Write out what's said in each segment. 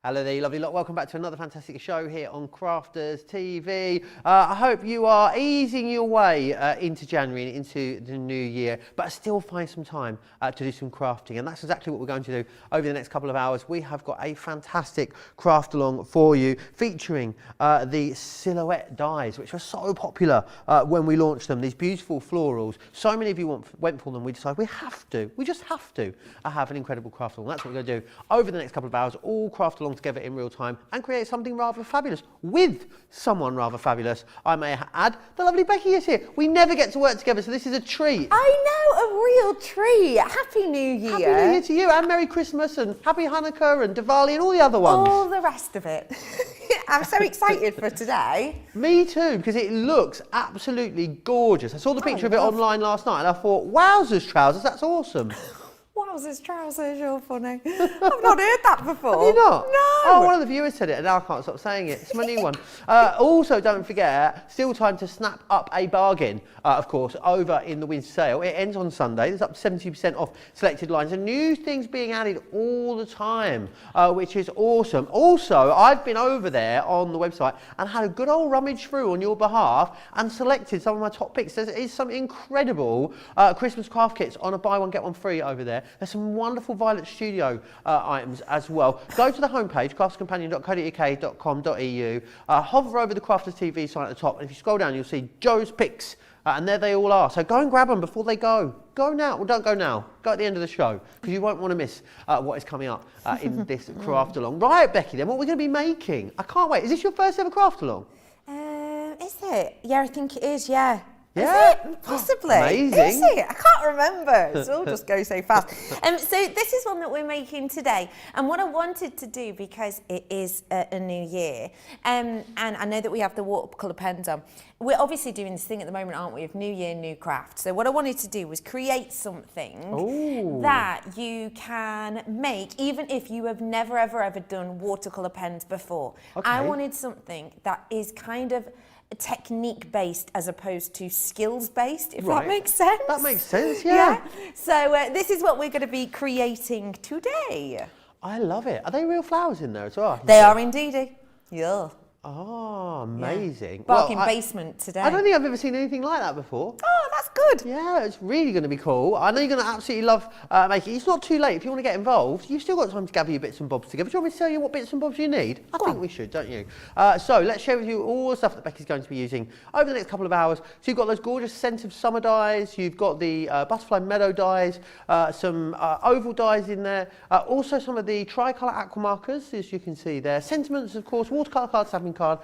Hello there, you lovely lot. Welcome back to another fantastic show here on Crafters TV. I hope you are easing your way into January and into the new year, but still find some time to do some crafting. And that's exactly what we're going to do over the next couple of hours. We have got a fantastic craft along for you featuring the Silhouette Dies, which were so popular when we launched them. These beautiful florals. So many of you went for them. We decided we just have to have an incredible craft along. That's what we're going to do over the next couple of hours, all craft along together in real time and create something rather fabulous with someone rather fabulous. I may add, the lovely Becky is here. We never get to work together, so this is a treat. I know, a real treat. Happy New Year. Happy New Year to you, and Merry Christmas, and Happy Hanukkah, and Diwali, and all the other ones. All the rest of it. I'm so excited for today. Me too, because it looks absolutely gorgeous. I saw the picture of it online last night, and I thought, wowzers trousers, that's awesome. Wowzers trousers, you're funny. I've not heard that before. Have you not? No. Oh, one of the viewers said it, and now I can't stop saying it. It's my new one. Also, don't forget, still time to snap up a bargain, of course, over in the winter sale. It ends on Sunday. There's up to 70% off selected lines, and new things being added all the time, which is awesome. Also, I've been over there on the website and had a good old rummage through on your behalf and selected some of my top picks. There is some incredible Christmas craft kits on a buy one, get one free over there. There's some wonderful Violet Studio items as well. Go to the homepage, craftscompanion.co.uk.com.au, hover over the Crafters TV sign at the top, and if you scroll down, you'll see Joe's picks, and there they all are. So go and grab them before they go. Go now. Well, don't go now. Go at the end of the show, because you won't want to miss what is coming up in this craft along. Right, Becky, then, what we're going to be making? I can't wait. Is this your first ever craft along? Is it? Yeah, I think it is, yeah. Yeah. Is it? Possibly. Amazing. Is it? I can't remember. It's all just go so fast. So this is one that we're making today. And what I wanted to do, because it is a new year, and I know that we have the watercolour pens on, we're obviously doing this thing at the moment, aren't we, of new year, new craft. So what I wanted to do was create something that you can make, even if you have never, ever done watercolour pens before. Okay. I wanted something that is kind of technique based as opposed to skills based, if that makes sense. That makes sense, yeah. So this is what we're going to be creating today. I love it. Are they real flowers in there as well? They are indeedy. Yeah. Oh, amazing. Yeah. Barking basement today. I don't think I've ever seen anything like that before. Oh, that's good. Yeah, it's really going to be cool. I know you're going to absolutely love making it. It's not too late. If you want to get involved, you've still got time to gather your bits and bobs together. Do you want me to tell you what bits and bobs you need? I think we should, don't you? So let's share with you all the stuff that Becky's going to be using over the next couple of hours. So you've got those gorgeous Scent of Summer dies. You've got the Butterfly Meadow dies, some oval dies in there. Also some of the tricolour aqua markers, as you can see there. Sentiments, of course, watercolour card, stamping card,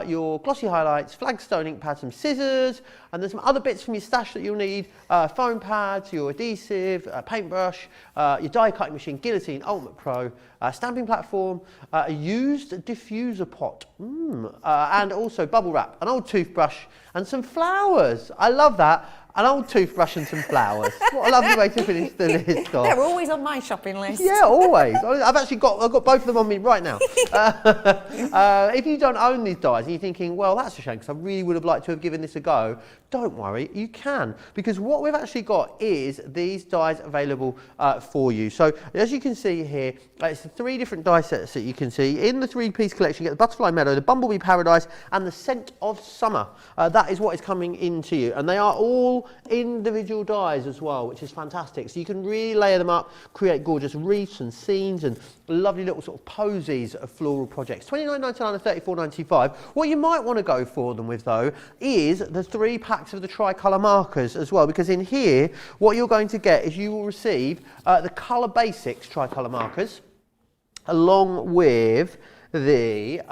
your glossy highlights, flagstone ink pad, some scissors, and there's some other bits from your stash that you'll need, foam pads, your adhesive, paintbrush, your die cutting machine, guillotine, Ultimate Pro, stamping platform, a used diffuser pot, and also bubble wrap, an old toothbrush, and some flowers. I love that. An old toothbrush and some flowers. What a lovely way to finish the list off. They're always on my shopping list. Yeah, always. I've got both of them on me right now. If you don't own these dies and you're thinking, well, that's a shame because I really would have liked to have given this a go, don't worry, you can. Because what we've actually got is these dies available for you. So as you can see here, it's the 3 different die sets that you can see. In the 3-piece collection, you get the Butterfly Meadow, the Bumblebee Paradise, and the Scent of Summer. That is what is coming into you. And they are all individual dies as well, which is fantastic. So you can really layer them up, create gorgeous wreaths and scenes and lovely little sort of posies of floral projects. $29.99 and $34.95. What you might want to go for them with, though, is the 3 packs of the tricolour markers as well, because in here, what you're going to get is you will receive the Colour Basics tricolour markers, along with the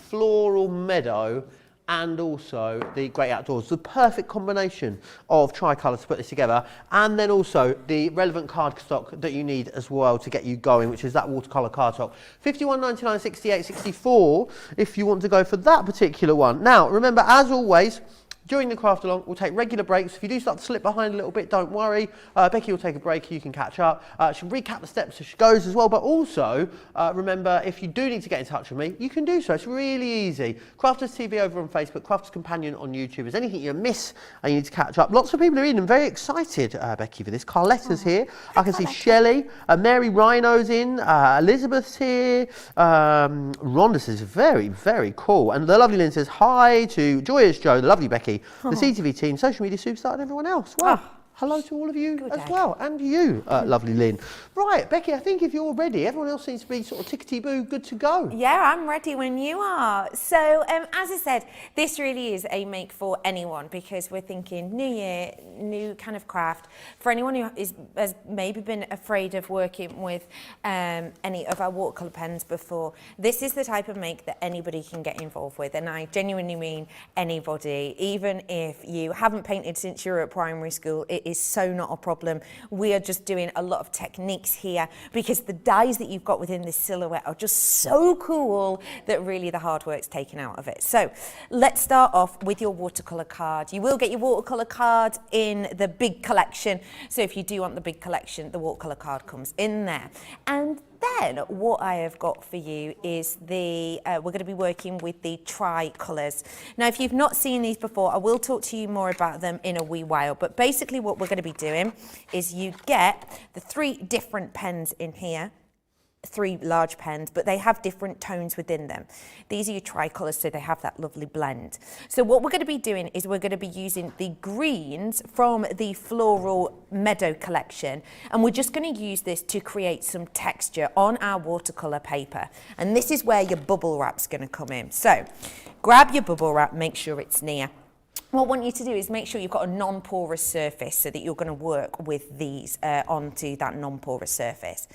Floral Meadow and also the Great Outdoors. The perfect combination of tricolour to put this together, and then also the relevant cardstock that you need as well to get you going, which is that watercolour cardstock. $51.99, $68.64 if you want to go for that particular one. Now, remember, as always, During the craft along, we'll take regular breaks. If you do start to slip behind a little bit, don't worry. Becky will take a break, you can catch up. She'll recap the steps as she goes as well, but also remember, if you do need to get in touch with me, you can do so. It's really easy. Crafters TV over on Facebook, Crafters Companion on YouTube. If there's anything you miss and you need to catch up, lots of people are in and very excited, Becky, for this. Carletta's here. I can see Shelley, Mary Rhino's in, Elizabeth's here. Rhonda says, very, very cool. And the lovely Lynn says, hi to Joyous Joe, the lovely Becky, the CTV team, social media superstar and everyone else. Wow. Hello to all of you as well, and you, lovely Lynn. Right, Becky, I think if you're ready, everyone else seems to be sort of tickety-boo, good to go. Yeah, I'm ready when you are. So, as I said, this really is a make for anyone, because we're thinking new year, new kind of craft. For anyone who has maybe been afraid of working with any of our watercolour pens before, this is the type of make that anybody can get involved with, and I genuinely mean anybody. Even if you haven't painted since you were at primary school, it is so not a problem. We are just doing a lot of techniques here because the dies that you've got within this silhouette are just so cool that really the hard work's taken out of it. So let's start off with your watercolour card. You will get your watercolour card in the big collection. So if you do want the big collection, the watercolour card comes in there. And then what I have got for you is we're going to be working with the tri-colours. Now, if you've not seen these before, I will talk to you more about them in a wee while. But basically what we're going to be doing is you get the 3 different pens in here. 3 large pens, but they have different tones within them. These are your tricolours, so they have that lovely blend. So what we're going to be doing is we're going to be using the greens from the Floral Meadow collection, and we're just going to use this to create some texture on our watercolour paper. And this is where your bubble wrap's going to come in. So grab your bubble wrap, make sure it's near. What I want you to do is make sure you've got a non-porous surface so that you're going to work with these onto that non-porous surface.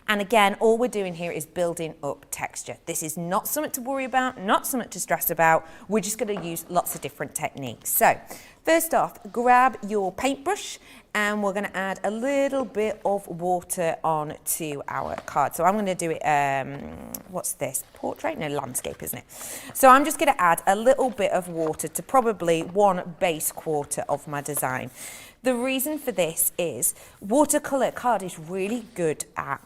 And again, all we're doing here is building up texture. This is not something to worry about, not something to stress about. We're just going to use lots of different techniques. So first off, grab your paintbrush and we're going to add a little bit of water onto our card. So I'm going to do it, what's this? Portrait? No, landscape, isn't it? So I'm just going to add a little bit of water to probably 1 base quarter of my design. The reason for this is watercolour card is really good at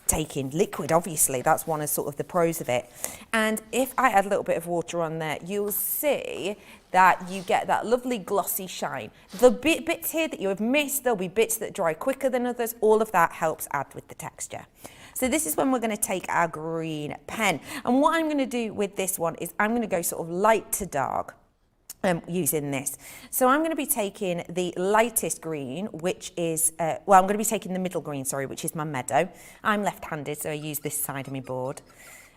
taking liquid, obviously. That's one of sort of the pros of it. And if I add a little bit of water on there, you'll see that you get that lovely glossy shine. The bits here that you have missed, there'll be bits that dry quicker than others. All of that helps add with the texture. So this is when we're going to take our green pen. And what I'm going to do with this one is I'm going to go sort of light to dark. Using this. So I'm going to be taking the lightest green, which is, I'm going to be taking the middle green, sorry, which is my Meadow. I'm left-handed, so I use this side of my board.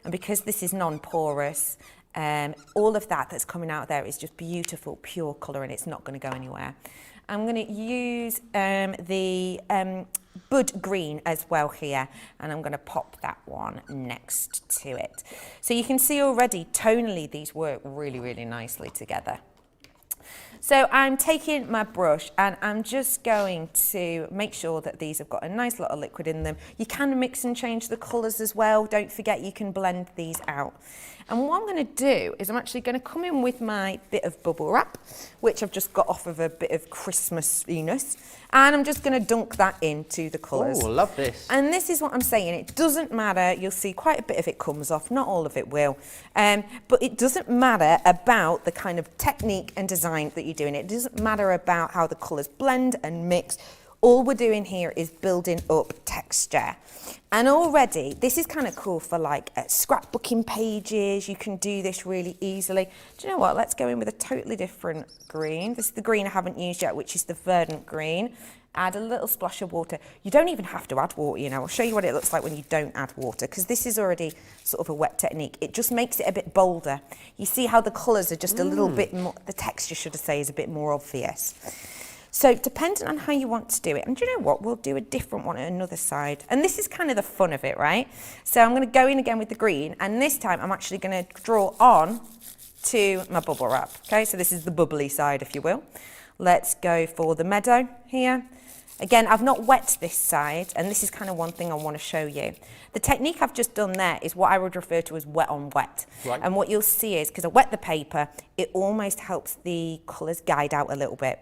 And because this is non-porous, all of that that's coming out there is just beautiful, pure colour, and it's not going to go anywhere. I'm going to use the Bud Green as well here, and I'm going to pop that one next to it. So you can see already, tonally, these work really, really nicely together. So I'm taking my brush and I'm just going to make sure that these have got a nice lot of liquid in them. You can mix and change the colours as well. Don't forget you can blend these out. And what I'm going to do is I'm actually going to come in with my bit of bubble wrap, which I've just got off of a bit of Christmasiness, and I'm just going to dunk that into the colours. Oh, I love this. And this is what I'm saying. It doesn't matter. You'll see quite a bit of it comes off. Not all of it will. But it doesn't matter about the kind of technique and design that you're doing. It doesn't matter about how the colours blend and mix. All we're doing here is building up texture. And already, this is kind of cool for like scrapbooking pages. You can do this really easily. Do you know what? Let's go in with a totally different green. This is the green I haven't used yet, which is the verdant green. Add a little splash of water. You don't even have to add water, you know. I'll show you what it looks like when you don't add water, because this is already sort of a wet technique. It just makes it a bit bolder. You see how the colours are just a little bit more, the texture, should I say, is a bit more obvious. So depending on how you want to do it, and do you know what, we'll do a different one on another side. And this is kind of the fun of it, right? So I'm going to go in again with the green, and this time I'm actually going to draw on to my bubble wrap. Okay, so this is the bubbly side, if you will. Let's go for the Meadow here, Again, I've not wet this side, and this is kind of one thing I want to show you. The technique I've just done there is what I would refer to as wet on wet. Right. And what you'll see is, because I wet the paper, it almost helps the colours guide out a little bit.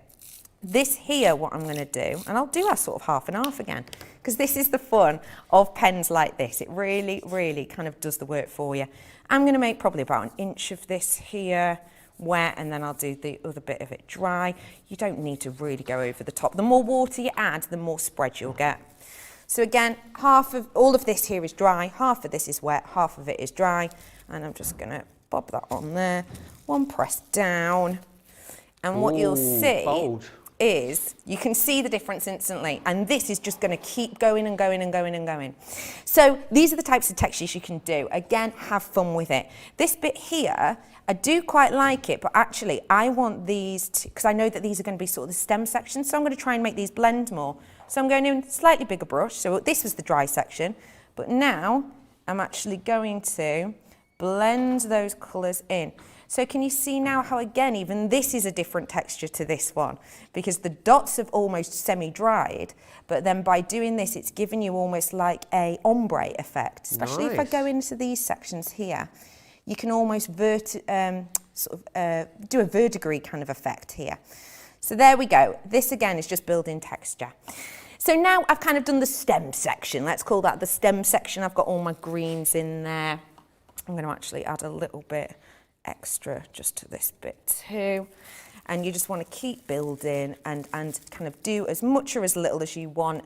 This here, what I'm going to do, and I'll do our sort of half and half again, because this is the fun of pens like this. It really, really kind of does the work for you. I'm going to make probably about an inch of this here wet, and then I'll do the other bit of it dry. You don't need to really go over the top. The more water you add, the more spread you'll get. So again, half of all of this here is dry, half of this is wet, half of it is dry, and I'm just going to bob that on there, one press down, and what you'll see is you can see the difference instantly, and this is just going to keep going and going and going and going. So these are the types of textures you can do. Again, have fun with it. This bit here, I do quite like it, but actually I want these to, because I know that these are going to be sort of the stem section, so I'm going to try and make these blend more. So I'm going in with a slightly bigger brush. So this was the dry section, but now I'm actually going to blend those colours in. So can you see now how, again, even this is a different texture to this one, because the dots have almost semi-dried, but then by doing this, it's giving you almost like a ombre effect, especially if I go into these sections here. You can almost do a verdigris kind of effect here. So there we go. This again is just building texture. So now I've kind of done the stem section. Let's call that the stem section. I've got all my greens in there. I'm going to actually add a little bit extra just to this bit too. And you just want to keep building and kind of do as much or as little as you want,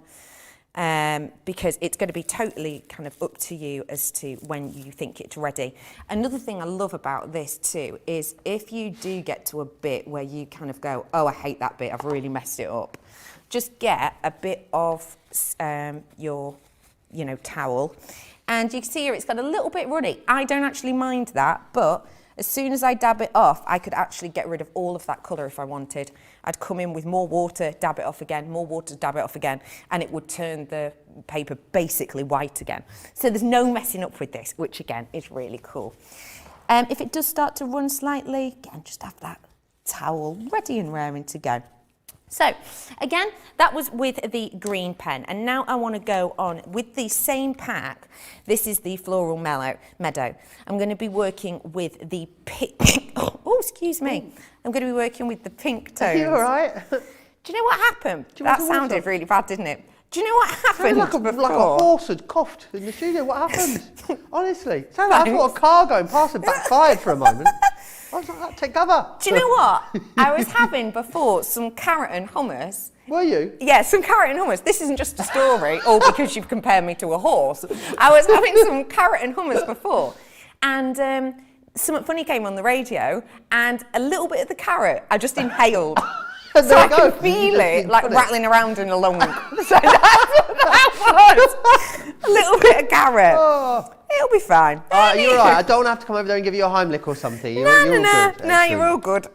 because it's going to be totally kind of up to you as to when you think it's ready. Another thing I love about this too is if you do get to a bit where you kind of go, oh, I hate that bit, I've really messed it up, just get a bit of your, towel, and you can see here it's got a little bit runny. I don't actually mind that, but as soon as I dab it off, I could actually get rid of all of that colour if I wanted. I'd come in with more water, dab it off again, more water, dab it off again, and it would turn the paper basically white again. So there's no messing up with this, which again is really cool. If it does start to run slightly, again, just have that towel ready and raring to go. So again, that was with the green pen, and now I want to go on with the same pack. This is the Floral Meadow. I'm going to be working with the pink, oh, excuse me. I'm going to be working with the pink tones. Are you all right? Do you know what happened? That sounded really bad, didn't it? Do you know what happened like a horse had coughed in the studio. What happened? Honestly. Sounded like I thought a car going past and backfired for a moment. I was like, take cover. Do you know what? I was having before some carrot and hummus. Were you? Yeah, some carrot and hummus. This isn't just a story, all because you've compared me to a horse. I was having some carrot and hummus before, and something funny came on the radio, and a little bit of the carrot I just inhaled. So I could feel it like rattling around in a lung. So that was a little bit of carrot. Oh. It'll be fine. You're right. I don't have to come over there and give you a Heimlich or something. No, you're all good.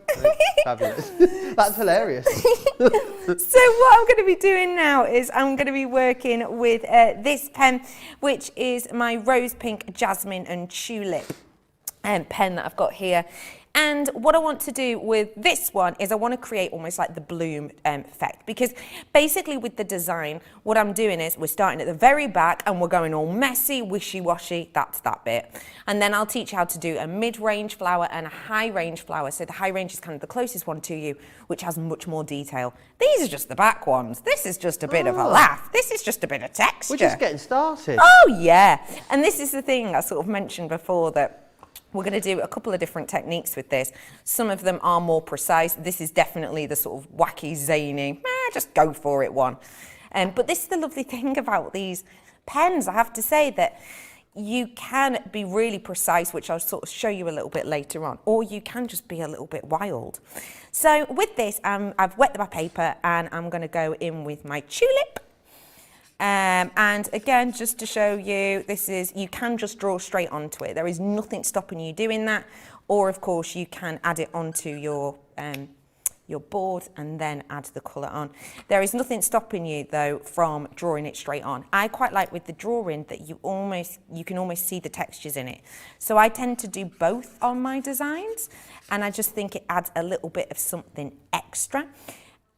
Fabulous. That's hilarious. So what I'm going to be doing now is I'm going to be working with this pen, which is my Rose Pink, Jasmine and Tulip pen that I've got here. And what I want to do with this one is I want to create almost like the bloom effect, because basically with the design, what I'm doing is we're starting at the very back and we're going all messy, wishy-washy, that's that bit. And then I'll teach you how to do a mid-range flower and a high-range flower. So the high range is kind of the closest one to you, which has much more detail. These are just the back ones. This is just a bit of a laugh. This is just a bit of texture. We're just getting started. Oh, yeah. And this is the thing I sort of mentioned before, that we're going to do a couple of different techniques with this. Some of them are more precise. This is definitely the sort of wacky, zany, just go for it one. But this is the lovely thing about these pens. I have to say that you can be really precise, which I'll sort of show you a little bit later on, or you can just be a little bit wild. So with this, I've wet my paper and I'm going to go in with my tulip. And again, just to show you, you can just draw straight onto it. There is nothing stopping you doing that. Or of course you can add it onto your board and then add the colour on. There is nothing stopping you though from drawing it straight on. I quite like with the drawing that you can almost see the textures in it. So I tend to do both on my designs, and I just think it adds a little bit of something extra.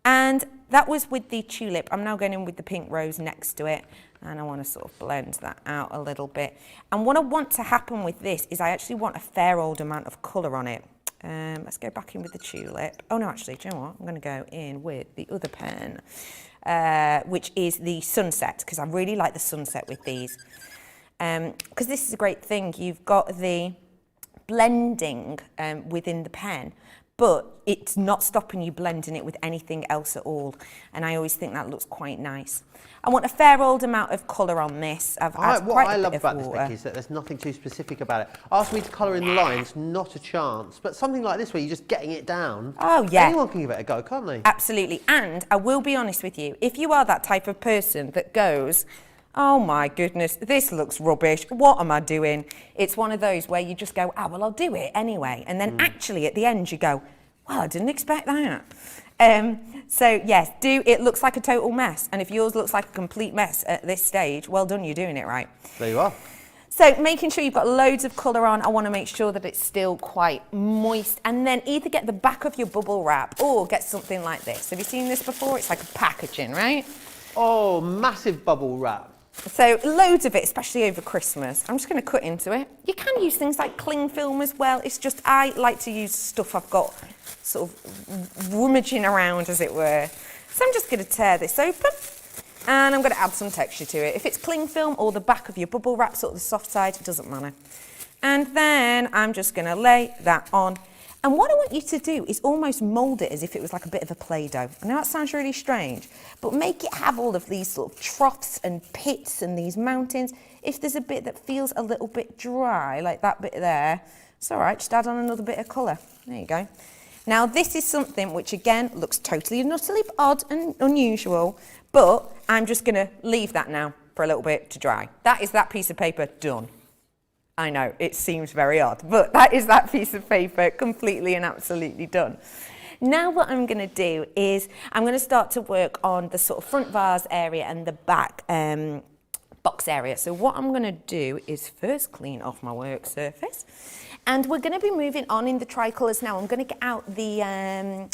And that was with the tulip. I'm now going in with the pink rose next to it, and I want to sort of blend that out a little bit. And what I want to happen with this is I actually want a fair old amount of colour on it. Let's go back in with the tulip. Oh no, actually, do you know what? I'm going to go in with the other pen, which is the sunset, because I really like the sunset with these. Because this is a great thing. You've got the blending within the pen, but it's not stopping you blending it with anything else at all. And I always think that looks quite nice. I want a fair old amount of colour on this. What I love about this, Becky, is that there's nothing too specific about it. Ask me to colour in the lines, not a chance. But something like this where you're just getting it down. Oh, yeah. Anyone can give it a go, can't they? Absolutely. And I will be honest with you, if you are that type of person that goes, oh my goodness, this looks rubbish, what am I doing? It's one of those where you just go, oh, well, I'll do it anyway. And then actually at the end you go, well, I didn't expect that. So yes, it looks like a total mess. And if yours looks like a complete mess at this stage, well done, you're doing it right. There you are. So making sure you've got loads of colour on, I want to make sure that it's still quite moist, and then either get the back of your bubble wrap or get something like this. Have you seen this before? It's like a packaging, right? Oh, massive bubble wrap. So loads of it, especially over Christmas. I'm just going to cut into it. You can use things like cling film as well. It's just I like to use stuff I've got sort of rummaging around, as it were. So I'm just going to tear this open and I'm going to add some texture to it. If it's cling film or the back of your bubble wrap, sort of the soft side, it doesn't matter. And then I'm just going to lay that on. And what I want you to do is almost mould it as if it was like a bit of a Play-Doh. I know that sounds really strange, but make it have all of these sort of troughs and pits and these mountains. If there's a bit that feels a little bit dry, like that bit there, it's all right, just add on another bit of colour. There you go. Now this is something which again looks totally and utterly odd and unusual, but I'm just going to leave that now for a little bit to dry. That is that piece of paper done. I know, it seems very odd, but that is that piece of paper completely and absolutely done. Now what I'm going to do is I'm going to start to work on the sort of front vase area and the back box area. So what I'm going to do is first clean off my work surface, and we're going to be moving on in the tricolours now. I'm going to get out the,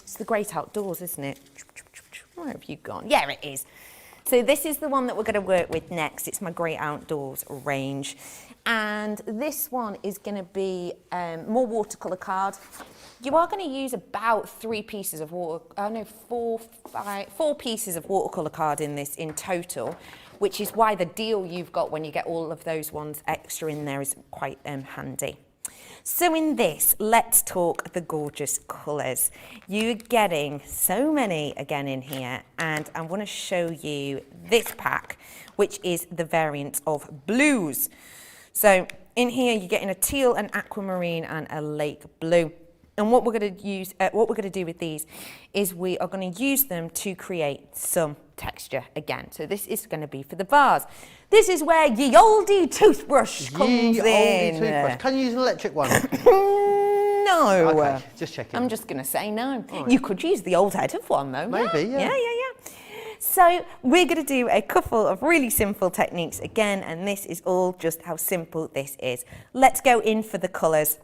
it's the Great Outdoors, isn't it? Where have you gone? Yeah, it is. So this is the one that we're going to work with next. It's my Great Outdoors range. And this one is going to be more watercolour card. You are going to use about 4 pieces of watercolour card in this in total, which is why the deal you've got when you get all of those ones extra in there is quite handy. So in this, let's talk the gorgeous colours. You're getting so many again in here, and I want to show you this pack, which is the variant of blues. So in here, you're getting a teal, an aquamarine, and a lake blue. And what we're going to use, what we're going to do with these is we are going to use them to create some texture again. So this is going to be for the vase. This is where ye oldie toothbrush comes in. Toothbrush. Can you use an electric one? No. Okay, just checking. I'm just going to say no. Right. You could use the old head of one though. Maybe, yeah. Yeah. So we're going to do a couple of really simple techniques again, and this is all just how simple this is. Let's go in for the colours.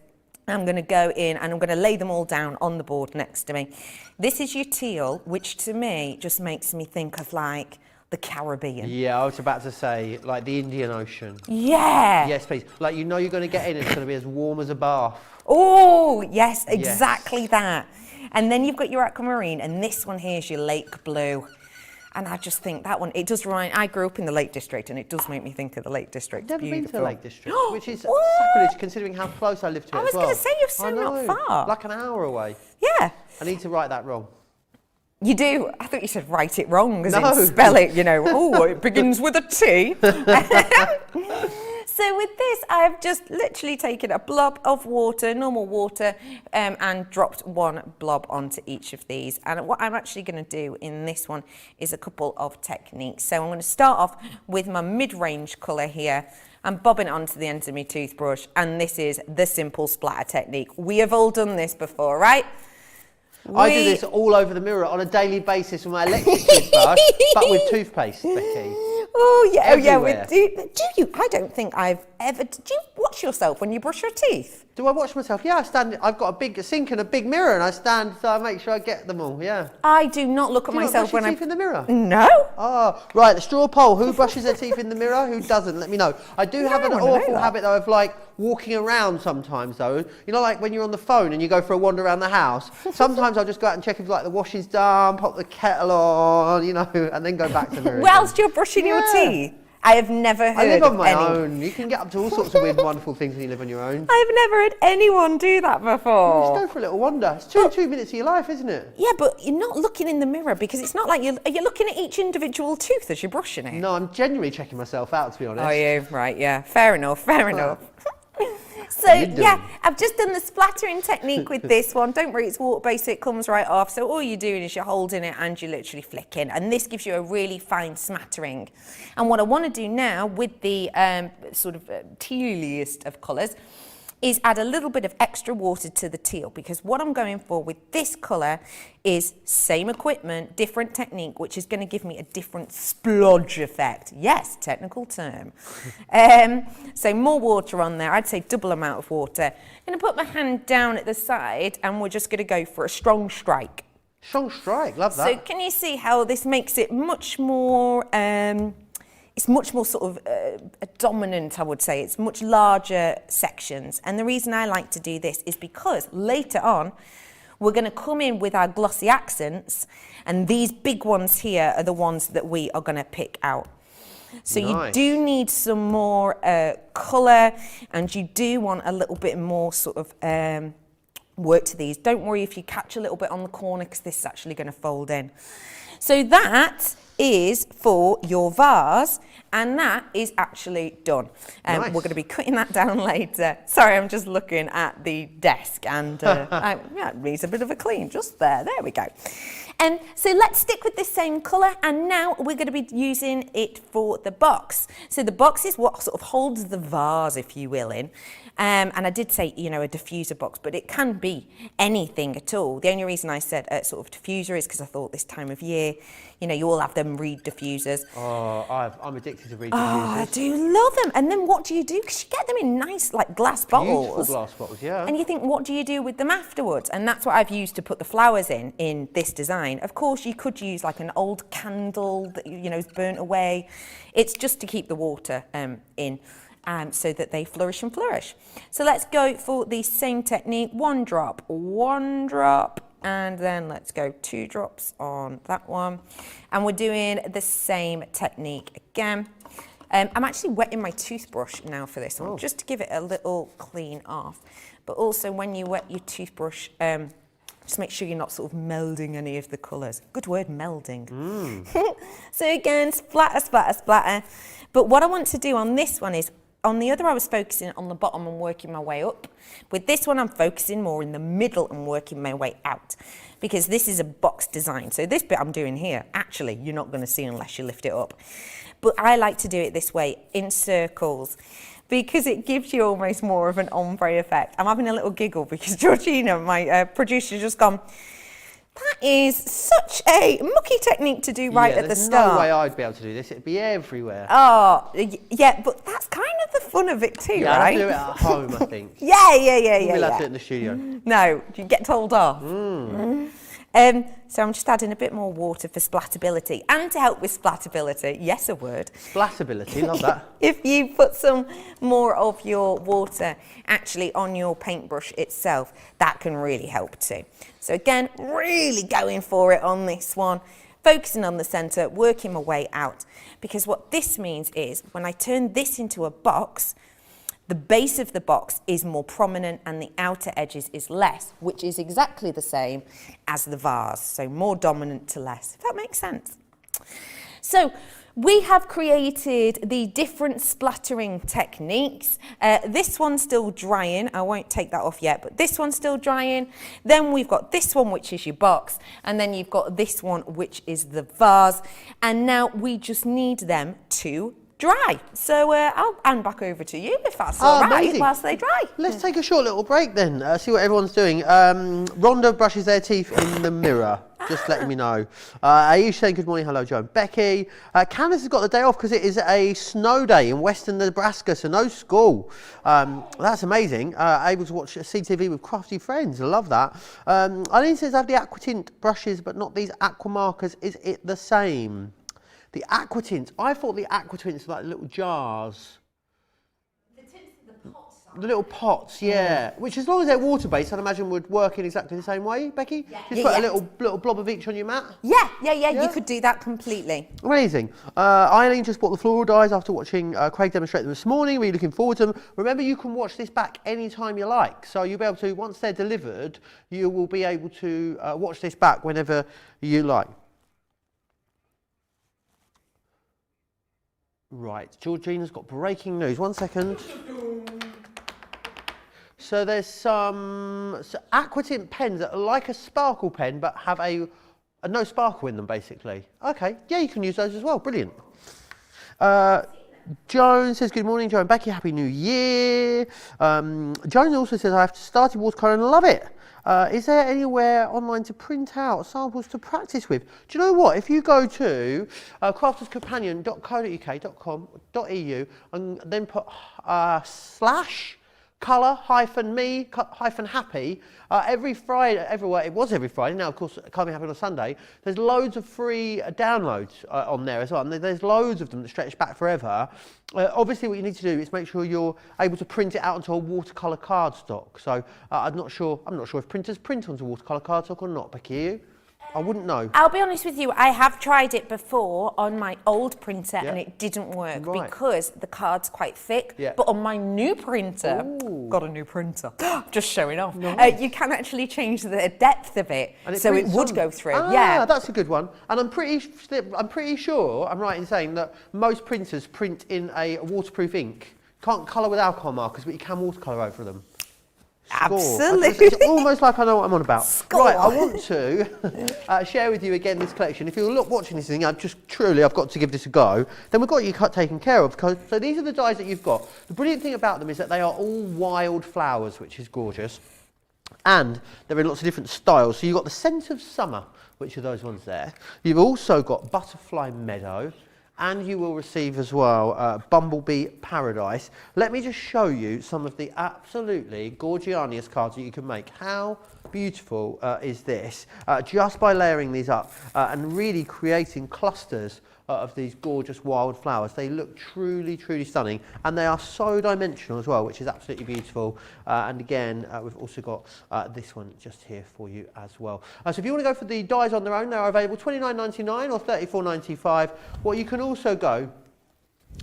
I'm going to go in and I'm going to lay them all down on the board next to me. This is your teal, which to me just makes me think of like the Caribbean. Yeah, I was about to say like the Indian Ocean. Yeah. Yes, please. Like you know you're going to get in, it's going to be as warm as a bath. Oh, yes, exactly that. And then you've got your aquamarine, and this one here is your lake blue. And I just think that one, it does remind, I grew up in the Lake District, and it does make me think of the Lake District. Never Beautiful. been to the Lake District, which is sacrilege considering how close I live to it as well. I was going to say, you're so not far. Like an hour away. Yeah. I need to write that wrong. You do? I thought you said write it wrong, as in spell it, you know, oh, it begins with a T. So with this, I've just literally taken a blob of water, normal water, and dropped one blob onto each of these. And what I'm actually going to do in this one is a couple of techniques. So I'm going to start off with my mid-range colour here. I'm bobbing it onto the end of my toothbrush, and this is the simple splatter technique. We have all done this before, right? I do this all over the mirror on a daily basis with my electric toothbrush, but with toothpaste, Becky. Oh yeah, Everywhere. do you? I don't think I've ever. Do you watch yourself when you brush your teeth? Do I watch myself? Yeah, I stand. I've got a big sink and a big mirror, and I stand so I make sure I get them all. Yeah. I do not look at Do you not myself brush when your teeth in the mirror? No. Oh, right. The straw poll. Who brushes their teeth in the mirror? Who doesn't? Let me know. I do have an awful habit though of like walking around sometimes though. You know, like when you're on the phone and you go for a wander around the house. Sometimes I'll just go out and check if like the washing's done, pop the kettle on, you know, and then go back to the mirror. Whilst you're brushing your teeth. I have never heard I live on of my any. own. You can get up to all sorts of weird and wonderful things when you live on your own. I've never heard anyone do that before. Just go for a little wander. It's 2 minutes of your life, isn't it? Yeah, but you're not looking in the mirror because it's not like you're looking at each individual tooth as you're brushing it. No, I'm genuinely checking myself out, to be honest. Are you? Right, yeah. Fair enough, fair enough. So, yeah, I've just done the splattering technique with this one. Don't worry, it's water-based, so it comes right off. So all you're doing is you're holding it and you're literally flicking. And this gives you a really fine smattering. And what I want to do now with the sort of tealiest of colours is add a little bit of extra water to the teal, because what I'm going for with this colour is same equipment, different technique, which is going to give me a different splodge effect. Yes, technical term. So more water on there. I'd say double amount of water. I'm going to put my hand down at the side and we're just going to go for a strong strike. Strong strike, love that. So can you see how this makes it much more... it's much more sort of dominant, I would say. It's much larger sections. And the reason I like to do this is because later on, we're going to come in with our glossy accents, and these big ones here are the ones that we are going to pick out. So nice. You do need some more colour, and you do want a little bit more sort of work to these. Don't worry if you catch a little bit on the corner, because this is actually going to fold in. So that is for your vase, and that is actually done. Nice. We're going to be cutting that down later. Sorry, I'm just looking at the desk, and yeah, it needs a bit of a clean just there. There we go. So let's stick with the same colour, and now we're going to be using it for the box. So the box is what sort of holds the vase, if you will, in. And I did say, you know, a diffuser box, but it can be anything at all. The only reason I said sort of diffuser is because I thought this time of year, you know, you all have them reed diffusers. Oh, I'm addicted to reed diffusers. Oh, I do love them. And then what do you do? Because you get them in nice, like, glass bottles. Beautiful glass bottles, yeah. And you think, what do you do with them afterwards? And that's what I've used to put the flowers in this design. Of course, you could use, like, an old candle that, you know, is burnt away. It's just to keep the water in. So that they flourish and flourish. So let's go for the same technique. One drop, and then let's go 2 drops on that one. And we're doing the same technique again. I'm actually wetting my toothbrush now for this one, just to give it a little clean off. But also when you wet your toothbrush, just make sure you're not sort of melding any of the colours. Good word, melding. So again, splatter, splatter, splatter. But what I want to do on this one is, on the other I was focusing on the bottom and working my way up. With this one I'm focusing more in the middle and working my way out, because this is a box design. So this bit I'm doing here, actually you're not going to see unless you lift it up. But I like to do it this way, in circles, because it gives you almost more of an ombre effect. I'm having a little giggle because Georgina, my producer, just gone, that is such a mucky technique to do right at the start. There's no way I'd be able to do this. It'd be everywhere. Oh, yeah, but that's kind of the fun of it too, yeah, right? I'd do it at home, I think. Yeah. We'll have to do it in the studio. No, you get told off. So I'm just adding a bit more water for splatability, and to help with splatability, yes, a word. Splatability, love that. If you put some more of your water actually on your paintbrush itself, that can really help too. So again, really going for it on this one, focusing on the centre, working my way out, because what this means is when I turn this into a box, the base of the box is more prominent and the outer edges is less, which is exactly the same as the vase. So more dominant to less, if that makes sense. So we have created the different splattering techniques. This one's still drying. I won't take that off yet, but this one's still drying. Then we've got this one, which is your box. And then you've got this one, which is the vase. And now we just need them to dry. So I'll hand back over to you if that's all right, amazing. whilst they dry. Let's take a short little break then, see what everyone's doing. Rhonda brushes their teeth in the mirror. Just letting me know. Ayush saying good morning. Hello, Joe and Becky. Candace has got the day off because it is a snow day in western Nebraska, so no school. That's amazing. Able to watch CTV with crafty friends. I love that. Eileen says I have the aquatint brushes, but not these aqua markers. Is it the same? The aquatint. I thought the aquatints were like little jars. The little pots, yeah. Which, as long as they're water-based, I'd imagine would work in exactly the same way, Becky? Yeah. Just put a little blob of each on your mat? Yeah, you could do that completely. Amazing. Eileen just bought the floral dies after watching Craig demonstrate them this morning. Really looking forward to them. Remember, you can watch this back anytime you like. So you'll be able to, once they're delivered, you will be able to watch this back whenever you like. Right, Georgina's got breaking news. 1 second. So there's some aquatint pens that are like a sparkle pen but have a no sparkle in them, basically. Okay, yeah, you can use those as well. Brilliant. Joan says, good morning, Joe and Becky. Happy New Year. Joan also says, I have started watercolour and love it. Is there anywhere online to print out samples to practice with? Do you know what? If you go to crafterscompanion.co.uk.com.eu and then put / colour-me-happy every Friday, everywhere, it was every Friday, now of course it can't be happening on Sunday, there's loads of free downloads on there as well, and there's loads of them that stretch back forever. Obviously what you need to do is make sure you're able to print it out onto a watercolour cardstock. So I'm not sure if printers print onto watercolour cardstock or not, Becky, are you? I wouldn't know. I'll be honest with you, I have tried it before on my old printer and it didn't work because the card's quite thick. Yeah. But on my new printer, got a new printer, just showing off, you can actually change the depth of it, so it would go through. Yeah, that's a good one. And I'm pretty sure I'm right in saying that most printers print in a waterproof ink. Can't colour with alcohol markers, but you can watercolour over them. Absolutely. It's almost like I know what I'm on about. Score. Right, I want to share with you again this collection. If you're watching this thing, I've got to give this a go. Then we've got you taken care of. So these are the dies that you've got. The brilliant thing about them is that they are all wild flowers, which is gorgeous. And they're in lots of different styles. So you've got the Scent of Summer, which are those ones there. You've also got Butterfly Meadow. And you will receive as well Bumblebee Paradise. Let me just show you some of the absolutely gorgianiest cards that you can make. How beautiful is this? Just by layering these up and really creating clusters of these gorgeous wild flowers. They look truly, truly stunning, and they are so dimensional as well, which is absolutely beautiful. And again, we've also got this one just here for you as well. So if you want to go for the dies on their own, they are available $29.99 or $34.95. What you can also go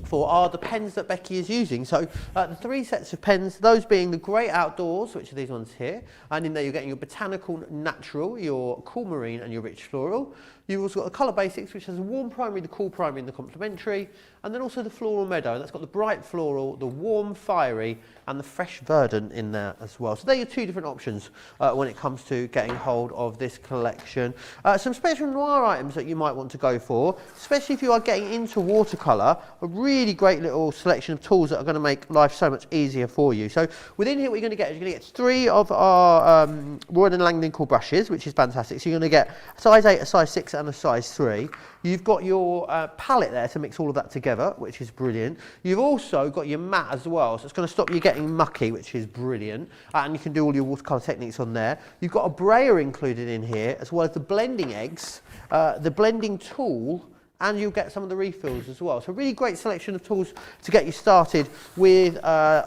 for are the pens that Becky is using. So the 3 sets of pens, those being the Great Outdoors, which are these ones here, and in there you're getting your Botanical Natural, your Cool Marine and your Rich Floral. You've also got the Colour Basics, which has a warm primary, the cool primary and the complementary, and then also the Floral Meadow, and that's got the bright floral, the warm fiery and the fresh verdant in there as well. So they're your 2 different options when it comes to getting hold of this collection. Some Spectrum Noir items that you might want to go for, especially if you are getting into watercolour, a really great little selection of tools that are going to make life so much easier for you. So within here what you're going to get is you're going to get 3 of our Royal & Langdon Cool brushes, which is fantastic. So you're going to get a size 8, a size 6 and a size 3. You've got your palette there to mix all of that together, which is brilliant. You've also got your mat as well, so it's going to stop you getting mucky, which is brilliant. And you can do all your watercolour techniques on there. You've got a brayer included in here, as well as the blending eggs, the blending tool, and you'll get some of the refills as well. So a really great selection of tools to get you started with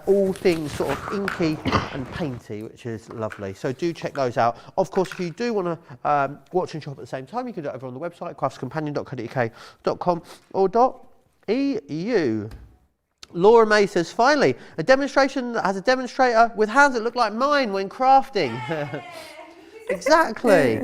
all things sort of inky and painty, which is lovely. So do check those out. Of course, if you do want to watch and shop at the same time, you can do it over on the website, craftscompanion.co.uk.com or .eu. Laura May says, finally, a demonstration that has a demonstrator with hands that look like mine when crafting. Exactly.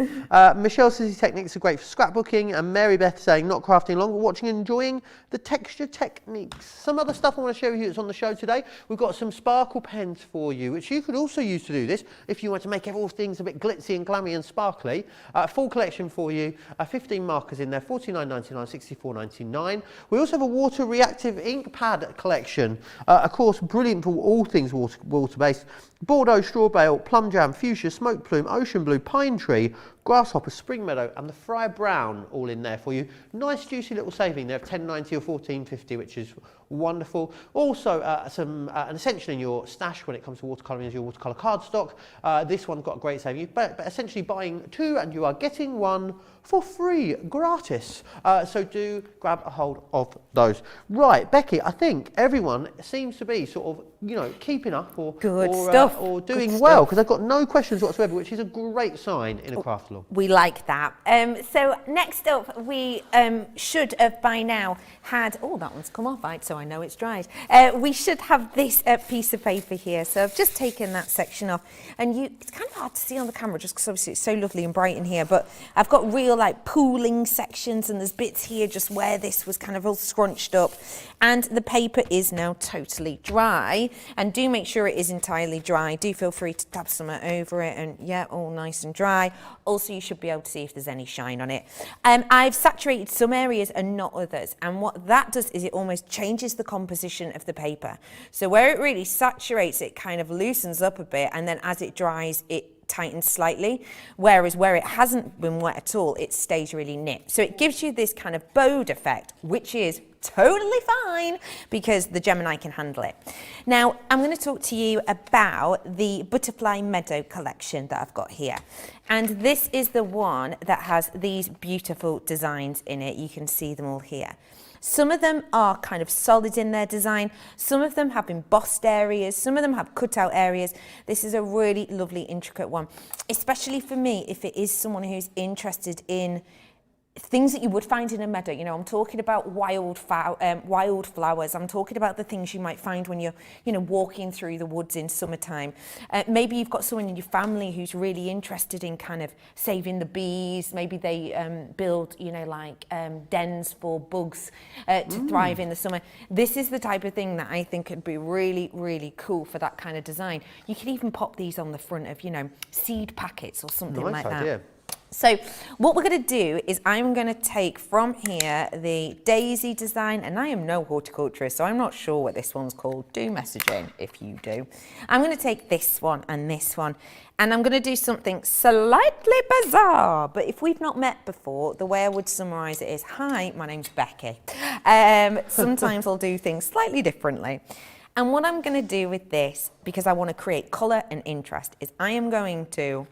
Michelle says these techniques are great for scrapbooking, and Mary Beth saying not crafting long, but watching and enjoying the texture techniques. Some other stuff I want to share with you that's on the show today. We've got some sparkle pens for you, which you could also use to do this if you want to make all things a bit glitzy and glammy and sparkly. Full collection for you, 15 markers in there, $49.99, $64.99. We also have a water reactive ink pad collection. Of course, brilliant for all things water-based. Bordeaux, straw bale, plum jam, fuchsia, smoke plume, ocean blue, pine tree, grasshopper, spring meadow, and the fry brown all in there for you. Nice juicy little saving there of £10.90 or £14.50, which is wonderful. Also, an essential in your stash when it comes to watercolouring is your watercolour cardstock. This one's got a great saving, but essentially buying 2 and you are getting 1 for free, gratis. So do grab a hold of those. Right, Becky, I think everyone seems to be sort of, keeping up or doing well, because I've got no questions whatsoever, which is a great sign in a craft along. We like that. So next up, we should have by now had, oh, that one's come off, right, so I know it's dried. We should have this piece of paper here. So I've just taken that section off, and it's kind of hard to see on the camera just because obviously it's so lovely and bright in here, but I've got real like pooling sections, and there's bits here just where this was kind of all scrunched up, and the paper is now totally dry. And do make sure it is entirely dry. Do feel free to dab some over it, and yeah, all nice and dry. Also, you should be able to see if there's any shine on it. I've saturated some areas and not others, and what that does is it almost changes the composition of the paper. So where it really saturates, it kind of loosens up a bit, and then as it dries, it tightens slightly, whereas where it hasn't been wet at all, it stays really knit. So it gives you this kind of bowed effect, which is totally fine because the Gemini can handle it. Now, I'm going to talk to you about the Butterfly Meadow collection that I've got here. And this is the one that has these beautiful designs in it. You can see them all here. Some of them are kind of solid in their design. Some of them have embossed areas. Some of them have cutout areas. This is a really lovely, intricate one, especially for me if it is someone who's interested in things that you would find in a meadow. I'm talking about wild flowers. I'm talking about the things you might find when you're, walking through the woods in summertime. Maybe you've got someone in your family who's really interested in kind of saving the bees. Maybe they build, dens for bugs to thrive in the summer. This is the type of thing that I think could be really, really cool for that kind of design. You could even pop these on the front of, seed packets or something like that. Idea. So what we're going to do is I'm going to take from here the daisy design, and I am no horticulturist, so I'm not sure what this one's called. Do message in if you do. I'm going to take this one, and I'm going to do something slightly bizarre. But if we've not met before, the way I would summarise it is, hi, my name's Becky. Sometimes I'll do things slightly differently. And what I'm going to do with this, because I want to create colour and interest, is I am going to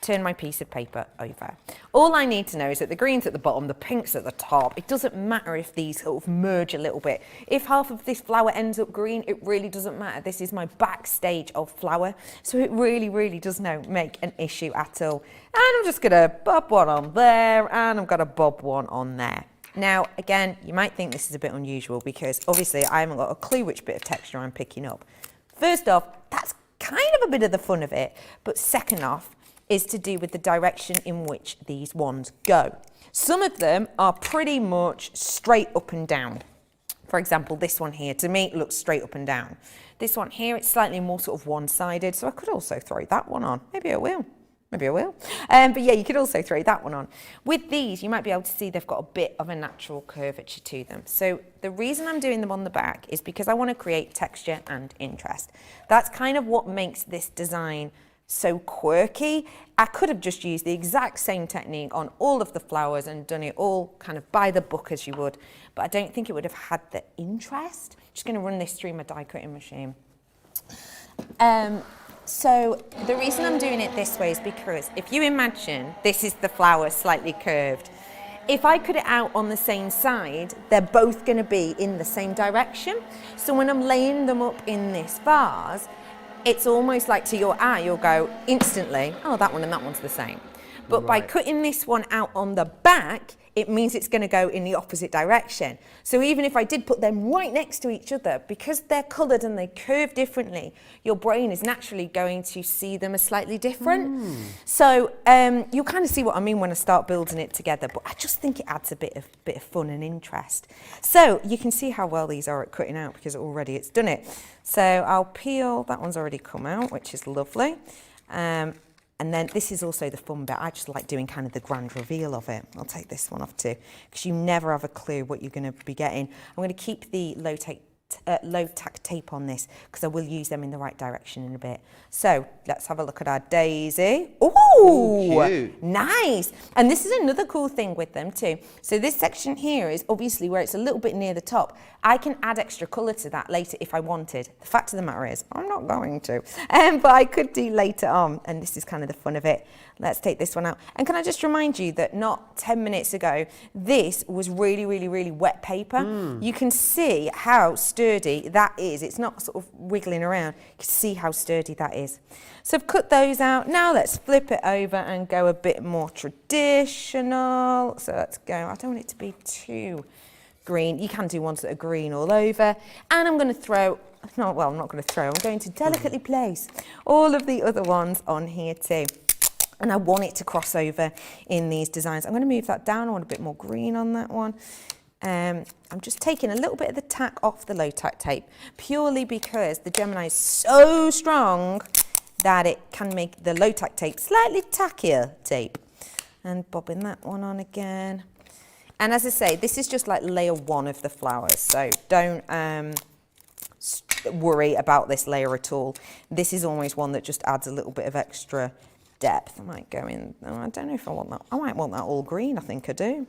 turn my piece of paper over. All I need to know is that the green's at the bottom, the pink's at the top. It doesn't matter if these sort of merge a little bit. If half of this flower ends up green, it really doesn't matter. This is my backstage of flower, so it really, really does not make an issue at all. And I'm just gonna bob one on there, and I'm gonna bob one on there. Now, again, you might think this is a bit unusual because obviously I haven't got a clue which bit of texture I'm picking up. First off, that's kind of a bit of the fun of it, but second off, is to do with the direction in which these ones go. Some of them are pretty much straight up and down. For example, this one here, to me, looks straight up and down. This one here, it's slightly more sort of one-sided, so I could also throw that one on. Maybe I will. But yeah, you could also throw that one on. With these, you might be able to see they've got a bit of a natural curvature to them. So the reason I'm doing them on the back is because I want to create texture and interest. That's kind of what makes this design so quirky. I could have just used the exact same technique on all of the flowers and done it all kind of by the book as you would, but I don't think it would have had the interest. I'm just going to run this through my die cutting machine. So the reason I'm doing it this way is because if you imagine this is the flower slightly curved, if I cut it out on the same side, they're both going to be in the same direction. So when I'm laying them up in this vase, it's almost like to your eye, you'll go instantly, oh, that one and that one's the same. But by cutting this one out on the back, it means it's going to go in the opposite direction. So even if I did put them right next to each other, because they're coloured and they curve differently, your brain is naturally going to see them as slightly different. So you'll kind of see what I mean when I start building it together, but I just think it adds a bit of fun and interest. So you can see how well these are at cutting out because already it's done it. So I'll peel, that one's already come out, which is lovely. And then this is also the fun bit. I just like doing kind of the grand reveal of it. I'll take this one off too, because you never have a clue what you're going to be getting. I'm going to keep the low low tack tape on this because I will use them in the right direction in a bit. So let's have a look at our daisy. Ooh, cute. Nice. And this is another cool thing with them too. So this section here is obviously where it's a little bit near the top. I can add extra colour to that later if I wanted. The fact of the matter is, I'm not going to, but I could do later on. And this is kind of the fun of it. Let's take this one out. And can I just remind you that not 10 minutes ago, this was really, really, really wet paper. You can see how sturdy that is. It's not sort of wiggling around. You can see how sturdy that is. So I've cut those out. Now let's flip it over and go a bit more traditional. So let's go. I don't want it to be too green. You can do ones that are green all over. And I'm going to throw, no, well, I'm not going to throw. I'm going to delicately place all of the other ones on here too. And I want it to cross over in these designs. I'm going to move that down. I want a bit more green on that one. I'm just taking a little bit of the tack off the low tack tape, purely because the Gemini is so strong that it can make the low tack tape slightly tackier tape. And bobbing that one on again. And as I say, this is just like layer one of the flowers, so don't worry about this layer at all. This is always one that just adds a little bit of extra depth. I might go in, oh, I don't know if I want that. I might want that all green, I think I do.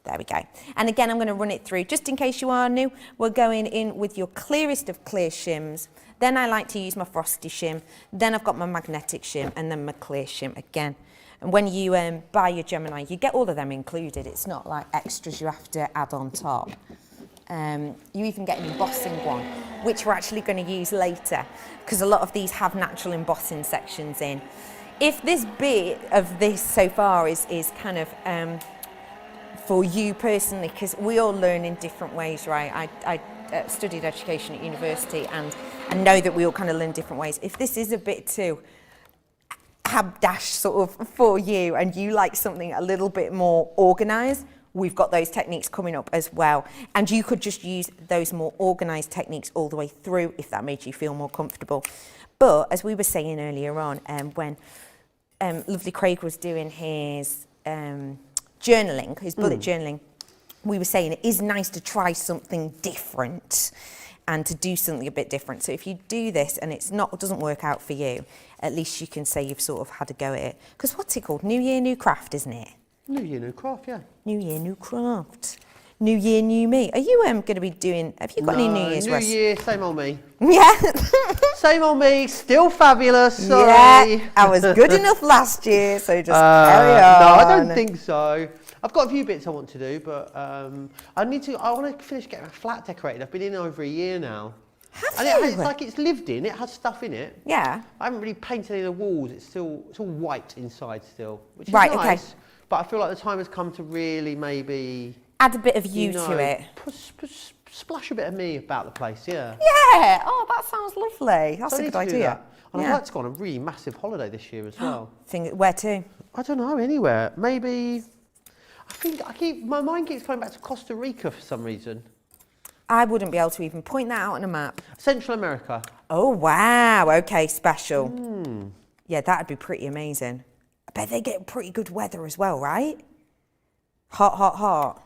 There we go. And again, I'm going to run it through, just in case you are new, we're going in with your clearest of clear shims. Then I like to use my frosty shim. Then I've got my magnetic shim and then my clear shim again. And when you buy your Gemini, you get all of them included. It's not like extras you have to add on top. You even get an embossing one, which we're actually going to use later, because a lot of these have natural embossing sections in. If this bit of this so far is kind of for you personally, because we all learn in different ways, right? I studied education at university, and I know that we all kind of learn different ways. If this is a bit too habdash sort of for you, and you like something a little bit more organised, we've got those techniques coming up as well. And you could just use those more organised techniques all the way through if that made you feel more comfortable. But as we were saying earlier on, when lovely Craig was doing his journaling, his bullet journaling, we were saying it is nice to try something different and to do something a bit different. So if you do this and it doesn't work out for you, at least you can say you've sort of had a go at it. Because what's it called? New Year, New Craft, isn't it? New Year, New Craft, yeah. New Year, New Craft. New Year, New Me. Are you going to be doing, have you got any New Year's New recipes? Year, same old me. Yeah. Same old me, still fabulous, sorry. Yeah, I was good enough last year, so just carry on. No, I don't think so. I've got a few bits I want to do, but I want to finish getting a flat decorated. I've been in over a year now. Have And you? it's like it's lived in, it has stuff in it. Yeah. I haven't really painted any of the walls, it's all white inside still, which is Right, nice. okay. But I feel like the time has come to really maybe Add a bit of you to it. Splash a bit of me about the place, yeah. Yeah. Oh, that sounds lovely. That's So I a need good to do idea. that. And I'd like to go on a really massive holiday this year as well. Where to? I don't know, anywhere. Maybe, I think my mind keeps going back to Costa Rica for some reason. I wouldn't be able to even point that out on a map. Central America. Oh, wow. Okay, special. Yeah, that'd be pretty amazing. I bet they get pretty good weather as well, right? Hot, hot, hot.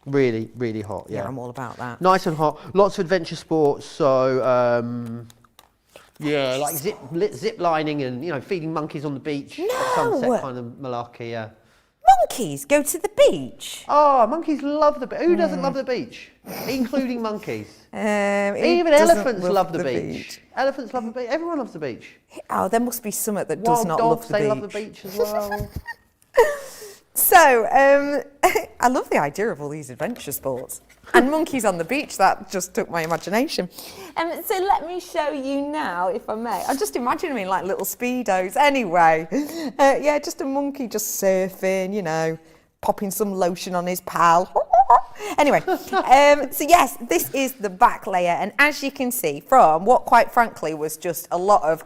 Really, really hot, yeah. Yeah, I'm all about that. Nice and hot. Lots of adventure sports, so yeah, like zip lining and, you know, feeding monkeys on the beach. No! Sunset kind of malarkey, yeah. Monkeys go to the beach. Oh, monkeys love the beach. Who doesn't love the beach? Including monkeys. Even doesn't elephants love the beach. Elephants love the beach. Everyone loves the beach. Oh, there must be something that Wild does not dogs, love the beach. they love the beach as well. So, I love the idea of all these adventure sports. And monkeys on the beach, that just took my imagination. So let me show you now, if I may. I just imagine them in like little Speedos. Anyway, yeah, just a monkey just surfing, you know, popping some lotion on his pal. Anyway, so yes, this is the back layer. And as you can see from what quite frankly was just a lot of,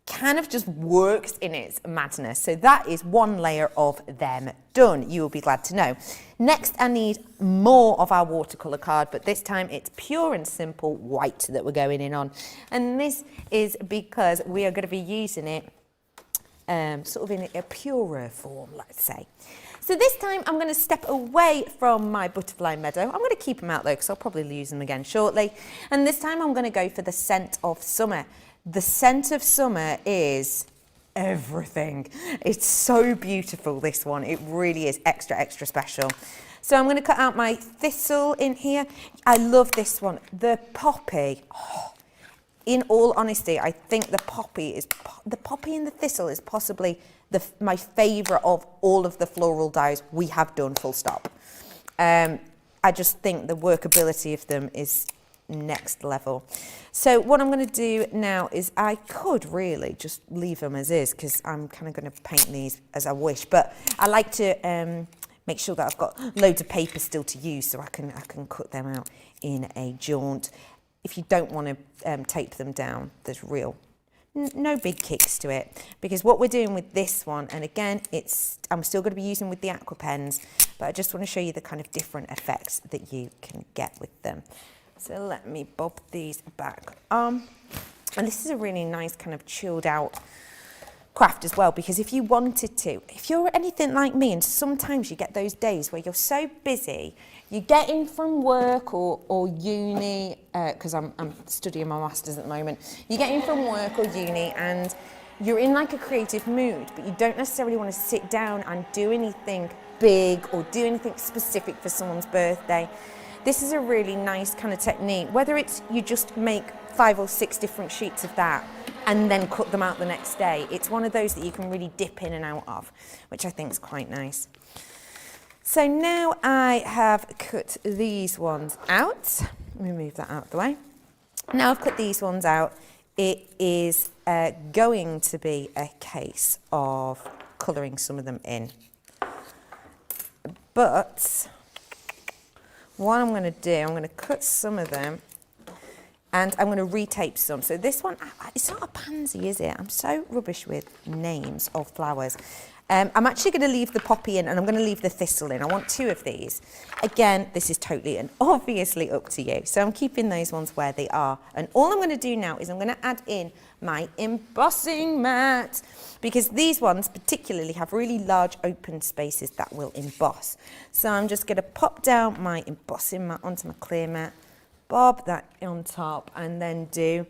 kind of just works in its madness. So that is one layer of them done, you will be glad to know. Next, I need more of our watercolour card, but this time it's pure and simple white that we're going in on. And this is because we are going to be using it sort of in a purer form, let's say. So this time I'm going to step away from my butterfly meadow. I'm going to keep them out though, because I'll probably use them again shortly. And this time I'm going to go for the scent of summer. The scent of summer is everything. It's so beautiful, this one. It really is extra, extra special. So I'm going to cut out my thistle in here. I love this one. The poppy. Oh, in all honesty, I think the poppy and the thistle is possibly my favourite of all of the floral dies we have done, full stop. I just think the workability of them is next level. So what I'm going to do now is I could really just leave them as is, because I'm kind of going to paint these as I wish, but I like to make sure that I've got loads of paper still to use, so I can cut them out in a jaunt. If you don't want to tape them down, there's no big kicks to it, because what we're doing with this one, and again, I'm still going to be using with the aqua pens, but I just want to show you the kind of different effects that you can get with them. So let me bob these back on. And this is a really nice kind of chilled out craft as well, because if you wanted to, if you're anything like me, and sometimes you get those days where you're so busy, you get in from work or uni, because I'm studying my masters at the moment, you get in from work or uni and you're in like a creative mood, but you don't necessarily want to sit down and do anything big or do anything specific for someone's birthday. This is a really nice kind of technique, whether it's you just make 5 or 6 different sheets of that and then cut them out the next day. It's one of those that you can really dip in and out of, which I think is quite nice. So now I have cut these ones out. Let me move that out of the way. Now I've cut these ones out, it is going to be a case of colouring some of them in. But what I'm going to do, I'm going to cut some of them and I'm going to retape some. So this one, it's not a pansy, is it? I'm so rubbish with names of flowers. I'm actually going to leave the poppy in and I'm going to leave the thistle in. I want 2 of these. Again, this is totally and obviously up to you. So I'm keeping those ones where they are. And all I'm going to do now is I'm going to add in my embossing mat, because these ones particularly have really large open spaces that will emboss. So I'm just going to pop down my embossing mat onto my clear mat, bob that on top, and then do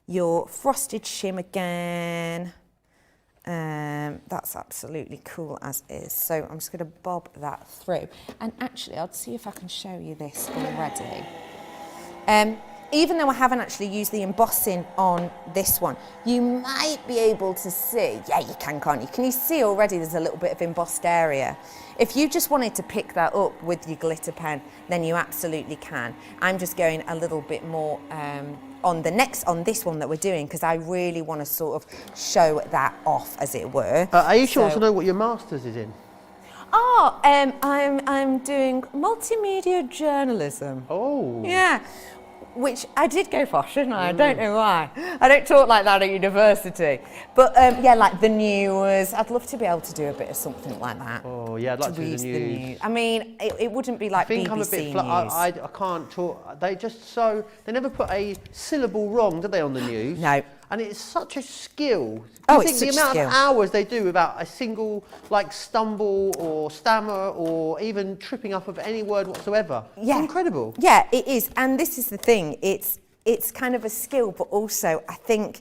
your frosted shim again. That's absolutely cool as is. So I'm just going to bob that through. And actually, I'll see if I can show you this already. Even though I haven't actually used the embossing on this one, you might be able to see, yeah, you can, can't you? Can you see already there's a little bit of embossed area? If you just wanted to pick that up with your glitter pen, then you absolutely can. I'm just going a little bit more on this one that we're doing, because I really want to sort of show that off, as it were. Are you sure to know what your master's is in? Oh, I'm doing multimedia journalism. Oh. Yeah. Which I did go for, shouldn't I? I don't know why. I don't talk like that at university. But yeah, like the news. I'd love to be able to do a bit of something like that. Oh yeah, I'd like to do the news. I mean, it wouldn't be like BBC I'm a bit News. I can't talk. They never put a syllable wrong, do they, on the news? No. And it's such a skill. Oh, You it's think such the a amount skill. of hours they do without a single stumble or stammer or even tripping up of any word whatsoever. Yeah. It's incredible. Yeah, it is. And this is the thing. It's kind of a skill, but also I think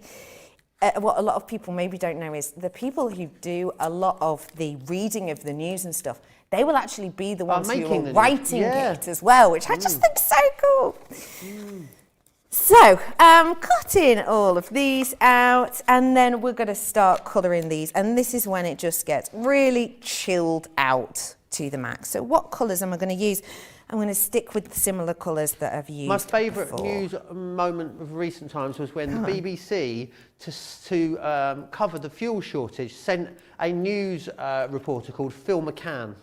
what a lot of people maybe don't know is the people who do a lot of the reading of the news and stuff, they will actually be the ones who are writing it as well, which I just think is so cool. So I'm cutting all of these out, and then we're going to start colouring these, and this is when it just gets really chilled out to the max. So what colours am I going to use? I'm going to stick with the similar colours that I've used. My favourite before. news moment of recent times was when the BBC, to cover the fuel shortage, sent a news reporter called Phil McCann.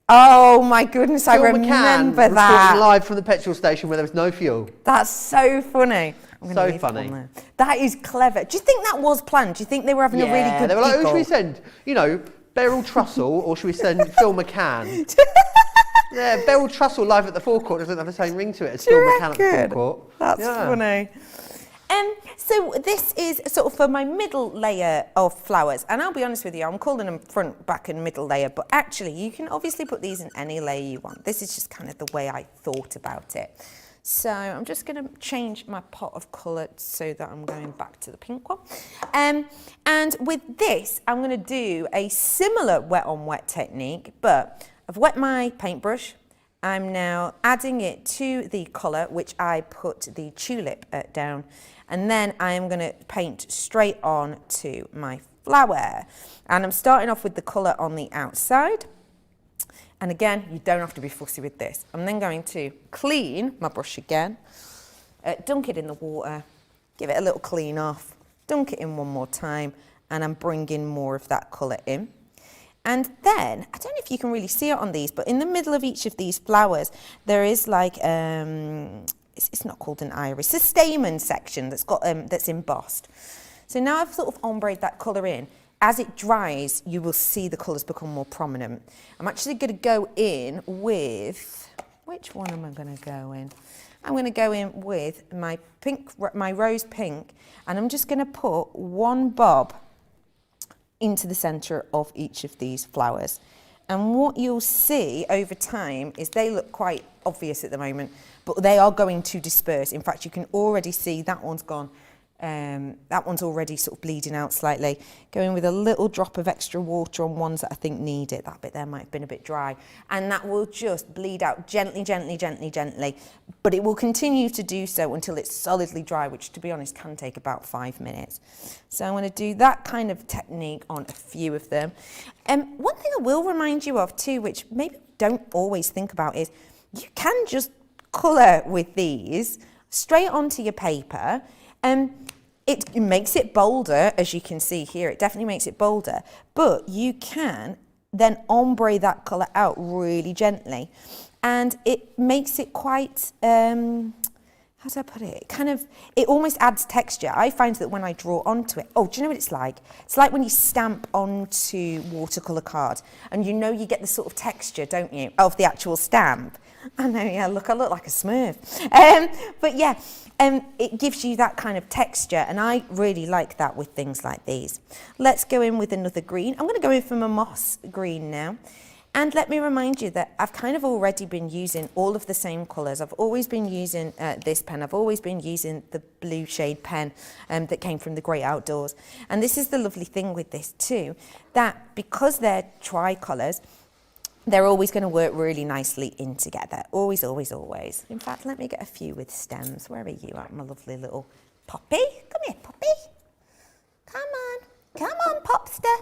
Oh my goodness, I remember that. Live from the petrol station where there was no fuel. That's so funny. So funny. That is clever. Do you think that was planned? Do you think they were having a really good they were like, who giggle? should we send? You know, Beryl Trussell, or should we send Phil McCann? Yeah, Beryl Trussell live at the forecourt doesn't have the same ring to it as Phil McCann at the forecourt. That's funny. So this is sort of for my middle layer of flowers, and I'll be honest with you, I'm calling them front, back and middle layer, but actually you can obviously put these in any layer you want. This is just kind of the way I thought about it. So I'm just going to change my pot of colour so that I'm going back to the pink one. And with this, I'm going to do a similar wet on wet technique, but I've wet my paintbrush. I'm now adding it to the colour, which I put the tulip down. And then I am going to paint straight on to my flower. And I'm starting off with the colour on the outside. And again, you don't have to be fussy with this. I'm then going to clean my brush again, dunk it in the water, give it a little clean off, dunk it in one more time, and I'm bringing more of that colour in. And then, I don't know if you can really see it on these, but in the middle of each of these flowers, there is like, it's not called an iris, a stamen section that's got that's embossed. So now I've sort of ombreed that colour in. As it dries, you will see the colours become more prominent. I'm actually going to go in with, which one am I going to go in? I'm going to go in with my pink, my rose pink, and I'm just going to put one bob into the centre of each of these flowers. And what you'll see over time is they look quite obvious at the moment, but they are going to disperse. In fact, you can already see that one's gone. That one's already sort of bleeding out slightly. Going with a little drop of extra water on ones that I think need it. That bit there might have been a bit dry. And that will just bleed out gently, gently, gently, gently. But it will continue to do so until it's solidly dry, which to be honest can take about 5 minutes. So I'm going to do that kind of technique on a few of them. One thing I will remind you of too, which maybe don't always think about, is you can just colour with these straight onto your paper. It makes it bolder, as you can see here. It definitely makes it bolder, but you can then ombre that colour out really gently, and it makes it quite, how do I put it? It almost adds texture. I find that when I draw onto it, oh, do you know what it's like? It's like when you stamp onto watercolour cards, and you know you get the sort of texture, don't you, of the actual stamp. I know, yeah, look, I look like a Smurf. But yeah, it gives you that kind of texture, and I really like that with things like these. Let's go in with another green. I'm going to go in for my moss green now. And let me remind you that I've kind of already been using all of the same colours. I've always been using this pen. I've always been using the blue shade pen that came from the Great Outdoors. And this is the lovely thing with this too, that because they're tricolours, they're always going to work really nicely in together. Always, always, always. In fact, let me get a few with stems. Where are you at, my lovely little Poppy? Come here, Poppy. Come on. Come on, Popster.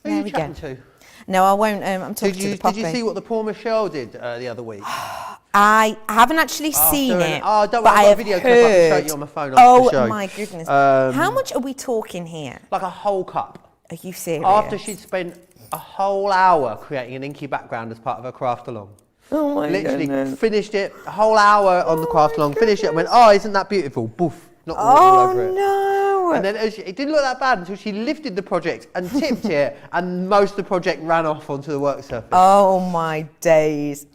Who are you chatting to? No, I won't. I'm talking to the Poppy. Did you see what the poor Michelle did the other week? I haven't actually seen it. Oh, don't worry, I've got a video clip. I can show you on my phone. Oh, my goodness. How much are we talking here? Like a whole cup. Are you serious? After she'd spent a whole hour creating an inky background as part of her craft along. Oh my Literally goodness. finished it, a whole hour on the craft along, finished it and went, oh, isn't that beautiful? Boof, not all over it. Oh no. And then it didn't look that bad until she lifted the project and tipped it, and most of the project ran off onto the work surface. Oh my days.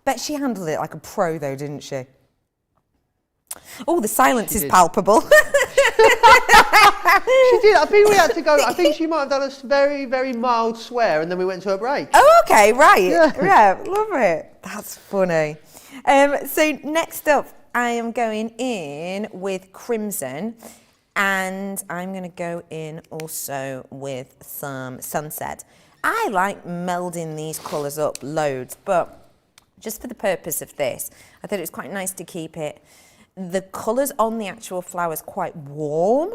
Bet she handled it like a pro though, didn't she? Oh, the silence is palpable. She did. I think we had to go. I think she might have done a very, very mild swear, and then we went to a break. Oh, okay, right. Yeah, love it. That's funny. So next up, I am going in with crimson, and I'm going to go in also with some sunset. I like melding these colours up loads, but just for the purpose of this, I thought it was quite nice to keep it. The colours on the actual flowers quite warm,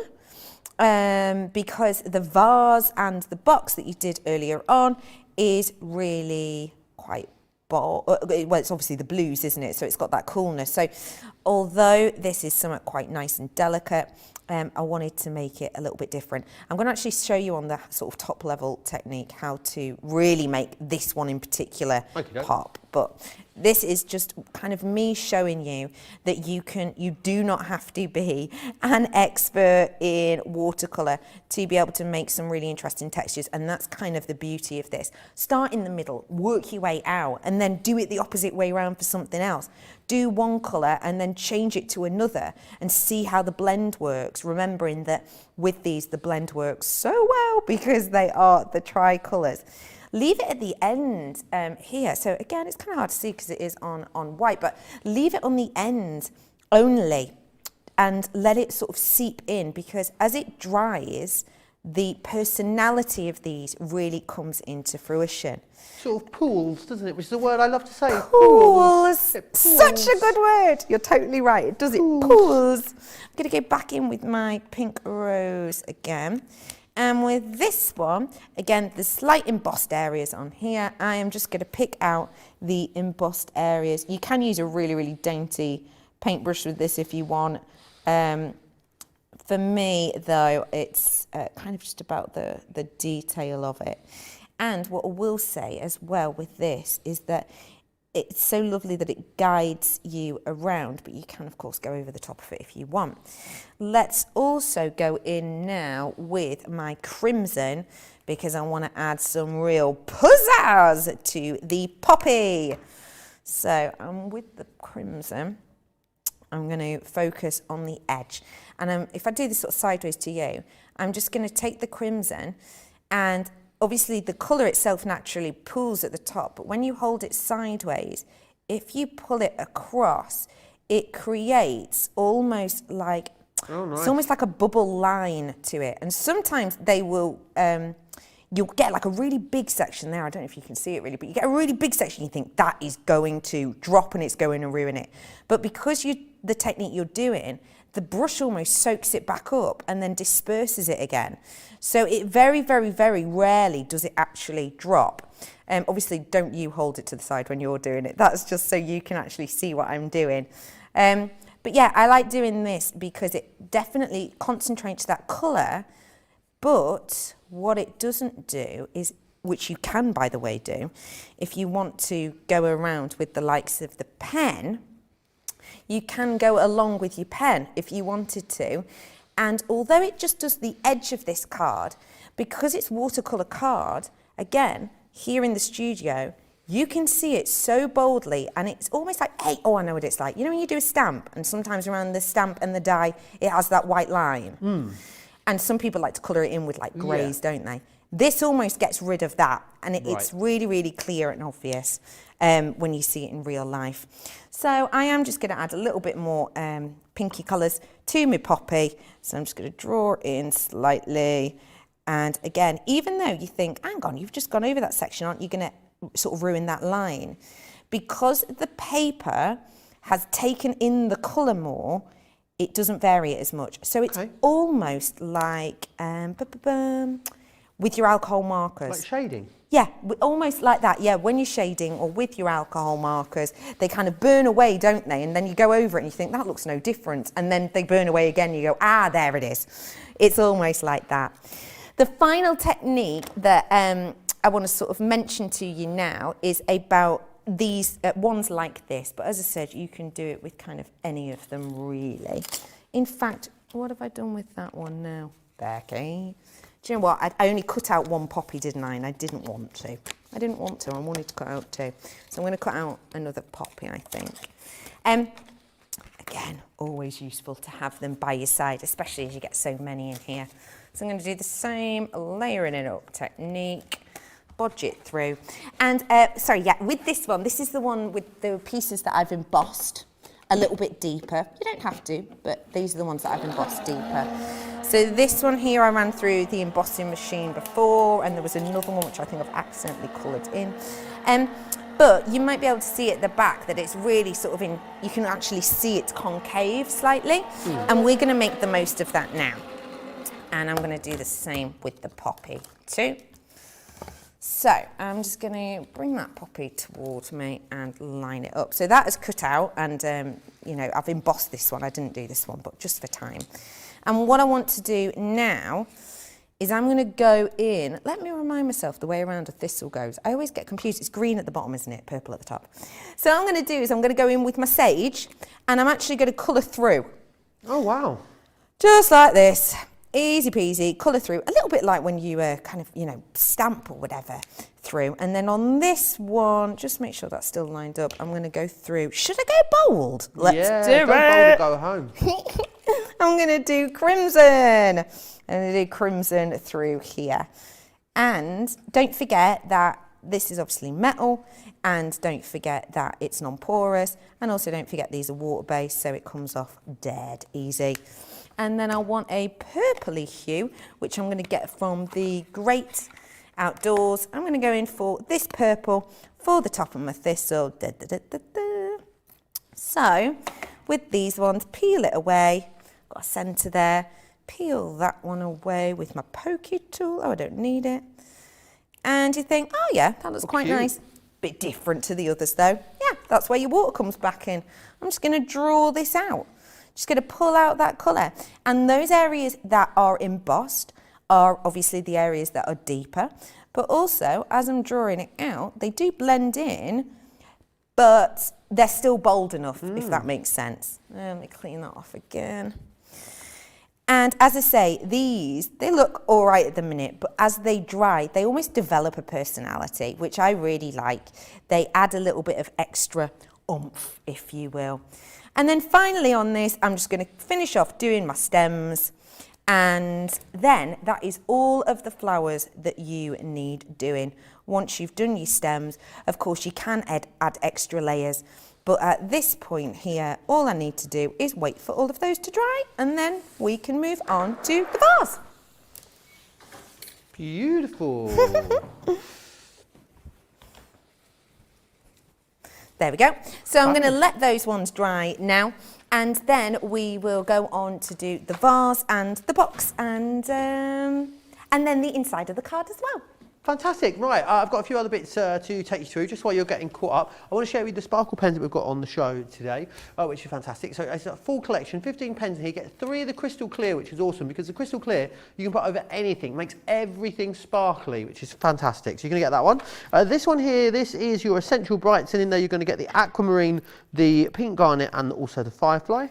because the vase and the box that you did earlier on is really quite bold. Well, it's obviously the blues, isn't it? So it's got that coolness. So although this is somewhat quite nice and delicate, I wanted to make it a little bit different. I'm going to actually show you on the sort of top level technique how to really make this one in particular pop. but this is just kind of me showing you that you do not have to be an expert in watercolour to be able to make some really interesting textures, and that's kind of the beauty of this. Start in the middle, work your way out, and then do it the opposite way around for something else. Do one colour and then change it to another and see how the blend works, remembering that with these the blend works so well because they are the tricolours. Leave it at the end here. So again, it's kind of hard to see because it is on white, but leave it on the end only and let it sort of seep in, because as it dries, the personality of these really comes into fruition. Sort of pools, doesn't it? Which is a word I love to say. Pools. It pools. Such a good word. You're totally right. It does. Pools. It pools. I'm going to go back in with my pink rose again. And with this one, again, the slight embossed areas on here. I am just going to pick out the embossed areas. You can use a really, really dainty paintbrush with this if you want. For me, though, it's kind of just about the detail of it. And what I will say as well with this is that it's so lovely that it guides you around, but you can, of course, go over the top of it if you want. Let's also go in now with my crimson, because I want to add some real pizzazz to the poppy. So with the crimson, I'm going to focus on the edge. And if I do this sort of sideways to you, I'm just going to take the crimson, and obviously the colour itself naturally pools at the top, but when you hold it sideways, if you pull it across, it creates almost like, it's almost like a bubble line to it. And sometimes they will, you'll get like a really big section there. I don't know if you can see it really, but you get a really big section, you think that is going to drop and it's going to ruin it. But because the technique you're doing, the brush almost soaks it back up and then disperses it again. So it very, very, very rarely does it actually drop. Obviously, don't you hold it to the side when you're doing it. That's just so you can actually see what I'm doing. But yeah, I like doing this because it definitely concentrates that colour, but what it doesn't do is, which you can, by the way, do, if you want to go around with the likes of the pen, you can go along with your pen if you wanted to. And although it just does the edge of this card, because it's watercolour card, again, here in the studio, you can see it so boldly, and it's almost like, hey, oh, I know what it's like. You know when you do a stamp, and sometimes around the stamp and the die, it has that white line? And some people like to colour it in with like greys, don't they? This almost gets rid of that, and it's really, really clear and obvious when you see it in real life. So I am just going to add a little bit more pinky colours to my poppy. So I'm just going to draw in slightly. And again, even though you think, hang on, you've just gone over that section, aren't you going to sort of ruin that line? Because the paper has taken in the colour more, it doesn't vary it as much. So it's almost like with your alcohol markers. Like shading? Yeah, almost like that. Yeah, when you're shading or with your alcohol markers, they kind of burn away, don't they? And then you go over it and you think, that looks no different. And then they burn away again and you go, ah, there it is. It's almost like that. The final technique that I want to sort of mention to you now is about these ones like this. But as I said, you can do it with kind of any of them, really. In fact, what have I done with that one now, Becky? Do you know what? I only cut out one poppy, didn't I? And I didn't want to. I didn't want to. I wanted to cut out two. So I'm going to cut out another poppy, I think. Again, always useful to have them by your side, especially as you get so many in here. So I'm going to do the same layering it up technique. Bodge it through. And, sorry, yeah, with this one, this is the one with the pieces that I've embossed a little bit deeper. You don't have to, but these are the ones that I've embossed deeper. So this one here I ran through the embossing machine before, and there was another one which I think I've accidentally coloured in. But you might be able to see at the back that it's really sort of in, you can actually see it's concave slightly, and we're going to make the most of that now. And I'm going to do the same with the poppy too. So I'm just going to bring that poppy towards me and line it up. So that is cut out, and you know, I've embossed this one. I didn't do this one, but just for time. And what I want to do now is I'm going to go in, let me remind myself the way around a thistle goes. I always get confused. It's green at the bottom, isn't it? Purple at the top. So what I'm going to do is I'm going to go in with my sage, and I'm actually going to colour through. Oh, wow. Just like this. Easy peasy, colour through. A little bit like when you kind of, you know, stamp or whatever through. And then on this one, just make sure that's still lined up. I'm going to go through. Should I go bold? Let's do it. Bold, go home. I'm going to do crimson. I'm going to do crimson through here. And don't forget that this is obviously metal, and don't forget that it's non-porous, and also don't forget these are water-based, so it comes off dead easy. And then I want a purpley hue, which I'm going to get from the Great Outdoors. I'm going to go in for this purple for the top of my thistle. Da, da, da, da, da. So with these ones, peel it away. Got a centre there. Peel that one away with my pokey tool. Oh, I don't need it. And you think, oh yeah, that looks quite nice. Bit different to the others though. Yeah, that's where your water comes back in. I'm just going to draw this out. Just going to pull out that colour. And those areas that are embossed are obviously the areas that are deeper. But also, as I'm drawing it out, they do blend in, but they're still bold enough, if that makes sense. Let me clean that off again. And as I say, these, they look all right at the minute, but as they dry, they almost develop a personality, which I really like. They add a little bit of extra oomph, if you will. And then finally on this, I'm just going to finish off doing my stems. And then that is all of the flowers that you need doing. Once you've done your stems, of course, you can add extra layers. But at this point here, all I need to do is wait for all of those to dry, and then we can move on to the vase. Beautiful. There we go. So I'm going to let those ones dry now, and then we will go on to do the vase and the box, and then the inside of the card as well. Fantastic. Right, I've got a few other bits to take you through, just while you're getting caught up. I want to share with you the sparkle pens that we've got on the show today, which are fantastic. So it's a full collection, 15 pens in here. You get 3 of the crystal clear, which is awesome, because the crystal clear, you can put over anything, makes everything sparkly, which is fantastic. So you're going to get that one. This one here, this is your essential brights, and in there you're going to get the aquamarine, the pink garnet, and also the firefly.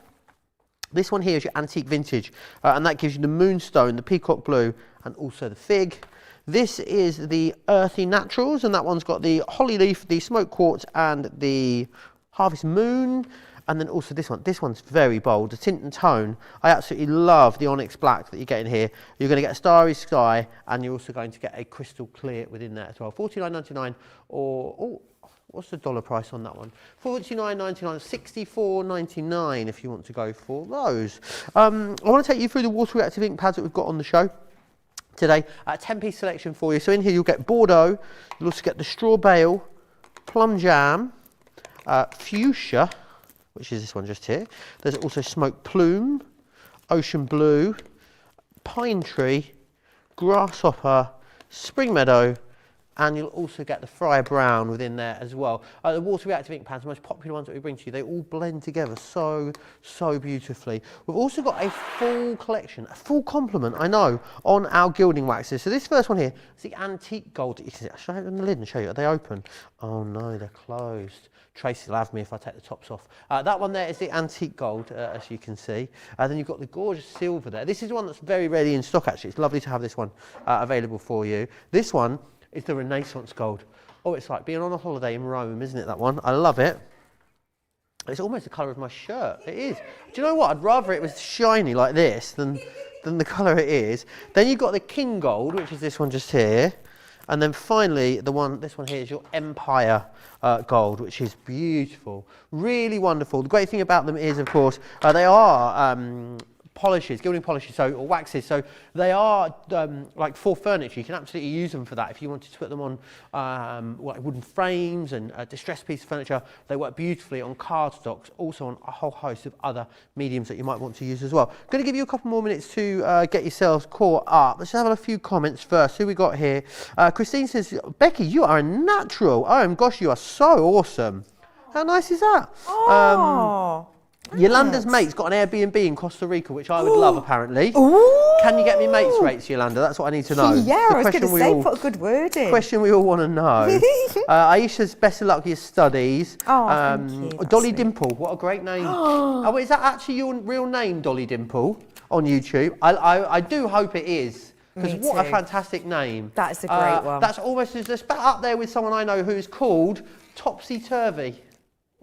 This one here is your antique vintage, and that gives you the moonstone, the peacock blue, and also the fig. This is the earthy naturals, and that one's got the holly leaf, the smoke quartz, and the harvest moon. And then also this one. This one's very bold, the tint and tone. I absolutely love the onyx black that you get in here. You're going to get a starry sky, and you're also going to get a crystal clear within there as well. $49.99, or oh, what's the dollar price on that one? $49.99, $64.99 if you want to go for those. I want to take you through the water reactive ink pads that we've got on the show today. A 10-piece selection for you. So in here you'll get Bordeaux, you'll also get the Straw Bale, Plum Jam, Fuchsia, which is this one just here. There's also Smoke Plume, Ocean Blue, Pine Tree, Grasshopper, Spring Meadow, and you'll also get the Friar Brown within there as well. The water reactive ink pads, the most popular ones that we bring to you, they all blend together so beautifully. We've also got a full collection, a full complement, I know, on our gilding waxes. So this first one here is the antique gold. You can see, should I open the lid and show you? Are they open? Oh no, they're closed. Tracy will have me if I take the tops off. That one there is the antique gold, as you can see. Then you've got the gorgeous silver there. This is one that's very ready in stock, actually. It's lovely to have this one available for you. This one is the Renaissance gold. Oh, it's like being on a holiday in Rome, isn't it, that one? I love it. It's almost the colour of my shirt. It is. Do you know what? I'd rather it was shiny like this than the colour it is. Then you've got the King Gold, which is this one just here. And then finally, this one here is your Empire Gold, which is beautiful. Really wonderful. The great thing about them is, of course, they are polishes, gilding polishes, or waxes, so they are like for furniture. You can absolutely use them for that. If you wanted to put them on like wooden frames and distressed piece of furniture, they work beautifully on cardstocks, also on a whole host of other mediums that you might want to use as well. I'm going to give you a couple more minutes to get yourselves caught up. Let's have a few comments first. Who we got here? Christine says, Becky, you are a natural. Oh gosh, you are so awesome. How nice is that? Oh. Yolanda's mate's got an Airbnb in Costa Rica, which I would love, apparently. Ooh. Can you get me mates rates, Yolanda? That's what I need to know. Yeah, I was going to say, put a good word in. Question we all want to know. Aisha's best of luck with your studies. Oh, thank you. Dolly Dimple, what a great name. Oh, is that actually your real name, Dolly Dimple, on YouTube? I do hope it is. Because what a fantastic name. That is a great one. That's almost just up there with someone I know who's called Topsy Turvy.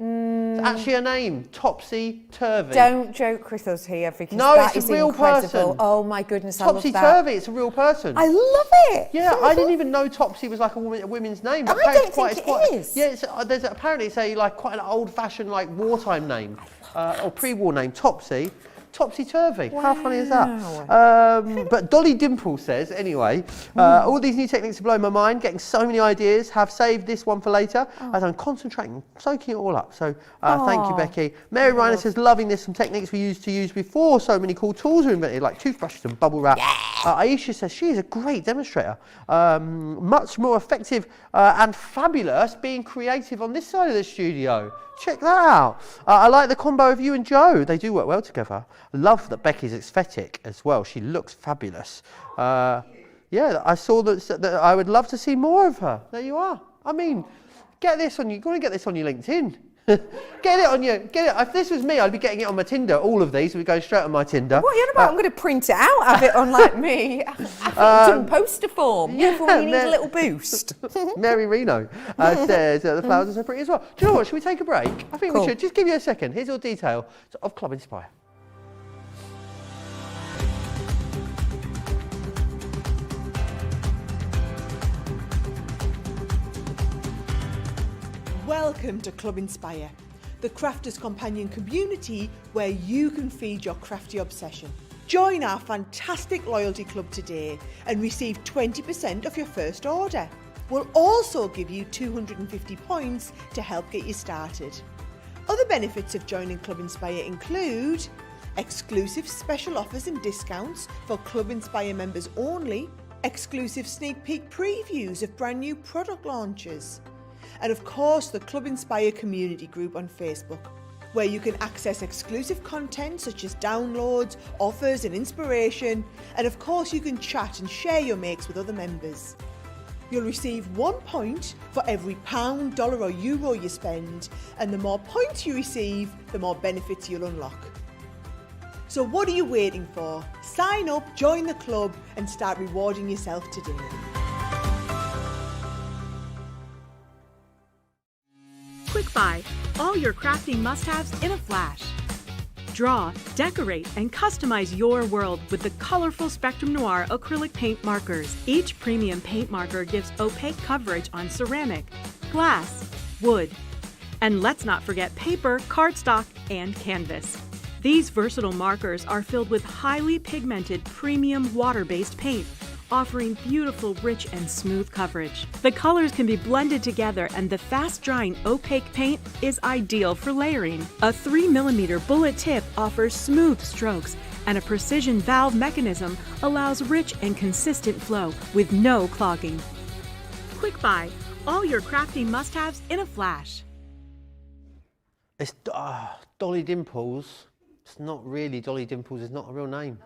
It's actually a name, Topsy Turvy. Don't joke with us here because no, that it's is a real incredible. person. Oh my goodness, I love that. Topsy Turvy, it's a real person. I love it. Yeah, I didn't even know Topsy was like a women's name. I don't think it is. Yeah, there's apparently it's a quite an old-fashioned wartime name or pre-war name, Topsy. Topsy Turvy. Wow. How funny is that? But Dolly Dimple says, anyway, all these new techniques are blowing my mind, getting so many ideas, have saved this one for later as I'm concentrating, soaking it all up. So thank you, Becky. Mary Reiner says, loving this, some techniques we used to use before so many cool tools were invented, like toothbrushes and bubble wrap. Yeah. Aisha says, she is a great demonstrator. Much more effective and fabulous being creative on this side of the studio. Check that out. I like the combo of you and Joe. They do work well together. I love that Becky's aesthetic as well. She looks fabulous. Yeah, I saw that I would love to see more of her. There you are. I mean, get this on you. You've got to get this on your LinkedIn. Get it on your, if this was me, I'd be getting it on my Tinder. All of these would go straight on my Tinder. What are you on about? I'm going to print it out, have it on like me. Have it in poster form. Yeah, for when you need a little boost. Mary Reno says the flowers are so pretty as well. Do you know what? Should we take a break? I think we should. Just give you a second. Here's your detail of Club Inspire. Welcome to Club Inspire, the crafters' companion community where you can feed your crafty obsession. Join our fantastic loyalty club today and receive 20% off your first order. We'll also give you 250 points to help get you started. Other benefits of joining Club Inspire include exclusive special offers and discounts for Club Inspire members only, exclusive sneak peek previews of brand new product launches, and of course the Club Inspire community group on Facebook, where you can access exclusive content such as downloads, offers and inspiration, and of course you can chat and share your makes with other members. You'll receive 1 point for every £1, dollar or euro you spend, and the more points you receive, the more benefits you'll unlock. So what are you waiting for? Sign up, join the club and start rewarding yourself today. Quick Buy, all your crafting must-haves in a flash. Draw, decorate, and customize your world with the colorful Spectrum Noir acrylic paint markers. Each premium paint marker gives opaque coverage on ceramic, glass, wood, and let's not forget paper, cardstock, and canvas. These versatile markers are filled with highly pigmented premium water-based paint, offering beautiful, rich, and smooth coverage. The colors can be blended together and the fast-drying opaque paint is ideal for layering. A 3mm bullet tip offers smooth strokes and a precision valve mechanism allows rich and consistent flow with no clogging. Quick Buy, all your crafting must-haves in a flash. It's Dolly Dimples. It's not really Dolly Dimples. It's not a real name.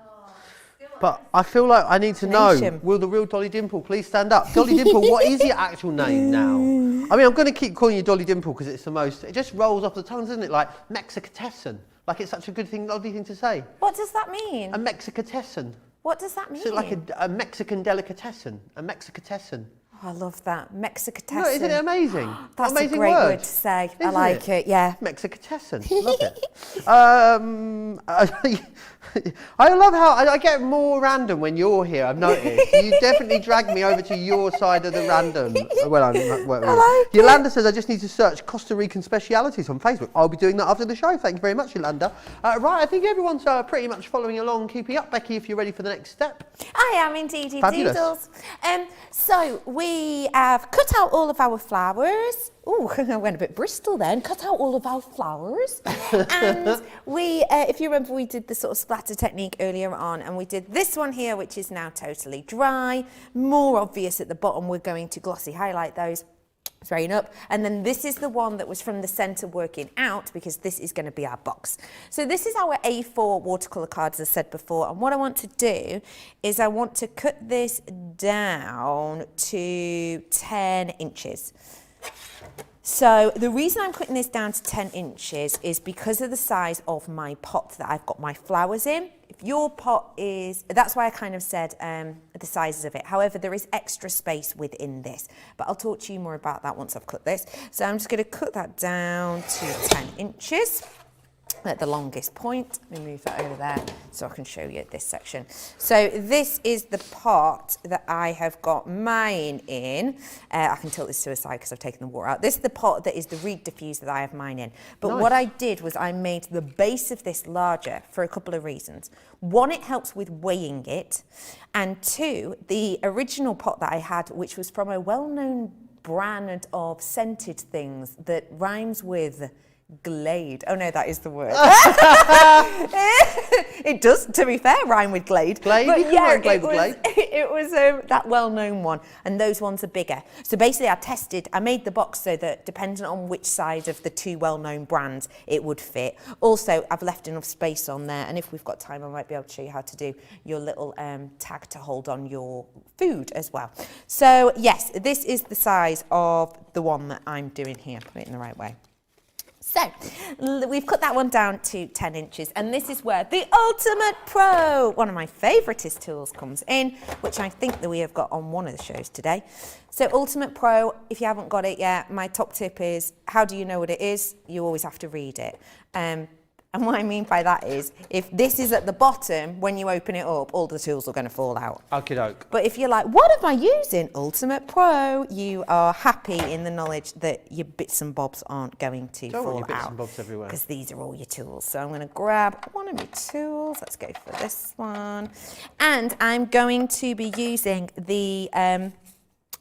But I feel like I need to know, will the real Dolly Dimple please stand up? Dolly Dimple, what is your actual name now? I mean, I'm going to keep calling you Dolly Dimple because it's the most, it just rolls off the tongue, doesn't it? Like Mexicatesson. Like it's such a good thing, lovely thing to say. What does that mean? A Mexicatesson. What does that mean? So like a Mexican delicatessen, a Mexicatesson. Oh, I love that. Mexicatesson. No, isn't it amazing? That's amazing a great word to say. I like it, yeah. Mexicatesson. Love it. I love how I get more random when you're here, I've noticed. You definitely drag me over to your side of the random. Yolanda says I just need to search Costa Rican specialities on Facebook. I'll be doing that after the show. Thank you very much, Yolanda. Right, I think everyone's pretty much following along, keeping up. Becky, if you're ready for the next step. I am indeed, Fabulous. Doodles. So we have cut out all of our flowers. Oh, I went a bit Bristol then. Cut out all of our flowers. And we, if you remember, we did the sort of splatter technique earlier on, and we did this one here, which is now totally dry. More obvious at the bottom, we're going to glossy highlight those. Straighten up, and then this is the one that was from the centre working out, because this is going to be our box. So this is our A4 watercolour card, as I said before, and what I want to do is I want to cut this down to 10 inches. So the reason I'm cutting this down to 10 inches is because of the size of my pot that I've got my flowers in. If your pot is, that's why I kind of said the sizes of it. However, there is extra space within this, but I'll talk to you more about that once I've cut this. So I'm just going to cut that down to 10 inches. At the longest point. Let me move that over there so I can show you this section. So this is the pot that I have got mine in. I can tilt this to the side because I've taken the water out. This is the pot that is the reed diffuser that I have mine in. But nice. What I did was I made the base of this larger for a couple of reasons. One, it helps with weighing it. And two, the original pot that I had, which was from a well-known brand of scented things that rhymes with Glade. Oh no, that is the word. It does, to be fair, rhyme with Glade. Glade? But You can wear Glade with Glade. It was that well-known one, and those ones are bigger. So basically I made the box so that depending on which side of the two well-known brands it would fit. Also, I've left enough space on there, and if we've got time I might be able to show you how to do your little tag to hold on your food as well. So yes, this is the size of the one that I'm doing here. Put it in the right way. So, we've cut that one down to 10 inches, and this is where the Ultimate Pro, one of my favouriteest tools, comes in, which I think that we have got on one of the shows today. So, Ultimate Pro, if you haven't got it yet, my top tip is, how do you know what it is? You always have to read it. And what I mean by that is, if this is at the bottom, when you open it up, all the tools are going to fall out. Okie doke. But if you're like, what am I using? Ultimate Pro, you are happy in the knowledge that your bits and bobs aren't going to Don't fall want your bits out. and bobs everywhere. Because these are all your tools. So I'm going to grab one of my tools. Let's go for this one. And I'm going to be using the...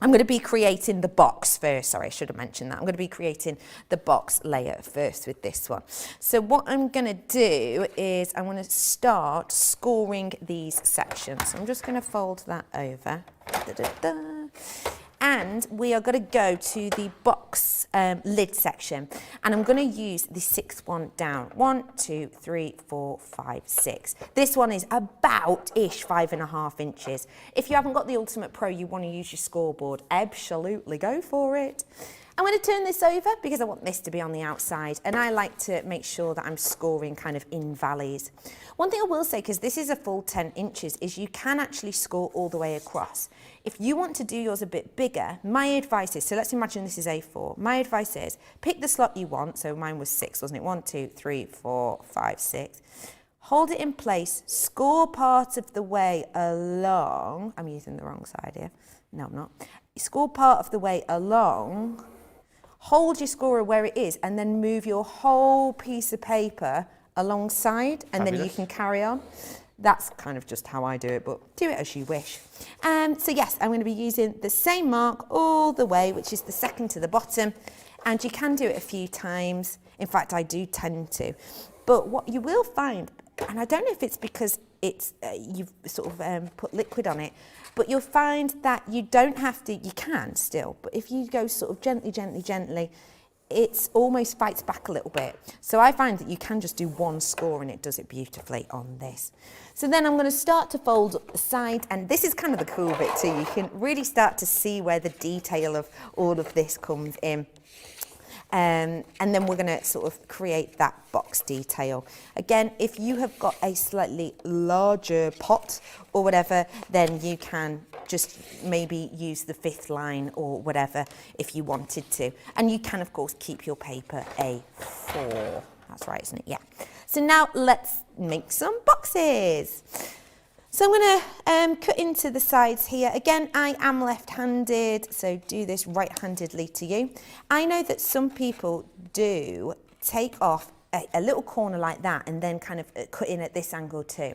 I'm going to be creating the box first. Sorry, I should have mentioned that. I'm going to be creating the box layer first with this one. So what I'm going to do is I'm going to start scoring these sections. So I'm just going to fold that over. And we are going to go to the box lid section, and I'm going to use the sixth one down. 1, 2, 3, 4, 5, 6. This one is about-ish 5.5 inches. If you haven't got the Ultimate Pro, you want to use your scoreboard, absolutely go for it. I'm going to turn this over because I want this to be on the outside, and I like to make sure that I'm scoring kind of in valleys. One thing I will say, because this is a full 10 inches, is you can actually score all the way across. If you want to do yours a bit bigger, my advice is, so let's imagine this is A4. My advice is, pick the slot you want. So mine was 6, wasn't it? 1, 2, 3, 4, 5, 6. Hold it in place, score part of the way along. I'm using the wrong side here. No, I'm not. Score part of the way along. Hold your scorer where it is, and then move your whole piece of paper alongside, and then you can carry on. That's kind of just how I do it, but do it as you wish. So yes, I'm going to be using the same mark all the way, which is the second to the bottom, and you can do it a few times. In fact, I do tend to. But what you will find, and I don't know if it's because it's you've sort of put liquid on it, but you'll find that you don't have to, you can still, but if you go sort of gently, gently, gently, it almost fights back a little bit. So I find that you can just do one score and it does it beautifully on this. So then I'm going to start to fold up the side, and this is kind of the cool bit too. You can really start to see where the detail of all of this comes in. And then we're going to sort of create that box detail. Again, if you have got a slightly larger pot or whatever, then you can just maybe use the 5th line or whatever if you wanted to. And you can, of course, keep your paper A4. That's right, isn't it? Yeah. So now let's make some boxes. So I'm going to cut into the sides here. Again, I am left-handed, so do this right-handedly to you. I know that some people do take off a little corner like that and then kind of cut in at this angle too.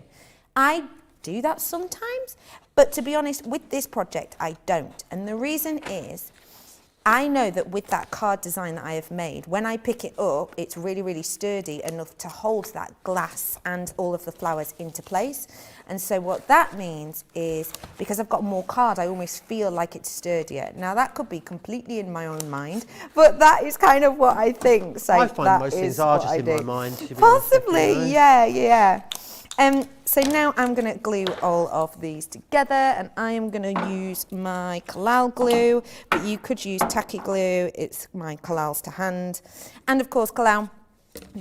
I do that sometimes, but to be honest, with this project, I don't. And the reason is, I know that with that card design that I have made, when I pick it up, it's really, really sturdy enough to hold that glass and all of the flowers into place. And so what that means is, because I've got more card, I almost feel like it's sturdier. Now that could be completely in my own mind, but that is kind of what I think. So I find most things are just in my mind, to be honest with you, possibly, you know. yeah. So now I'm going to glue all of these together, and I am going to use my collal glue, but you could use tacky glue. It's my collals to hand. And of course, collal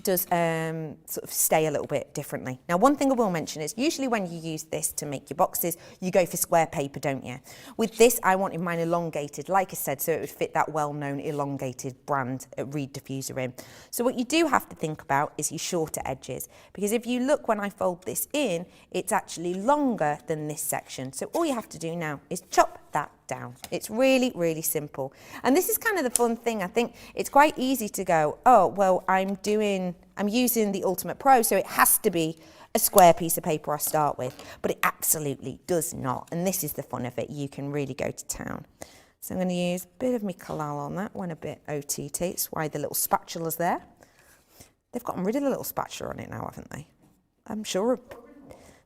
does sort of stay a little bit differently. Now, one thing I will mention is usually when you use this to make your boxes, you go for square paper, don't you? With this, I wanted mine elongated, like I said, so it would fit that well-known elongated brand Reed diffuser in. So what you do have to think about is your shorter edges, because if you look when I fold this in, it's actually longer than this section. So all you have to do now is chop that down. It's really, really simple. And this is kind of the fun thing. I think it's quite easy to go, oh, well, I'm using the Ultimate Pro, so it has to be a square piece of paper I start with, but it absolutely does not. And this is the fun of it. You can really go to town. So I'm going to use a bit of my collal on that one, a bit OTT. It's why the little spatula's there. They've gotten rid of the little spatula on it now, haven't they? I'm sure.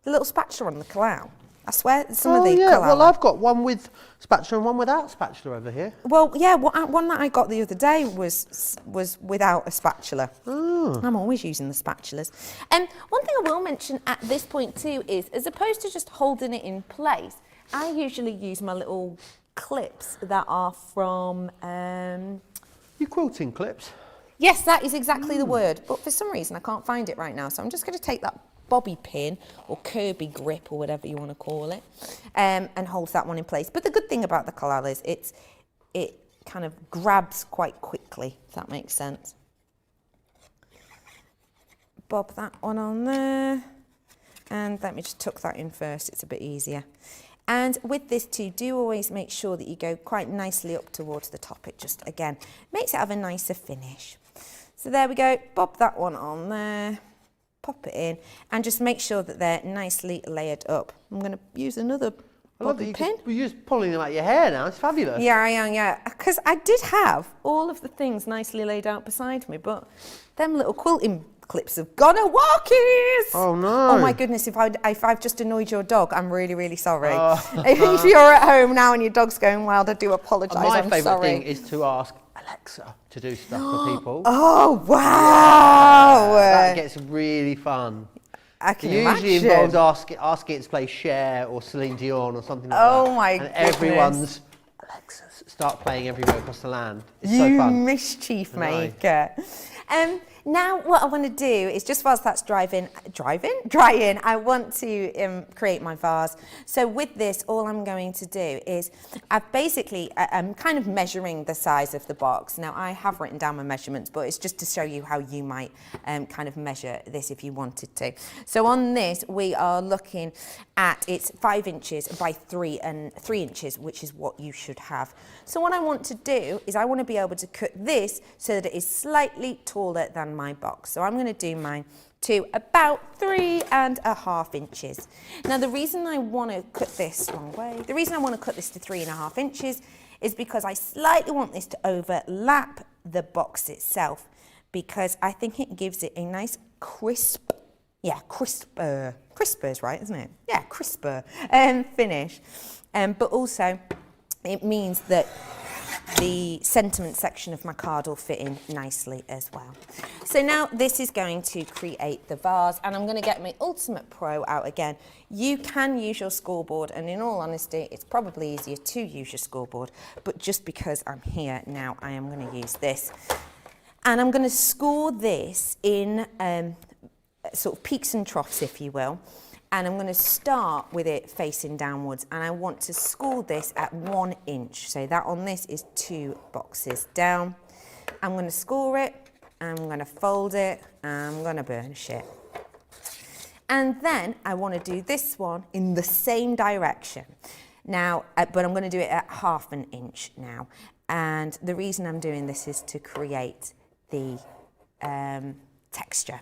The little spatula on the collal. I swear some of the collal. Well, I've got one with spatula and one without spatula over here. Well, yeah, one that I got the other day was without a spatula. I'm always using the spatulas. One thing I will mention at this point too is, as opposed to just holding it in place, I usually use my little clips that are from... Your quilting clips? Yes, that is exactly the word, but for some reason I can't find it right now, so I'm just going to take that bobby pin or Kirby grip or whatever you want to call it, and holds that one in place. But the good thing about the collal is it kind of grabs quite quickly, if that makes sense. Bob that one on there, and let me just tuck that in first, it's a bit easier. And with this too, do always make sure that you go quite nicely up towards the top. It just, again, makes it have a nicer finish. So there we go, bob that one on there. Pop it in and just make sure that they're nicely layered up. I'm going to use another bobby pin. You're just pulling them out your hair now. It's fabulous. Yeah, I am, yeah. Because I did have all of the things nicely laid out beside me, but them little quilting clips have gone a walkies. Oh no. Oh my goodness, if I've just annoyed your dog, I'm really, really sorry. If you're at home now and your dog's going wild, I do apologise. My favourite thing is to ask Alexa to do stuff for people. Oh wow! That gets really fun. I can usually imagine. involves asking it to play Cher or Celine Dion or something like that. Oh my and goodness. Everyone's Alexa start playing everywhere across the land. It's you so fun. mischief maker. Now what I want to do is, just whilst that's drying, I want to create my vase. So with this, all I'm going to do is, I'm kind of measuring the size of the box. Now I have written down my measurements, but it's just to show you how you might kind of measure this if you wanted to. So on this, we are looking at, it's 5 inches by 3 inches, which is what you should have. So what I want to do is I want to be able to cut this so that it is slightly taller than my box. So I'm going to do mine to about 3.5 inches. Now the reason I want to cut this to 3.5 inches is because I slightly want this to overlap the box itself, because I think it gives it a nice crisper is right, isn't it? Yeah, crisper finish. But also it means that the sentiment section of my card will fit in nicely as well. So now this is going to create the vase, and I'm going to get my Ultimate Pro out again. You can use your scoreboard, and in all honesty, it's probably easier to use your scoreboard, but just because I'm here now, I am going to use this. And I'm going to score this in sort of peaks and troughs, if you will. And I'm going to start with it facing downwards, and I want to score this at 1 inch. So that on this is 2 boxes down. I'm going to score it, I'm going to fold it, and I'm going to burnish it. And then I want to do this one in the same direction. Now, but I'm going to do it at 1/2 inch now. And the reason I'm doing this is to create the texture.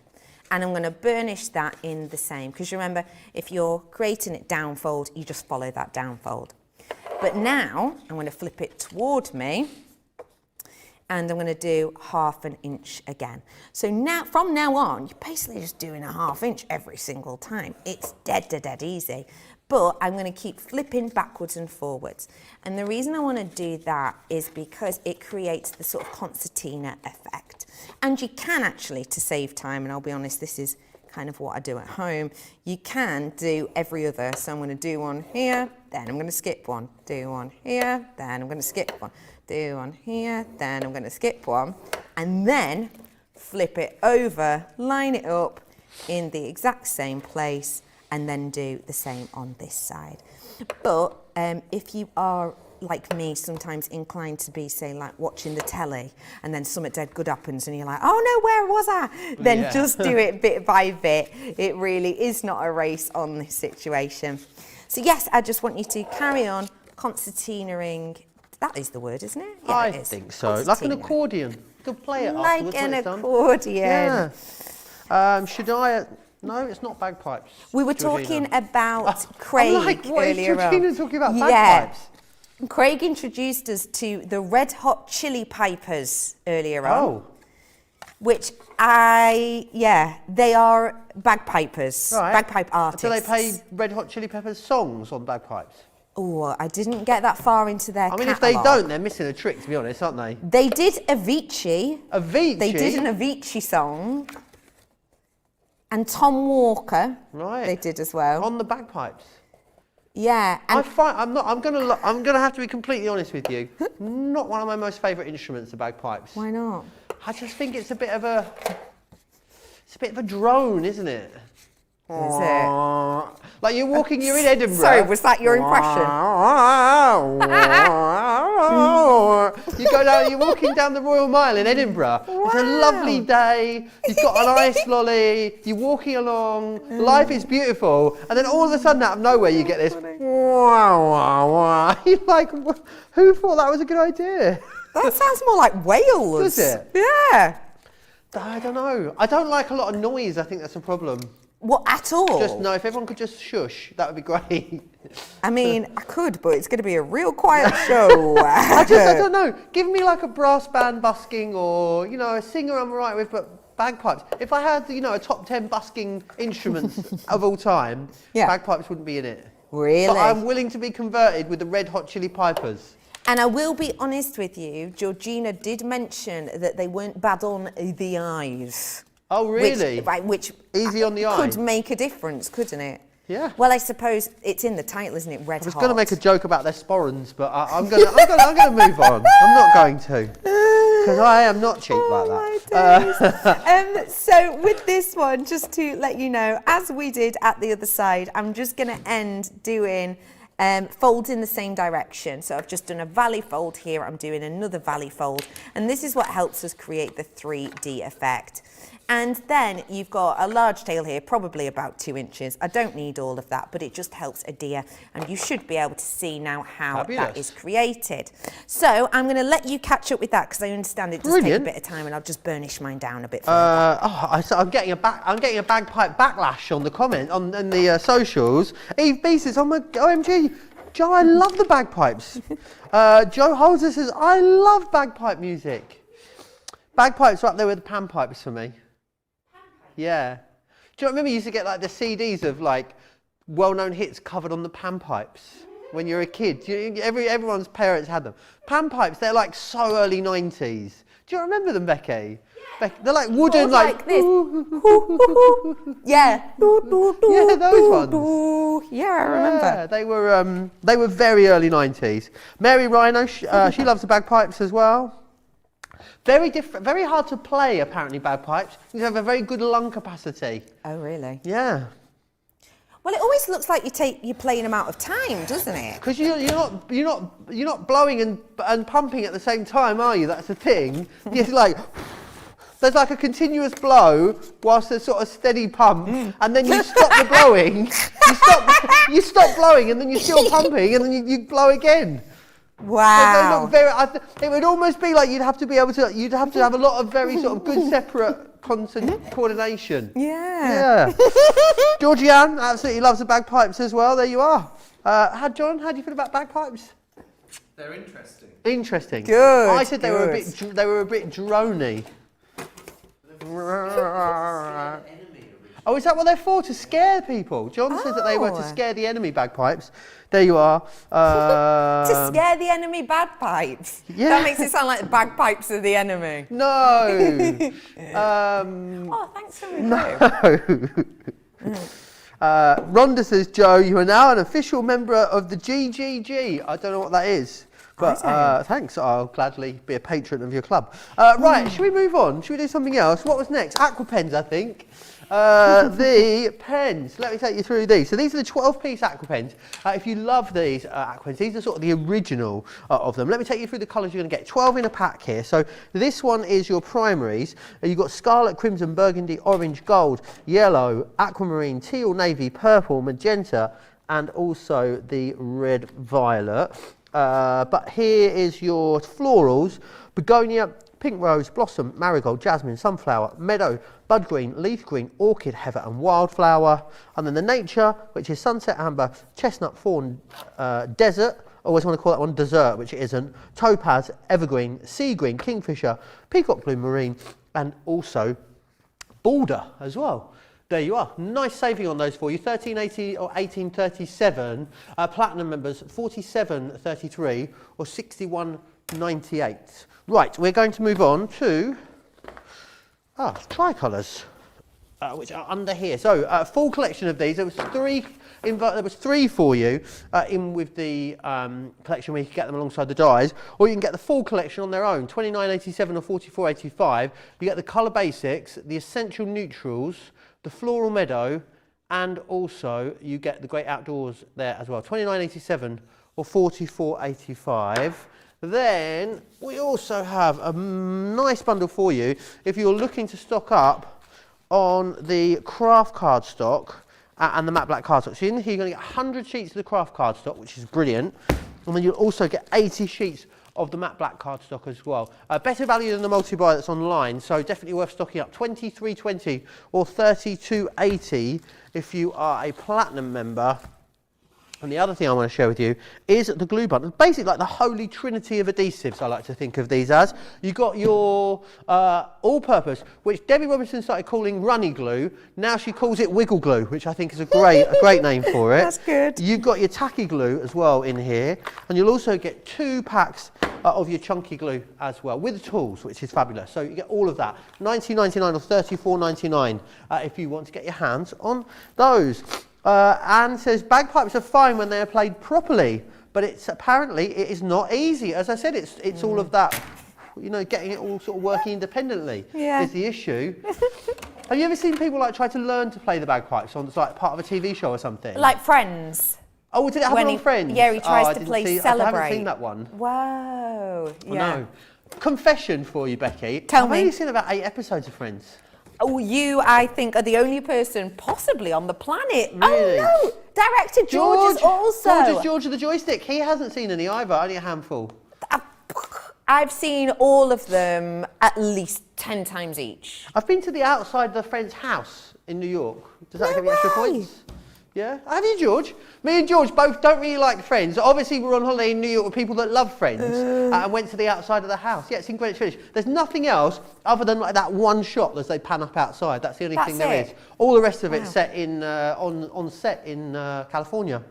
And I'm going to burnish that in the same, because remember, if you're creating it downfold, you just follow that downfold. But now I'm going to flip it toward me, and I'm going to do 1/2 inch again. So now, from now on, you're basically just doing a 1/2 inch every single time. It's dead easy. But I'm going to keep flipping backwards and forwards. And the reason I want to do that is because it creates the sort of concertina effect. And you can actually, to save time, and I'll be honest, this is kind of what I do at home, you can do every other. So I'm going to do one here, then I'm going to skip one, do one here, then I'm going to skip one, do one here, then I'm going to skip one, and then flip it over, line it up in the exact same place, and then do the same on this side. But if you are, like me, sometimes inclined to be, say, like watching the telly, and then something dead good happens and you're like, oh no, where was I? Then just do it bit by bit. It really is not a race on this situation. So yes, I just want you to carry on concertinaing. That is the word, isn't it? Yeah, I it is. think so. Like an accordion. You could play it like afterwards an when it's done. accordion. Yeah. Should I... No, it's not bagpipes. We were Georgina. talking about Craig I'm like, what earlier is Georgina on. talking about bagpipes? Craig introduced us to the Red Hot Chili Pipers earlier on, which they are bagpipers, bagpipe artists. Do they play Red Hot Chili Peppers songs on bagpipes? Oh, I didn't get that far into their I mean, catalogue. if they don't, they're missing a trick, to be honest, aren't they? They did Avicii. Avicii? They did an Avicii song. And Tom Walker, they did as well. On the bagpipes. Yeah, and I'm gonna have to be completely honest with you. Not one of my most favourite instruments, the bagpipes. Why not? I just think it's a bit of a drone, isn't it? Is it? Like you're in Edinburgh. Sorry, was that your impression? You're walking down the Royal Mile in Edinburgh. Wow. It's a lovely day. You've got an ice lolly. You're walking along. Life is beautiful. And then all of a sudden, out of nowhere, you get this. You're like, who thought that was a good idea? That sounds more like Wales. Does it? Yeah. I don't know. I don't like a lot of noise. I think that's a problem. What, at all? If everyone could just shush, that would be great. I mean, I could, but it's going to be a real quiet show. I don't know. Give me like a brass band busking or, a singer I'm right with, but bagpipes. If I had, a top 10 busking instruments of all time, bagpipes wouldn't be in it. Really? But I'm willing to be converted with the Red Hot Chili Pipers. And I will be honest with you, Georgina did mention that they weren't bad on the eyes. Oh, really? Which easy on the eye. Could make a difference, couldn't it? Yeah. Well, I suppose it's in the title, isn't it? Red Hot. I was going to make a joke about their sporrans, but I'm going to move on. I'm not going to, because I am not cheap like that. So with this one, just to let you know, as we did at the other side, I'm just going to end doing folds in the same direction. So I've just done a valley fold here. I'm doing another valley fold, and this is what helps us create the 3D effect. And then you've got a large tail here, probably about 2 inches. I don't need all of that, but it just helps adhere. And you should be able to see now how that is created. So I'm going to let you catch up with that because I understand it does take a bit of time, and I'll just burnish mine down a bit further. I'm getting a bagpipe backlash on the comment on the socials. Eve B says, "Oh my OMG, Joe, I love the bagpipes." Joe Holzer says, "I love bagpipe music." Bagpipes are up there with the panpipes for me. Yeah. Do you remember you used to get like the CDs of like well-known hits covered on the panpipes when you were a kid? Everyone's parents had them. Panpipes, they're like so early 90s. Do you remember them, Becky? Yeah. They're like wooden, like this. Yeah. Yeah, those ones. Yeah, I remember. Yeah, they were very early 90s. Mary Rhino, she loves the bagpipes as well. Very different, very hard to play, apparently, bagpipes. You have a very good lung capacity. Oh, really? Yeah. Well, it always looks like you're playing them out of time, doesn't it? Because you're not blowing and pumping at the same time, are you? That's the thing. It's like there's like a continuous blow whilst there's sort of steady pump, and then you stop the blowing. You stop blowing, and then you're still pumping, and then you blow again. Wow. It would almost be like you'd have to have a lot of very sort of good separate coordination. Yeah. Georgianne absolutely loves the bagpipes as well. There you are. John, how do you feel about bagpipes? They're interesting. Interesting. Good, I said they were a good. bit drony. Oh, is that what they're for? To scare people? John says that they were to scare the enemy bagpipes. There you are. To scare the enemy bagpipes. Yeah. That makes it sound like the bagpipes are the enemy. No. Oh, thanks for the No. Rhonda says, Joe, you are now an official member of the GGG. I don't know what that is. But thanks, I'll gladly be a patron of your club. Right, should we move on? Should we do something else? What was next? Aqua pens, I think. The pens. Let me take you through these. So these are the 12-piece aqua pens. If you love these aqua pens, these are sort of the original of them. Let me take you through the colours you're going to get. 12 in a pack here. So this one is your primaries. You've got scarlet, crimson, burgundy, orange, gold, yellow, aquamarine, teal, navy, purple, magenta, and also the red violet. But here is your florals: begonia, pink rose, blossom, marigold, jasmine, sunflower, meadow, bud green, leaf green, orchid, heather and wildflower. And then the nature, which is sunset amber, chestnut, fawn, desert. Always want to call that one dessert, which it isn't. Topaz, evergreen, sea green, kingfisher, peacock blue, marine, and also border as well. There you are. Nice saving on those for you. 1380 or 1837. Platinum members 4733 or 6198. Right, we're going to move on to tricolours, which are under here. So full collection of these. There was three for you in with the collection where you can get them alongside the dies, or you can get the full collection on their own. 2987 or 4485. You get the colour basics, the essential neutrals, the floral meadow, and also you get the great outdoors there as well. 2987 or 4485. Then we also have a nice bundle for you if you're looking to stock up on the craft cardstock and the matte black cardstock. So in here you're going to get 100 sheets of the craft cardstock, which is brilliant, and then you'll also get 80 sheets of the matte black cardstock as well. Better value than the multi-buy that's online, so definitely worth stocking up. 2320 or 3280 if you are a platinum member. And the other thing I want to share with you is the glue bundle. Basically like the holy trinity of adhesives, I like to think of these as. You've got your all-purpose, which Debbie Robinson started calling runny glue. Now she calls it wiggle glue, which I think is a great name for it. That's good. You've got your tacky glue as well in here. And you'll also get 2 packs of your chunky glue as well, with the tools, which is fabulous. So you get all of that. $19.99 or $34.99 if you want to get your hands on those. Anne says bagpipes are fine when they are played properly, but apparently it is not easy. As I said, it's all of that, you know, getting it all sort of working independently is the issue. Have you ever seen people like try to learn to play the bagpipes on like part of a TV show or something? Like Friends. Oh, did it happen on Friends? Yeah, he tries to play Celebrate. I haven't seen that one. Whoa. Yeah. No. Confession for you, Becky. Tell me. I've only seen about 8 episodes of Friends. Oh, you, I think, are the only person possibly on the planet. Really? Oh, no. Director George is also. George of the Joystick. He hasn't seen any either, only a handful. I've seen all of them at least 10 times each. I've been to the outside of the friend's house in New York. Does that give you extra points? Yeah? Have you, George? Me and George both don't really like Friends. Obviously, we're on holiday in New York with people that love Friends and went to the outside of the house. Yeah, it's in Greenwich Village. There's nothing else other than like that one shot as they pan up outside. That's the only thing there is. All the rest of it's set in on set in California.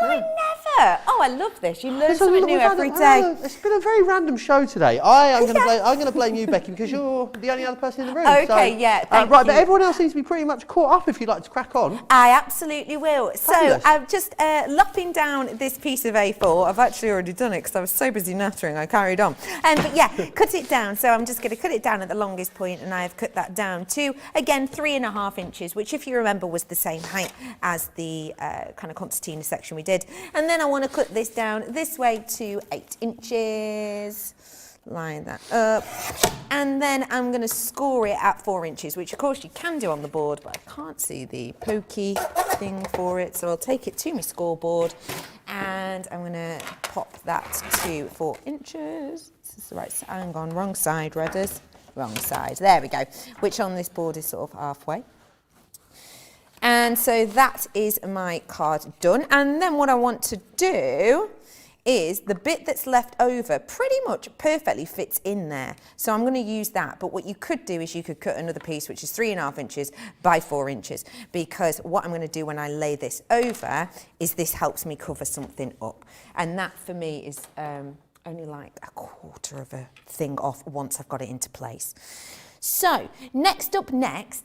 Well, I never. Oh, I love this. You learn something new every day. It's been a very random show today. I'm going to blame you, Becky, because you're the only other person in the room. Okay, so, yeah, thank you. Right, but everyone else seems to be pretty much caught up if you'd like to crack on. I absolutely will. Fabulous. So I'm just lopping down this piece of A4. I've actually already done it because I was so busy nattering, I carried on. But yeah, cut it down. So I'm just going to cut it down at the longest point, and I've cut that down to, again, 3.5 inches, which if you remember was the same height as the kind of concertina section we did. And then I want to cut this down this way to 8 inches. Line that up. And then I'm going to score it at 4 inches, which of course you can do on the board, but I can't see the pokey thing for it. So I'll take it to my scoreboard and I'm going to pop that to 4 inches. This is the right side. Hang on, wrong side, Redders. Wrong side. There we go. Which on this board is sort of halfway. And so that is my card done. And then what I want to do is the bit that's left over pretty much perfectly fits in there. So I'm going to use that. But what you could do is you could cut another piece, which is 3.5 inches by 4 inches, because what I'm going to do when I lay this over is this helps me cover something up. And that for me is only like 1/4 of a thing off once I've got it into place. So next,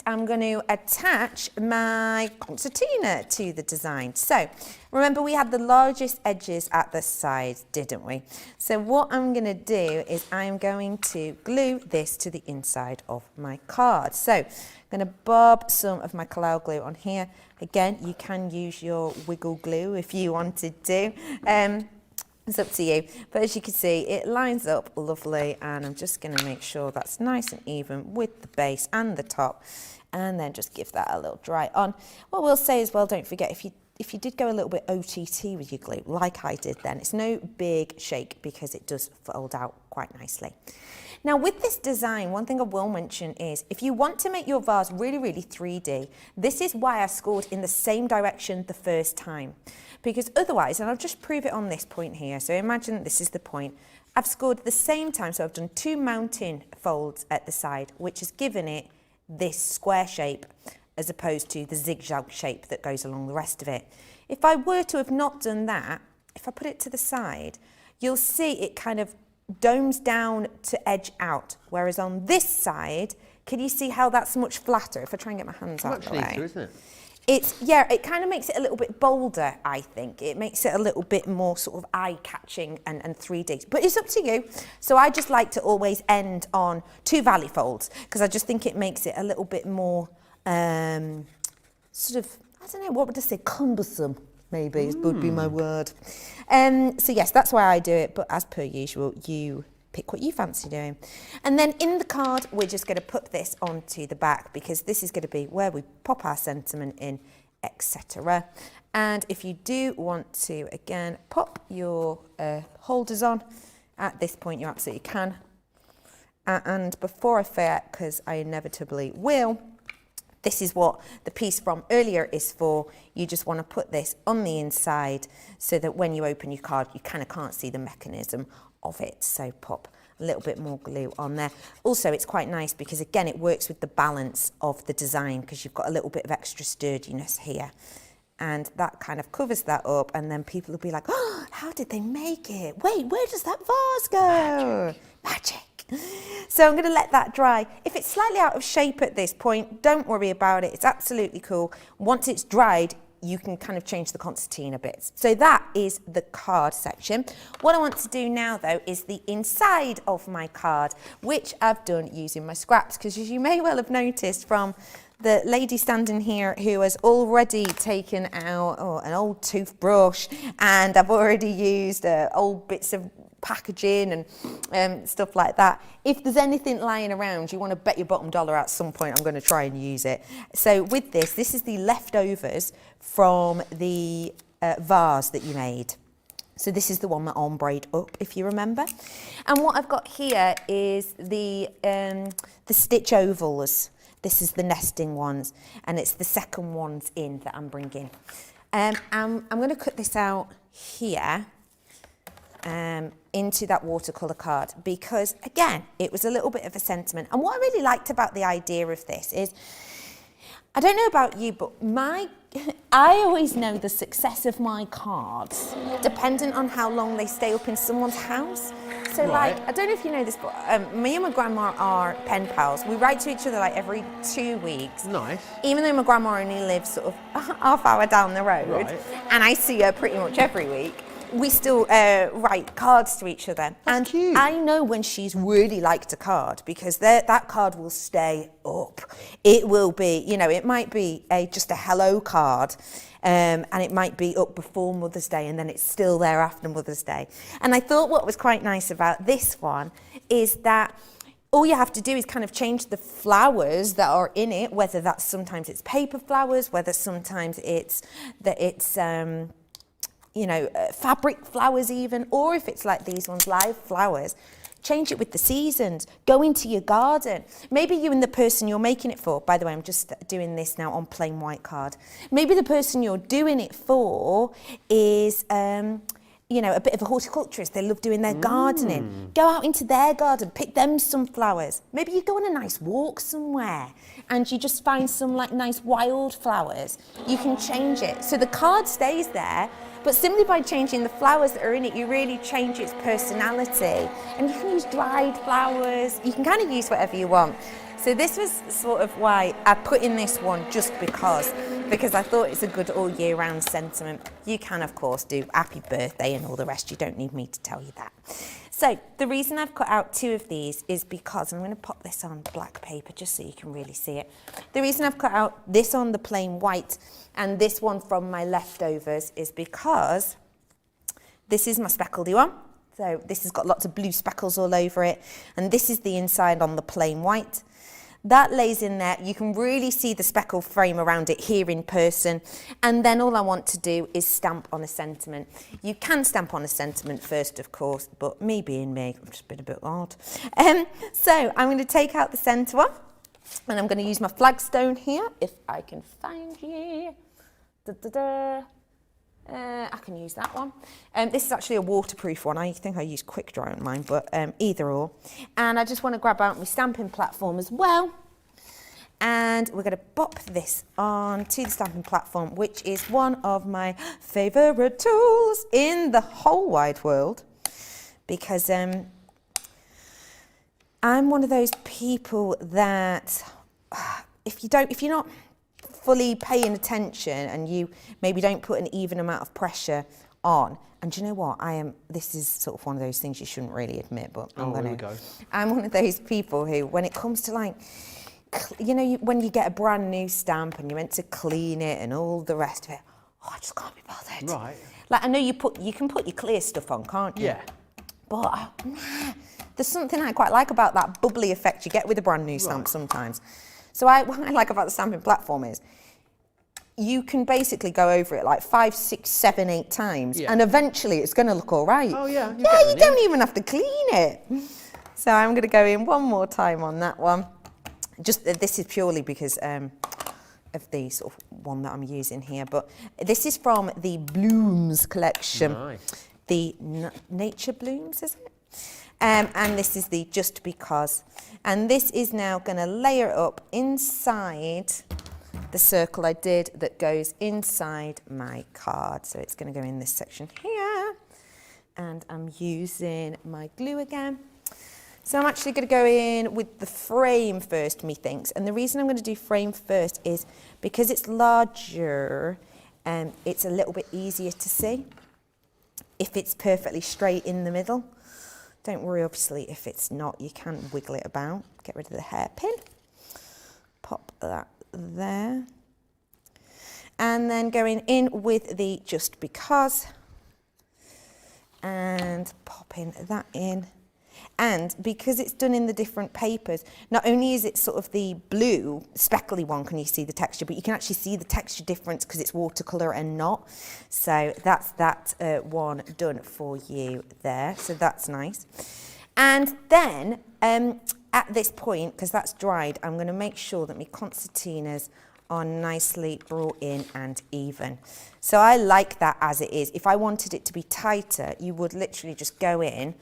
I'm going to attach my concertina to the design. So remember, we had the largest edges at the sides, didn't we? So what I'm going to do is I'm going to glue this to the inside of my card. So I'm going to bob some of my Collal glue on here. Again, you can use your wiggle glue if you wanted to. It's up to you, but as you can see, it lines up lovely, and I'm just going to make sure that's nice and even with the base and the top, and then just give that a little dry on. What we'll say as well, don't forget, if you did go a little bit OTT with your glue, like I did then, it's no big shake because it does fold out quite nicely. Now with this design, one thing I will mention is if you want to make your vase really, really 3D, this is why I scored in the same direction the first time. Because otherwise, and I'll just prove it on this point here, so imagine this is the point, I've scored at the same time, so I've done 2 mounting folds at the side, which has given it this square shape as opposed to the zigzag shape that goes along the rest of it. If I were to have not done that, if I put it to the side, you'll see it kind of domes down to edge out, whereas on this side, can you see how that's much flatter? If I try and get my hands out of the way. Much neater, isn't it? It kind of makes it a little bit bolder, I think. It makes it a little bit more sort of eye-catching and 3D. But it's up to you. So I just like to always end on 2 valley folds because I just think it makes it a little bit more sort of, I don't know, what would I say, cumbersome, maybe would be my word. So yes, that's why I do it. But as per usual, you pick what you fancy doing. And then in the card, we're just going to put this onto the back because this is going to be where we pop our sentiment in, etc. And if you do want to, again, pop your holders on, at this point you absolutely can. And before I forget, because I inevitably will, this is what the piece from earlier is for. You just want to put this on the inside so that when you open your card, you kind of can't see the mechanism of it. So pop a little bit more glue on there. Also, it's quite nice because again, it works with the balance of the design because you've got a little bit of extra sturdiness here. And that kind of covers that up, and then people will be like, oh, how did they make it? Wait, where does that vase go? Magic. So I'm going to let that dry. If it's slightly out of shape at this point, don't worry about it. It's absolutely cool. Once it's dried, you can kind of change the concertina bits. So that is the card section. What I want to do now though is the inside of my card, which I've done using my scraps, because as you may well have noticed from the lady standing here who has already taken out an old toothbrush, and I've already used old bits of packaging and stuff like that. If there's anything lying around, you want to bet your bottom dollar at some point I'm going to try and use it. So with this is the leftovers from the vase that you made. So this is the one that ombrayed up, if you remember. And what I've got here is the stitch ovals. This is the nesting ones, and it's the second ones in that I'm bringing. I'm going to cut this out here into that watercolour card because, again, it was a little bit of a sentiment. And what I really liked about the idea of this is, I don't know about you, but I always know the success of my cards dependent on how long they stay up in someone's house. So like, I don't know if you know this, but me and my grandma are pen pals. We write to each other like every 2 weeks. Nice. Even though my grandma only lives sort of a half hour down the road, and I see her pretty much every week, we still write cards to each other. That's cute. I know when she's really liked a card because that card will stay up. It will be, you know, it might be just a hello card. And it might be up before Mother's Day and then it's still there after Mother's Day. And I thought what was quite nice about this one is that all you have to do is kind of change the flowers that are in it, whether that's sometimes it's paper flowers, whether sometimes it's fabric flowers even, or if it's like these ones, live flowers. Change it with the seasons. Go into your garden. Maybe you and the person you're making it for, by the way, I'm just doing this now on plain white card. Maybe the person you're doing it for is you know, a bit of a horticulturist, they love doing their gardening. Go out into their garden, pick them some flowers. Maybe you go on a nice walk somewhere and you just find some like nice wild flowers. You can change it. So the card stays there, but simply by changing the flowers that are in it, you really change its personality. And you can use dried flowers. You can kind of use whatever you want. So this was sort of why I put in this one, just because I thought it's a good all year round sentiment. You can of course do happy birthday and all the rest, you don't need me to tell you that. So the reason I've cut out 2 of these is because, I'm going to pop this on black paper just so you can really see it. The reason I've cut out this on the plain white and this one from my leftovers is because this is my speckledy one. So this has got lots of blue speckles all over it, and this is the inside on the plain white. That lays in there. You can really see the speckle frame around it here in person. And then all I want to do is stamp on a sentiment. You can stamp on a sentiment first, of course, but me being me, I've just been a bit odd. So I'm going to take out the centre one, and I'm going to use my flagstone here, if I can find you. I can use that one. This is actually a waterproof one. I think I use quick dry on mine, but either or. And I just want to grab out my stamping platform as well. And we're going to pop this on to the stamping platform, which is one of my favourite tools in the whole wide world. Because I'm one of those people that if you're not fully paying attention and you maybe don't put an even amount of pressure on, and do you know what, this is sort of one of those things you shouldn't really admit, but I'm one of those people who, when it comes to like, you know, when you get a brand new stamp and you're meant to clean it and all the rest of it, I just can't be bothered. Right. Like, I know you can put your clear stuff on, can't you? Yeah. But there's something I quite like about that bubbly effect you get with a brand new stamp sometimes. So what I like about the stamping platform is you can basically go over it like 5, 6, 7, 8 times, and eventually it's going to look all right. Oh yeah. You don't even have to clean it. So I'm going to go in one more time on that one. Just this is purely because of the sort of one that I'm using here, but this is from the Blooms collection. Nice. The Nature Blooms, is it? And this is the Just Because. And this is now going to layer it up inside the circle I did that goes inside my card. So it's going to go in this section here. And I'm using my glue again. So I'm actually going to go in with the frame first, methinks. And the reason I'm going to do frame first is because it's larger and it's a little bit easier to see if it's perfectly straight in the middle. Don't worry, obviously, if it's not, you can wiggle it about. Get rid of the hairpin. Pop that there. And then going in with the Just Because. And popping that in. And because it's done in the different papers, not only is it sort of the blue, speckly one, can you see the texture, but you can actually see the texture difference because it's watercolour and not. So that's that one done for you there. So that's nice. And then at this point, because that's dried, I'm going to make sure that my concertinas are nicely brought in and even. So I like that as it is. If I wanted it to be tighter, you would literally just go in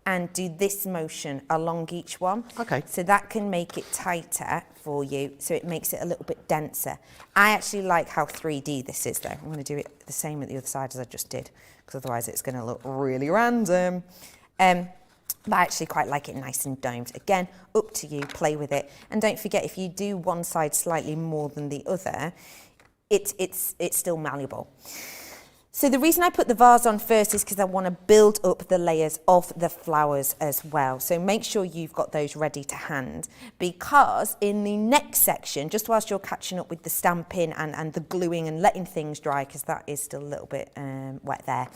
and do this motion along each one. Okay. So that can make it tighter for you, so it makes it a little bit denser. I actually like how 3D this is though. I'm going to do it the same at the other side as I just did, because otherwise it's going to look really random. But I actually quite like it nice and domed. Again, up to you, play with it. And don't forget, if you do one side slightly more than the other, it's still malleable. So the reason I put the vase on first is because I want to build up the layers of the flowers as well. So make sure you've got those ready to hand, because in the next section, just whilst you're catching up with the stamping and the gluing and letting things dry, because that is still a little bit wet there,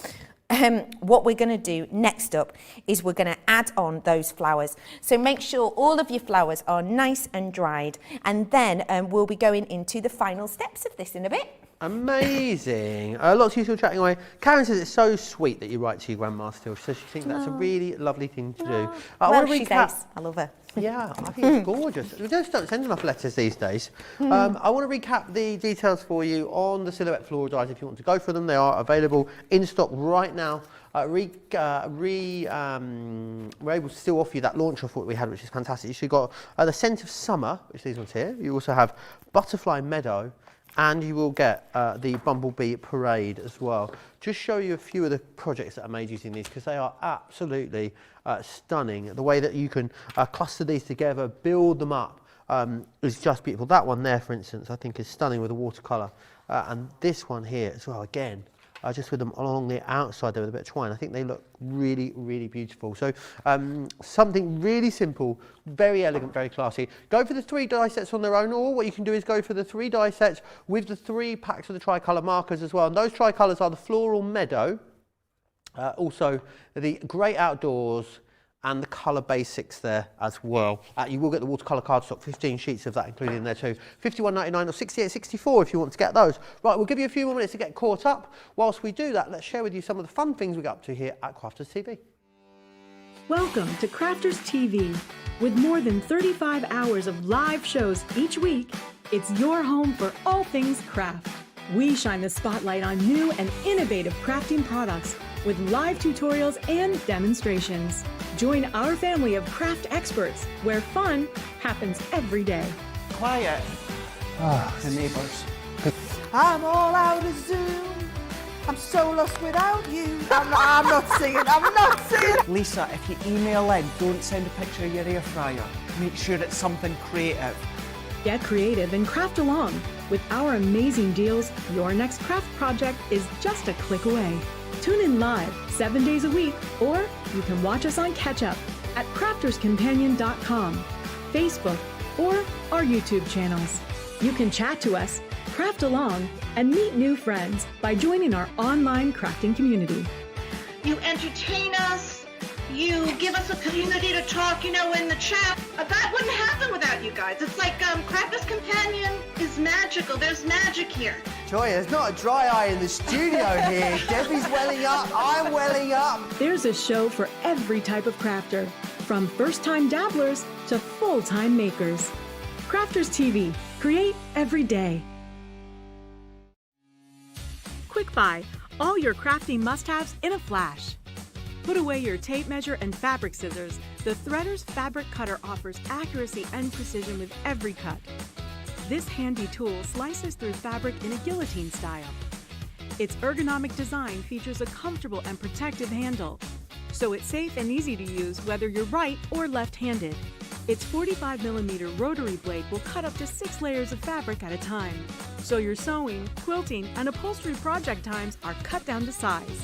what we're going to do next up is we're going to add on those flowers. So make sure all of your flowers are nice and dried, and then we'll be going into the final steps of this in a bit. Amazing. Lots of you still chatting away. Karen says it's so sweet that you write to your grandma still. She says she thinks that's a really lovely thing to do. Well, she's ace. I love her. Yeah, I think it's gorgeous. We just don't send enough letters these days. I want to recap the details for you on the Silhouette Floral Dies. If you want to go for them, they are available in stock right now. We're able to still offer you that launch offer we had, which is fantastic. You've got the Scent of Summer, which these ones here. You also have Butterfly Meadow, and you will get the Bumblebee Parade as well. Just show you a few of the projects that are made using these, because they are absolutely stunning. The way that you can cluster these together, build them up, is just beautiful. That one there, for instance, I think is stunning with a watercolour. And this one here as well, again, just with them along the outside there with a bit of twine. I think they look really, really beautiful. So something really simple, very elegant, very classy. Go for the 3 die sets on their own, or what you can do is go for the 3 die sets with the 3 packs of the tricolour markers as well. And those tricolours are the Floral Meadow, also the Great Outdoors, and the colour basics there as well. You will get the watercolour cardstock, 15 sheets of that included in there too. $51.99 or $68.64 if you want to get those. Right, we'll give you a few more minutes to get caught up. Whilst we do that, let's share with you some of the fun things we get up to here at Crafters TV. Welcome to Crafters TV. With more than 35 hours of live shows each week, it's your home for all things craft. We shine the spotlight on new and innovative crafting products with live tutorials and demonstrations. Join our family of craft experts where fun happens every day. Quiet. The neighbours. I'm all out of Zoom. I'm so lost without you. I'm not singing. I'm not singing. Lisa, if you email in, don't send a picture of your air fryer. Make sure it's something creative. Get creative and craft along. With our amazing deals, your next craft project is just a click away. Tune in live 7 days a week, or you can watch us on catch up at crafterscompanion.com, Facebook, or our YouTube channels. You can chat to us, craft along, and meet new friends by joining our online crafting community. You entertain us. You give us a community to talk, in the chat. That wouldn't happen without you guys. It's like Crafters Companion is magical. There's magic here. Joy, there's not a dry eye in the studio here. Debbie's welling up, I'm welling up. There's a show for every type of crafter, from first-time dabblers to full-time makers. Crafters TV. Create every day. Quick Buy. All your crafting must-haves in a flash. Put away your tape measure and fabric scissors. The Threader's Fabric Cutter offers accuracy and precision with every cut. This handy tool slices through fabric in a guillotine style. Its ergonomic design features a comfortable and protective handle, so it's safe and easy to use whether you're right or left-handed. Its 45mm rotary blade will cut up to 6 layers of fabric at a time, so your sewing, quilting, and upholstery project times are cut down to size.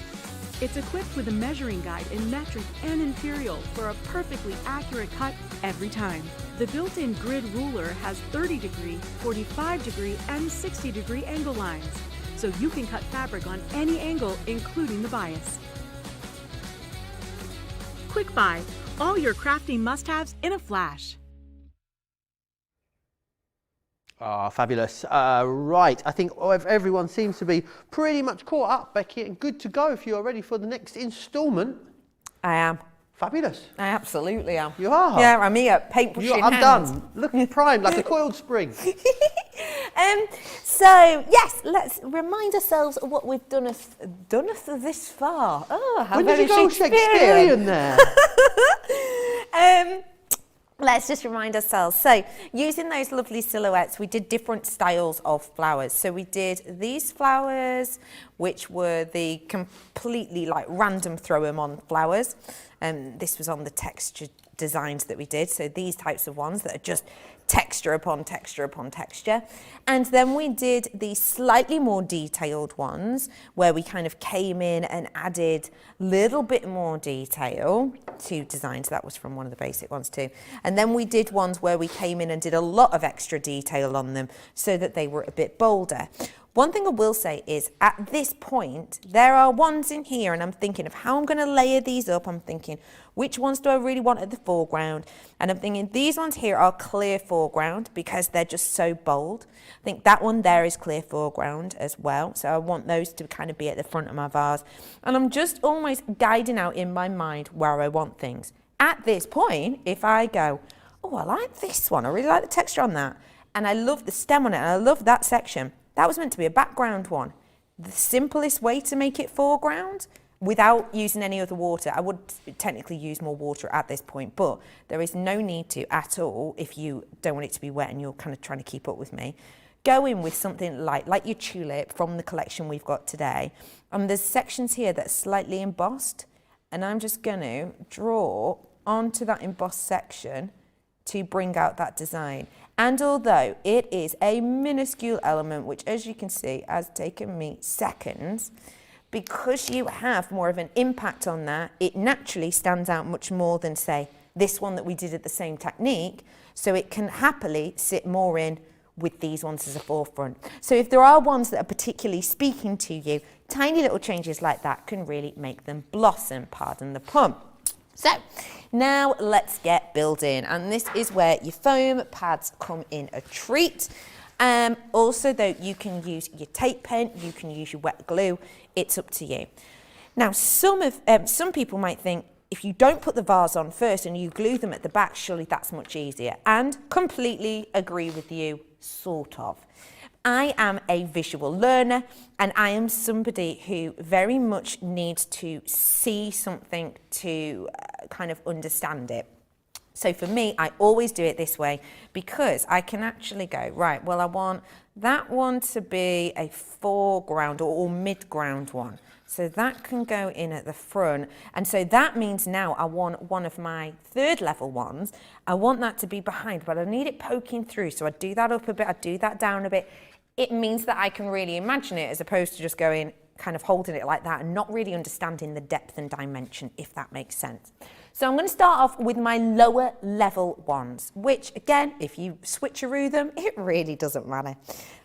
It's equipped with a measuring guide in metric and imperial for a perfectly accurate cut every time. The built-in grid ruler has 30-degree, 45-degree, and 60-degree angle lines, so you can cut fabric on any angle, including the bias. Quick Buy. All your crafting must-haves in a flash. Fabulous. Right, I think everyone seems to be pretty much caught up, Becky, and good to go if you are ready for the next instalment. I am. Fabulous. I absolutely am. You are? Yeah, I'm here, paintbrushing I'm hands. done. Looking primed like a coiled spring. So, yes, let's remind ourselves of what we've done this far. Oh, how When very did you go Shakespearean there? Let's just remind ourselves. So, using those lovely silhouettes, we did different styles of flowers. So we did these flowers, which were the completely random throw 'em on flowers. This was on the texture designs that we did. So these types of ones that are just texture upon texture upon texture. And then we did the slightly more detailed ones where we kind of came in and added a little bit more detail to designs. That was from one of the basic ones too. And then we did ones where we came in and did a lot of extra detail on them so that they were a bit bolder. One thing I will say is at this point, there are ones in here and I'm thinking of how I'm going to layer these up. I'm thinking, which ones do I really want at the foreground? And I'm thinking these ones here are clear foreground because they're just so bold. I think that one there is clear foreground as well. So I want those to kind of be at the front of my vase. And I'm just almost guiding out in my mind where I want things. At this point, if I go, oh, I like this one. I really like the texture on that. And I love the stem on it, and I love that section. That was meant to be a background one. The simplest way to make it foreground without using any other water. I would technically use more water at this point, but there is no need to at all if you don't want it to be wet and you're kind of trying to keep up with me. Go in with something like your tulip from the collection we've got today. And there's sections here that are slightly embossed, and I'm just going to draw onto that embossed section to bring out that design. And although it is a minuscule element, which as you can see has taken me seconds, because you have more of an impact on that, it naturally stands out much more than, say, this one that we did at the same technique. So it can happily sit more in with these ones as a forefront. So if there are ones that are particularly speaking to you, tiny little changes like that can really make them blossom, pardon the pun. So now let's get building, and this is where your foam pads come in a treat. Also though, you can use your tape pen, you can use your wet glue, it's up to you. Now some people might think, if you don't put the vase on first and you glue them at the back, surely that's much easier, and completely agree with you, sort of. I am a visual learner, and I am somebody who very much needs to see something to kind of understand it. So for me, I always do it this way, because I can actually go, right, well, I want that one to be a foreground or mid-ground one. So that can go in at the front. And so that means now I want one of my third level ones. I want that to be behind, but I need it poking through. So I do that up a bit, I do that down a bit. It means that I can really imagine it, as opposed to just going, kind of holding it like that and not really understanding the depth and dimension, if that makes sense. So I'm going to start off with my lower level ones, which again, if you switcheroo them, it really doesn't matter.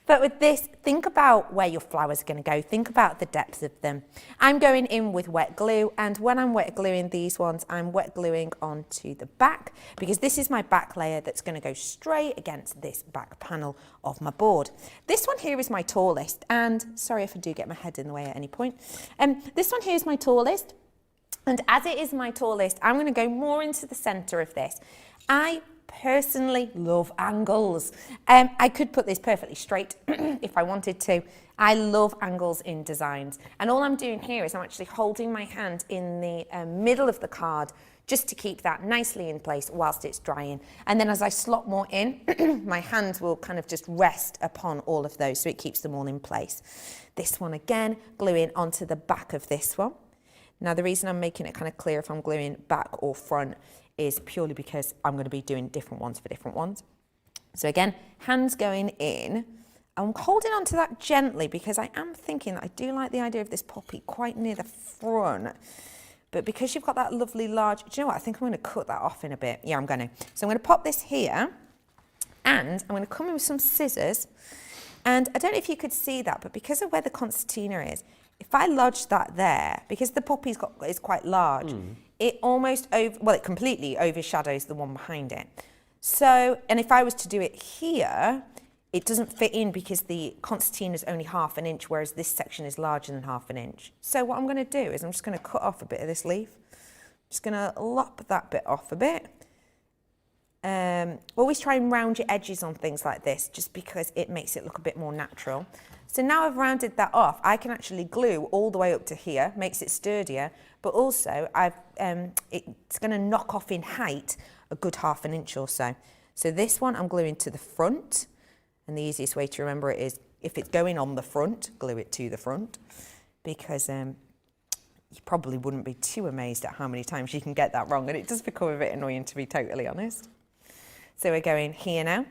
But with this, think about where your flowers are going to go. Think about the depth of them. I'm going in with wet glue, and when I'm wet gluing these ones, I'm wet gluing onto the back, because this is my back layer that's going to go straight against this back panel of my board. This one here is my tallest, and sorry if I do get my head in the way at any point. This one here is my tallest, and as it is my tallest, I'm going to go more into the center of this. I personally love angles. I could put this perfectly straight if I wanted to. I love angles in designs, and all I'm doing here is I'm actually holding my hand in the middle of the card just to keep that nicely in place whilst it's drying. And then as I slot more in, my hand will kind of just rest upon all of those, so it keeps them all in place. This one again, gluing onto the back of this one. Now the reason I'm making it kind of clear if I'm gluing back or front is purely because I'm going to be doing different ones for different ones. So again, hands going in. I'm holding on to that gently, because I am thinking that I do like the idea of this poppy quite near the front. But because you've got that lovely large, do you know what? I think I'm going to cut that off in a bit. Yeah, I'm going to. So I'm going to pop this here, and I'm going to come in with some scissors. And I don't know if you could see that, but because of where the concertina is, if I lodge that there, because the poppy is quite large, it almost, it completely overshadows the one behind it. So, and if I was to do it here, it doesn't fit in because the concertina is only 1/2 inch, whereas this section is larger than 1/2 inch. So what I'm going to do is I'm just going to cut off a bit of this leaf. Just going to lop that bit off a bit. Always try and round your edges on things like this, just because it makes it look a bit more natural. So now I've rounded that off, I can actually glue all the way up to here, makes it sturdier, but also it's going to knock off in height a good 1/2 inch or so. So this one I'm gluing to the front, and the easiest way to remember it is if it's going on the front, glue it to the front, because you probably wouldn't be too amazed at how many times you can get that wrong, and it does become a bit annoying, to be totally honest. So we're going here now.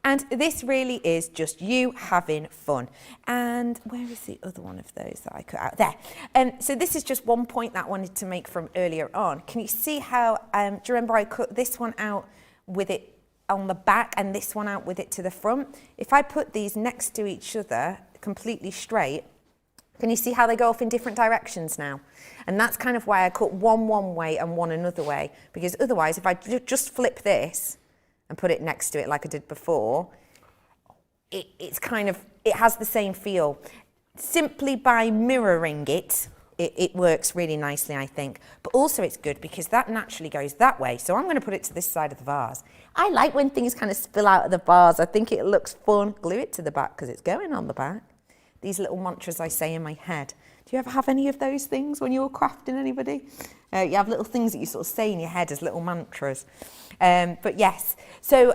And this really is just you having fun. And where is the other one of those that I cut out? There. So this is just one point that I wanted to make from earlier on. Can you see how, do you remember I cut this one out with it on the back and this one out with it to the front? If I put these next to each other, completely straight, can you see how they go off in different directions now? And that's kind of why I cut one way and one another way. Because otherwise, if I just flip this and put it next to it like I did before, it has the same feel. Simply by mirroring it, it works really nicely, I think. But also it's good because that naturally goes that way. So I'm going to put it to this side of the vase. I like when things kind of spill out of the vase. I think it looks fun. Glue it to the back because it's going on the back. These little mantras I say in my head. Do you ever have any of those things when you're crafting, anybody? You have little things that you sort of say in your head as little mantras. But yes, so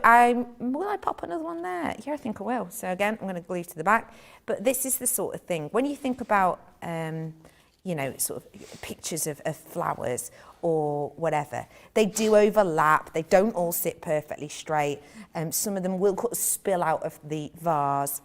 will I pop another one there? Yeah, I think I will. So again, I'm going to glue to the back. But this is the sort of thing, when you think about, you know, sort of pictures of flowers or whatever, they do overlap. They don't all sit perfectly straight. Some of them will spill out of the vase,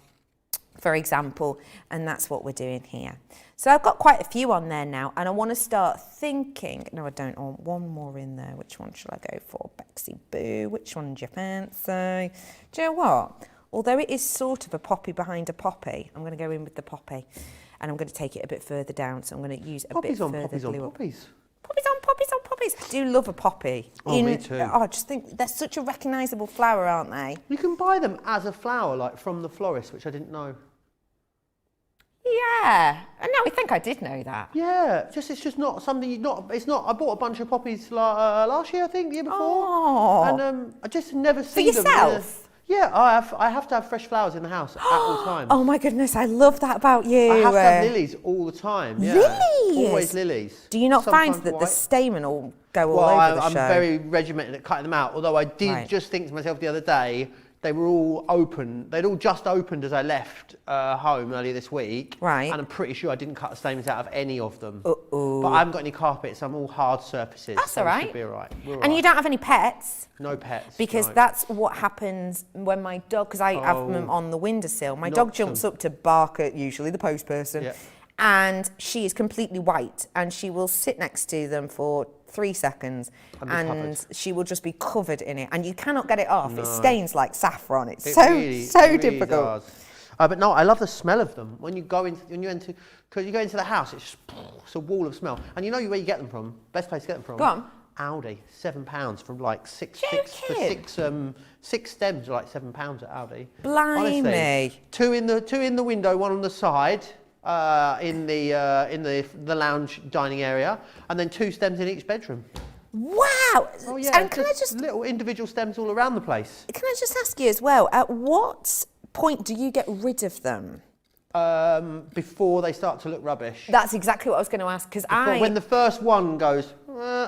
for example, and that's what we're doing here. So I've got quite a few on there now, and I want to start thinking, no I don't, I want one more in there. Which one should I go for? Bexy Boo, which one do you fancy? Do you know what? Although it is sort of a poppy behind a poppy, I'm going to go in with the poppy, and I'm going to take it a bit further down, so I'm going to use a bit further glue. Poppies on poppies. Poppies on poppies on poppies. I do love a poppy. Oh, me too. Oh, I just think they're such a recognisable flower, aren't they? You can buy them as a flower, like from the florist, which I didn't know. Yeah, and now I think I did know that. Yeah, it's just not something it's not. I bought a bunch of poppies last year, I think, the year before. Oh. And I just never see them. For yourself? Yeah, I have to have fresh flowers in the house at all times. Oh my goodness, I love that about you. I have to have lilies all the time. Yeah. Lilies? Always lilies. Do you not Sometimes find that the white. stamen will go all Well, over the I'm show? very regimented at cutting them out, although I did just think to myself the other day, they were all open. They'd all just opened as I left home earlier this week. Right. And I'm pretty sure I didn't cut the stamens out of any of them. Uh-oh. But I haven't got any carpets. I'm all hard surfaces. That's so all we right. should be all right. We're all And right. you don't have any pets? No pets. Because no. that's what happens when my dog, because I have them on the windowsill, my dog jumps up to bark at usually the post person. Yeah. And she is completely white, and she will sit next to them for 3 seconds and she will just be covered in it, and you cannot get it off. No. It stains like saffron. It's It so really difficult. does. But no, I love the smell of them. When you go into, because you go into the house, it's a wall of smell. And you know where you get them from? Best place to get them from? Go on. Aldi, £7 from like six stems are like £7 at Aldi. Blimey. Honestly, two in the window, one on the side. In the lounge dining area, and then 2 stems in each bedroom. Wow! Oh yeah, And can I just little individual stems all around the place. Can I just ask you as well? At what point do you get rid of them? Before they start to look rubbish. That's exactly what I was going to ask, because When the first one goes,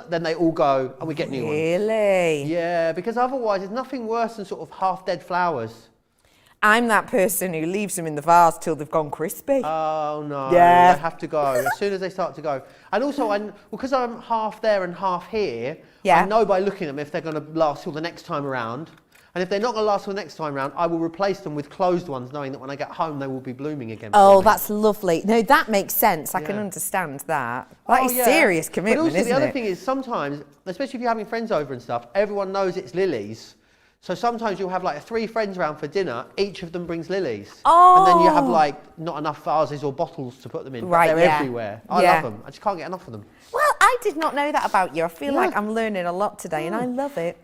then they all go, and we get new ones. Really? Yeah, because otherwise there's nothing worse than sort of half-dead flowers. I'm that person who leaves them in the vase till they've gone crispy. Oh no, Yeah. they have to go as soon as they start to go. And also, because I'm half there and half here, Yeah. I know by looking at them if they're going to last till the next time around. And if they're not going to last till the next time around, I will replace them with closed ones, knowing that when I get home, they will be blooming again. Oh, for me. that's lovely. No, that makes sense. I can Yeah. understand that. That is yeah. serious commitment, But also isn't the other it? thing is sometimes, especially if you're having friends over and stuff, everyone knows it's lilies. So sometimes you'll have like 3 friends around for dinner, each of them brings lilies. Oh. And then you have like not enough vases or bottles to put them in, but Right, they're yeah. everywhere. I Yeah. love them. I just can't get enough of them. Well, I did not know that about you. I feel Yeah. like I'm learning a lot today, and I love it.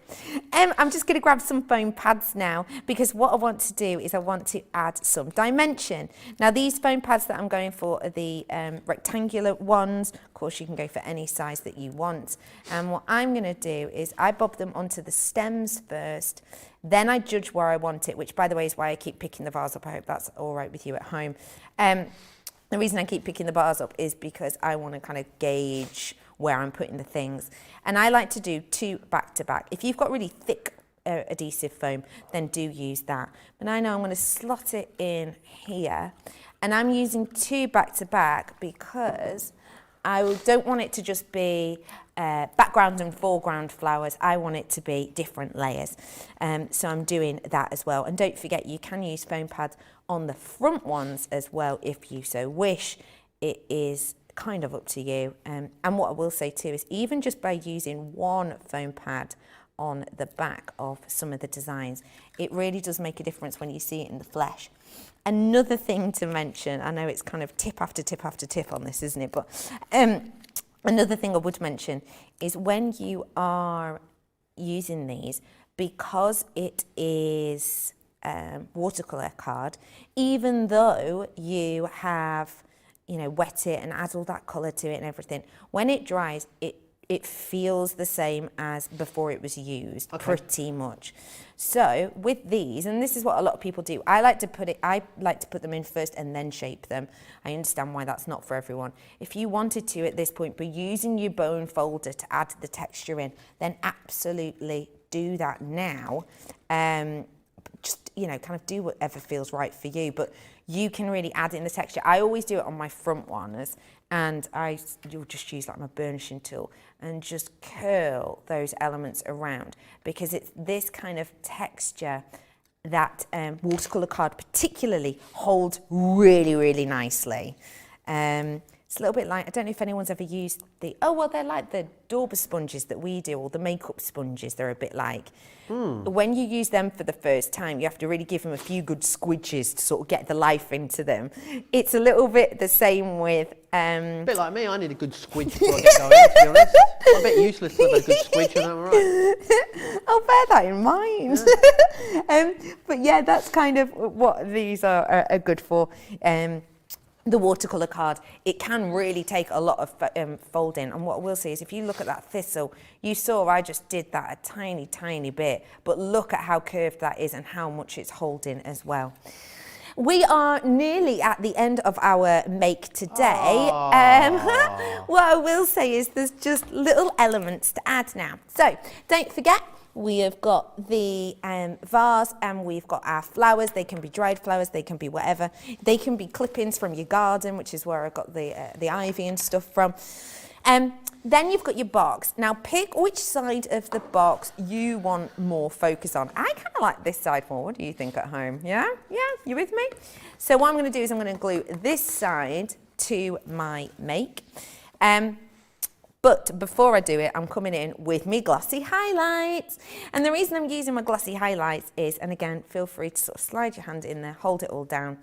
I'm just going to grab some foam pads now, because what I want to do is I want to add some dimension. Now, these foam pads that I'm going for are the rectangular ones. Of course, you can go for any size that you want. And what I'm going to do is I bob them onto the stems first. Then I judge where I want it, which, by the way, is why I keep picking the vase up. I hope that's all right with you at home. The reason I keep picking the vase up is because I want to kind of gauge where I'm putting the things. And I like to do 2 back to back. If you've got really thick adhesive foam, then do use that. But I know I'm going to slot it in here. And I'm using 2 back to back because I don't want it to just be background and foreground flowers. I want it to be different layers. So I'm doing that as well. And don't forget, you can use foam pads on the front ones as well if you so wish. It is kind of up to you. And what I will say too is even just by using 1 foam pad on the back of some of the designs, it really does make a difference when you see it in the flesh. Another thing to mention, I know it's kind of tip after tip after tip on this, isn't it? But another thing I would mention is when you are using these, because it is watercolour card, even though you have you know, wet it and add all that colour to it and everything. When it dries, it feels the same as before it was used, pretty much. So with these, and this is what a lot of people do, I like to put them in first and then shape them. I understand why that's not for everyone. If you wanted to at this point be using your bone folder to add the texture in, then absolutely do that now. Just, you know, kind of do whatever feels right for you, but you can really add in the texture. I always do it on my front ones, and you'll just use like my burnishing tool and just curl those elements around, because it's this kind of texture that watercolour card particularly holds really, really nicely. It's a little bit like, I don't know if anyone's ever used they're like the Dauber sponges that we do, or the makeup sponges, they're a bit like. When you use them for the first time, you have to really give them a few good squidges to sort of get the life into them. It's a little bit the same with... A bit like me, I need a good squidge before I get going, to be honest. I'm a bit useless without a good squidge, and I'm all right. I'll bear that in mind. Yeah. But yeah, that's kind of what these are good for. The watercolour card, it can really take a lot of folding, and what I will say is if you look at that thistle, you saw I just did that a tiny bit, but look at how curved that is and how much it's holding as well. We are nearly at the end of our make today. What I will say is there's just little elements to add now. So don't forget, we have got the vase, and we've got our flowers. They can be dried flowers, they can be whatever. They can be clippings from your garden, which is where I got the ivy and stuff from. Then you've got your box. Now pick which side of the box you want more focus on. I kind of like this side more. What do you think at home? Yeah? Yeah? You with me? So what I'm going to do is I'm going to glue this side to my make. But before I do it, I'm coming in with my glossy highlights. And the reason I'm using my glossy highlights is, and again, feel free to sort of slide your hand in there, hold it all down.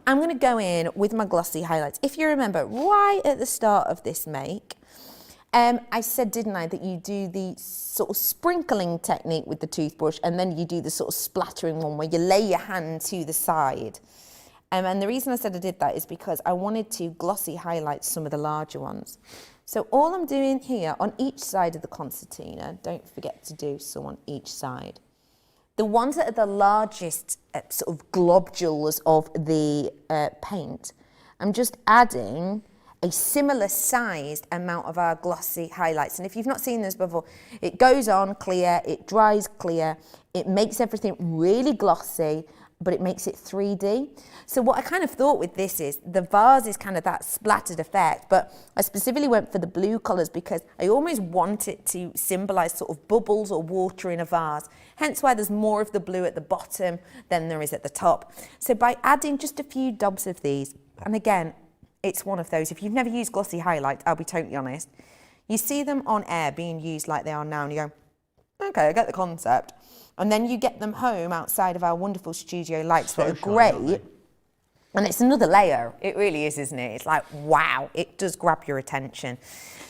I'm going to go in with my glossy highlights. If you remember, right at the start of this make, I said, didn't I, that you do the sort of sprinkling technique with the toothbrush, and then you do the sort of splattering one where you lay your hand to the side. And the reason I said I did that is because I wanted to glossy highlight some of the larger ones. So all I'm doing here on each side of the concertina, don't forget to do some on each side. The ones that are the largest sort of globules of the paint, I'm just adding a similar sized amount of our glossy highlights. And if you've not seen this before, it goes on clear, it dries clear, it makes everything really glossy, but it makes it 3D. So what I kind of thought with this is, the vase is kind of that splattered effect, but I specifically went for the blue colours because I almost want it to symbolise sort of bubbles or water in a vase, hence why there's more of the blue at the bottom than there is at the top. So by adding just a few dobs of these, and again, it's one of those, if you've never used glossy highlight, I'll be totally honest, you see them on air being used like they are now, and you go, okay, I get the concept. And then you get them home outside of our wonderful studio lights that are great. And it's another layer. It really is, isn't it? It's like, wow, it does grab your attention.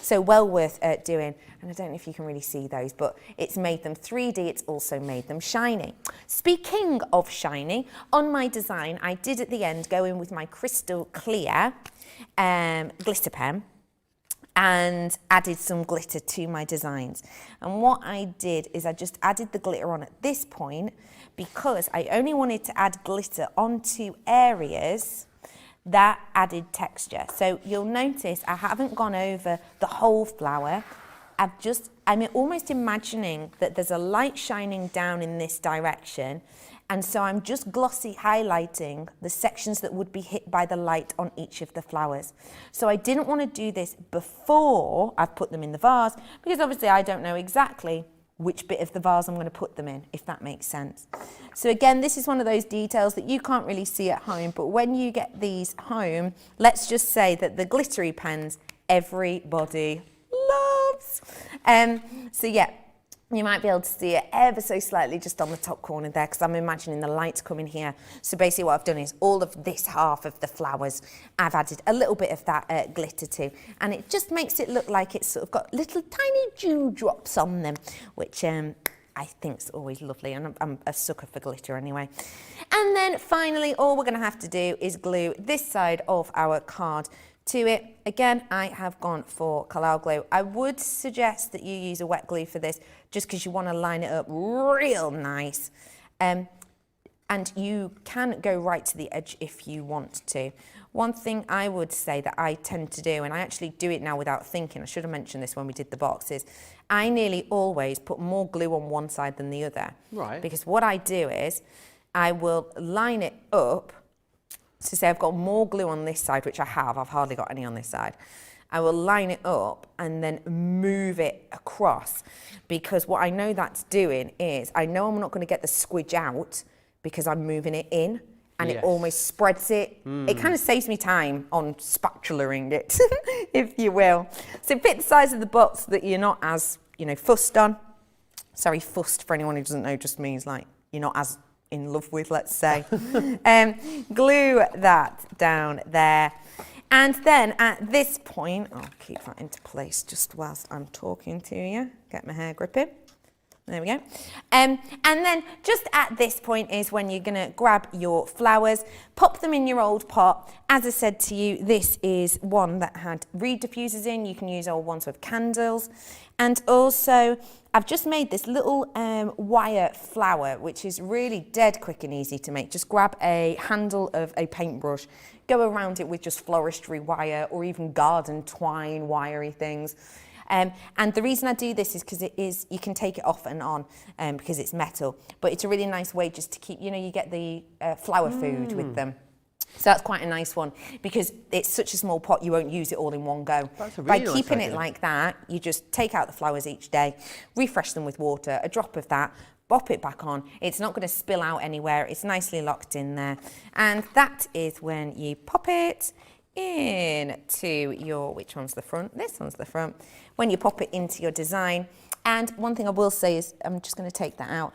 So well worth doing. And I don't know if you can really see those, but it's made them 3D. It's also made them shiny. Speaking of shiny, on my design, I did at the end go in with my crystal clear glitter pen and added some glitter to my designs. And what I did is I just added the glitter on at this point because I only wanted to add glitter onto areas that added texture. So you'll notice I haven't gone over the whole flower. I'm almost imagining that there's a light shining down in this direction, and so I'm just glossy highlighting the sections that would be hit by the light on each of the flowers. So I didn't want to do this before I've put them in the vase, because obviously I don't know exactly which bit of the vase I'm going to put them in, if that makes sense. So again, this is one of those details that you can't really see at home, but when you get these home, let's just say that the glittery pens, everybody loves. So yeah, you might be able to see it ever so slightly just on the top corner there, because I'm imagining the lights coming here. So basically what I've done is all of this half of the flowers, I've added a little bit of that glitter to, and it just makes it look like it's sort of got little tiny dewdrops on them, which I think is always lovely, and I'm a sucker for glitter anyway. And then finally, all we're going to have to do is glue this side of our card to it. Again, I have gone for Collage glue. I would suggest that you use a wet glue for this, just because you want to line it up real nice. And you can go right to the edge if you want to. One thing I would say that I tend to do, and I actually do it now without thinking, I should have mentioned this when we did the boxes, I nearly always put more glue on one side than the other. Right. Because what I do is, I will line it up. So say I've got more glue on this side, which I have, I've hardly got any on this side. I will line it up and then move it across, because what I know that's doing is, I know I'm not going to get the squidge out because I'm moving it in, and Yes. it almost spreads it. It kind of saves me time on spatulaing it, if you will. So pick the size of the box that you're not as, fussed on. Sorry, fussed, for anyone who doesn't know, just means like you're not as in love with, let's say. Glue that down there. And then at this point, I'll keep that into place just whilst I'm talking to you. Get my hair gripping. There we go. And then just at this point is when you're going to grab your flowers, pop them in your old pot. As I said to you, this is one that had reed diffusers in. You can use old ones with candles. And also, I've just made this little wire flower, which is really dead quick and easy to make. Just grab a handle of a paintbrush, go around it with just floristry wire or even garden twine wiry things. And the reason I do this is because you can take it off and on because it's metal, but it's a really nice way just to keep, you get the flower food with them. So that's quite a nice one, because it's such a small pot, you won't use it all in one go. That's a really By nice keeping idea. it like that, you just take out the flowers each day, refresh them with water, a drop of that, bop it back on. It's not going to spill out anywhere. It's nicely locked in there. And that is when you pop it into your, which one's the front? This one's the front. When you pop it into your design. And one thing I will say is, I'm just going to take that out,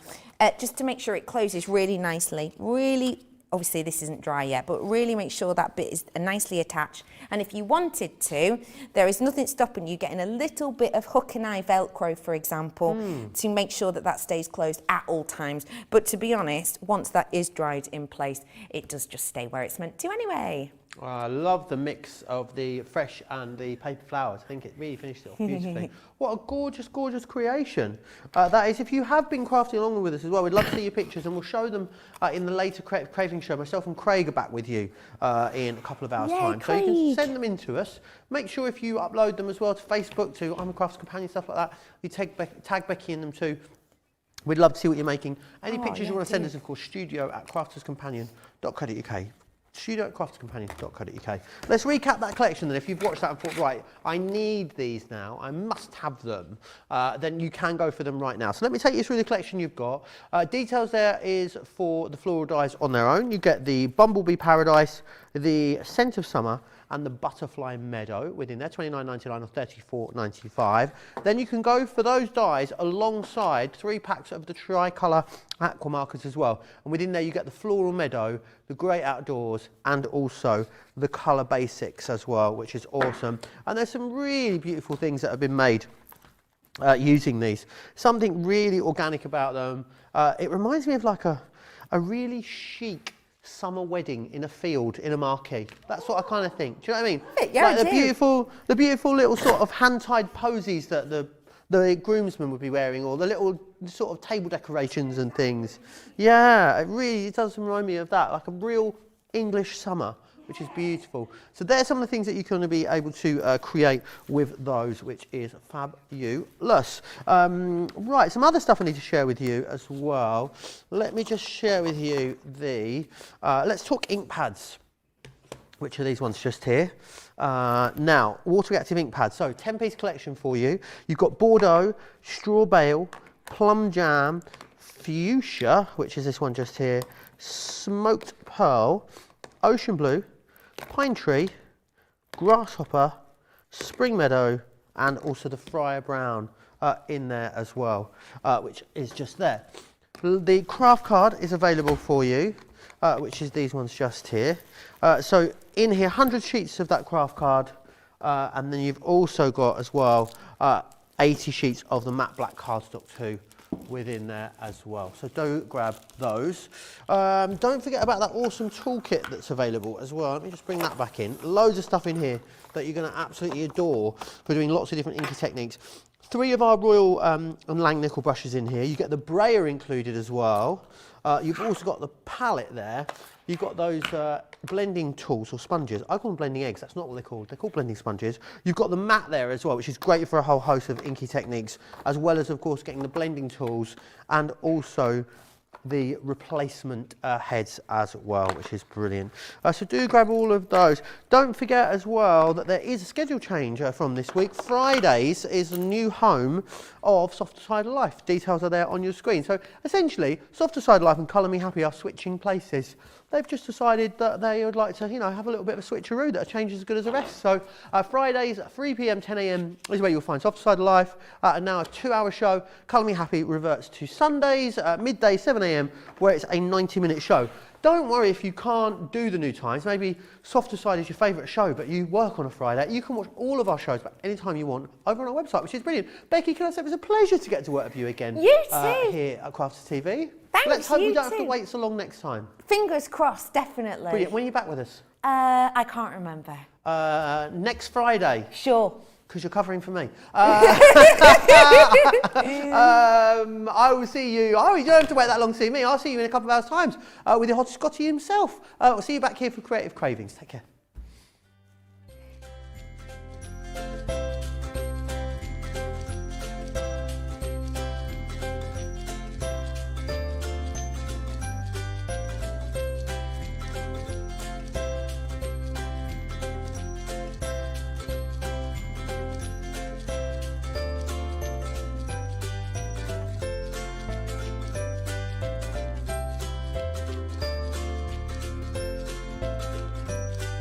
just to make sure it closes really nicely. Really, obviously this isn't dry yet, but really make sure that bit is nicely attached. And if you wanted to, there is nothing stopping you getting a little bit of hook and eye Velcro, for example, to make sure that that stays closed at all times. But to be honest, once that is dried in place, it does just stay where it's meant to anyway. I love the mix of the fresh and the paper flowers. I think it really finished it off beautifully. What a gorgeous, gorgeous creation. That is, if you have been crafting along with us as well, we'd love to see your pictures, and we'll show them in the later Craving Show. Myself and Craig are back with you in a couple of hours' time. So you can send them in to us. Make sure if you upload them as well to Facebook, to I'm a Crafts Companion, stuff like that, you tag Becky in them too. We'd love to see what you're making. Any pictures you want to send us, of course, studio@crafterscompanion.co.uk. studio@crafterscompanion.co.uk. Let's recap that collection then. If you've watched that and thought, right, I need these now, I must have them, then you can go for them right now. So let me take you through the collection you've got. Details there is for the floral dies on their own. You get the Bumblebee Paradise, the Scent of Summer, and the Butterfly Meadow within there, $29.99 or $34.95. Then you can go for those dies alongside 3 packs of the Tricolour aqua markers as well. And within there you get the Floral Meadow, the Great Outdoors, and also the Colour Basics as well, which is awesome. And there's some really beautiful things that have been made using these. Something really organic about them. It reminds me of like a really chic summer wedding in a field in a marquee. That's what I kind of think. Do you know what I mean? Yeah, like the beautiful little sort of hand-tied posies that the groomsmen would be wearing, or the little sort of table decorations and things. Yeah, it does remind me of that, like a real English summer, which is beautiful. So there's some of the things that you're going to be able to create with those, which is fabulous. Right, some other stuff I need to share with you as well. Let me just share with you let's talk ink pads, which are these ones just here. Now, water-reactive ink pads. So 10-piece collection for you. You've got Bordeaux, Straw Bale, Plum Jam, Fuchsia, which is this one just here, Smoked Pearl, Ocean Blue, Pine Tree, Grasshopper, Spring Meadow, and also the Friar Brown in there as well, which is just there. The craft card is available for you, which is these ones just here. So in here, 100 sheets of that craft card, and then you've also got as well 80 sheets of the matte black cardstock too within there as well. So do grab those. Don't forget about that awesome toolkit that's available as well. Let me just bring that back in. Loads of stuff in here that you're going to absolutely adore for doing lots of different inky techniques. 3 of our Royal and Langnickel brushes in here. You get the brayer included as well. You've also got the palette there. You've got those blending tools or sponges. I call them blending eggs, that's not what they're called. They're called blending sponges. You've got the mat there as well, which is great for a whole host of inky techniques, as well as, of course, getting the blending tools and also the replacement heads as well, which is brilliant. So do grab all of those. Don't forget as well that there is a schedule change from this week. Fridays is a new home of Softer Side of Life. Details are there on your screen. So essentially, Softer Side of Life and Colour Me Happy are switching places. They've just decided that they would like to, you know, have a little bit of a switcheroo, that a change is as good as the rest. So Fridays, 3 p.m, 10 a.m. is where you'll find Softer Side of Life. And now a 2-hour show. Colour Me Happy reverts to Sundays, midday, 7 a.m, where it's a 90-minute show. Don't worry if you can't do the new times. Maybe Softer Side is your favourite show, but you work on a Friday. You can watch all of our shows back anytime you want over on our website, which is brilliant. Becky, can I say it was a pleasure to get to work with you again? You too. Here at Crafty TV. Thanks, Let's hope we you don't have to too. wait so long next time. Fingers crossed, definitely. Brilliant. When are you back with us? I can't remember. Next Friday. Sure. Because you're covering for me. I will see you. Oh, you don't have to wait that long to see me. I'll see you in a couple of hours' time with the hot Scotty himself. I'll see you back here for Creative Cravings. Take care.